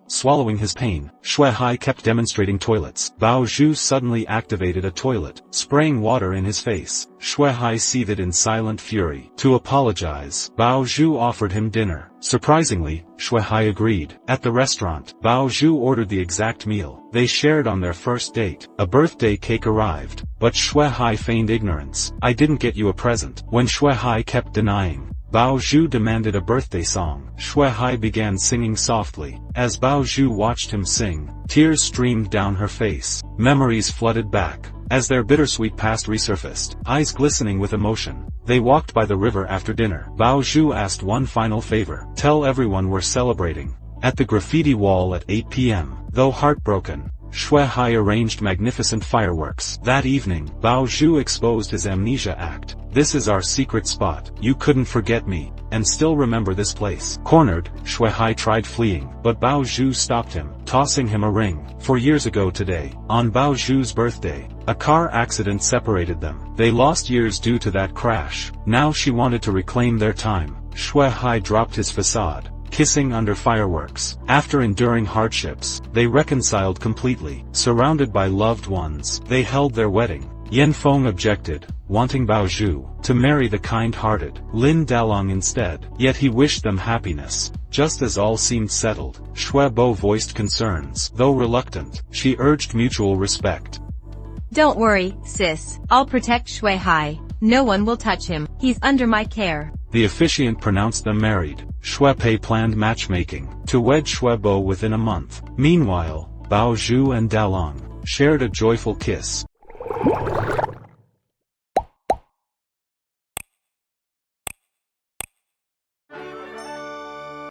Swallowing his pain, Shui Hai kept demonstrating toilets. Bao Zhu suddenly activated a toilet, spraying water in his face. Shui Hai seethed in silent fury. To apologize, Bao Zhu offered him dinner. Surprisingly, Shui Hai agreed. At the restaurant, Bao Zhu ordered the exact meal they shared on their first date. A birthday cake arrived, but Shui Hai feigned ignorance. I didn't get you a present. When Shui Hai kept denying, Bao Zhu demanded a birthday song. Shui Hai began singing softly. As Bao Zhu watched him sing, tears streamed down her face. Memories flooded back. As their bittersweet past resurfaced, eyes glistening with emotion, they walked by the river after dinner. Bao Zhu asked one final favor. Tell everyone we're celebrating at the graffiti wall at 8 p.m. Though heartbroken, Shui Hai arranged magnificent fireworks. That evening, Bao Zhu exposed his amnesia act. This is our secret spot. You couldn't forget me, and still remember this place. Cornered, Shui Hai tried fleeing, but Bao Zhu stopped him, tossing him a ring. 4 years ago today, on Bao Zhu's birthday, a car accident separated them. They lost years due to that crash. Now she wanted to reclaim their time. Shui Hai dropped his facade, kissing under fireworks. After enduring hardships, they reconciled completely. Surrounded by loved ones, they held their wedding. Yin Feng objected, wanting Bao Zhu to marry the kind-hearted Lin Dalong instead. Yet he wished them happiness. Just as all seemed settled, Shui Bo voiced concerns. Though reluctant, she urged mutual respect. Don't worry, sis. I'll protect Shui Hai. No one will touch him. He's under my care. The officiant pronounced them married. Shui Pei planned matchmaking to wed Shui Bo within a month. Meanwhile, Bao Zhu and Dalong shared a joyful kiss.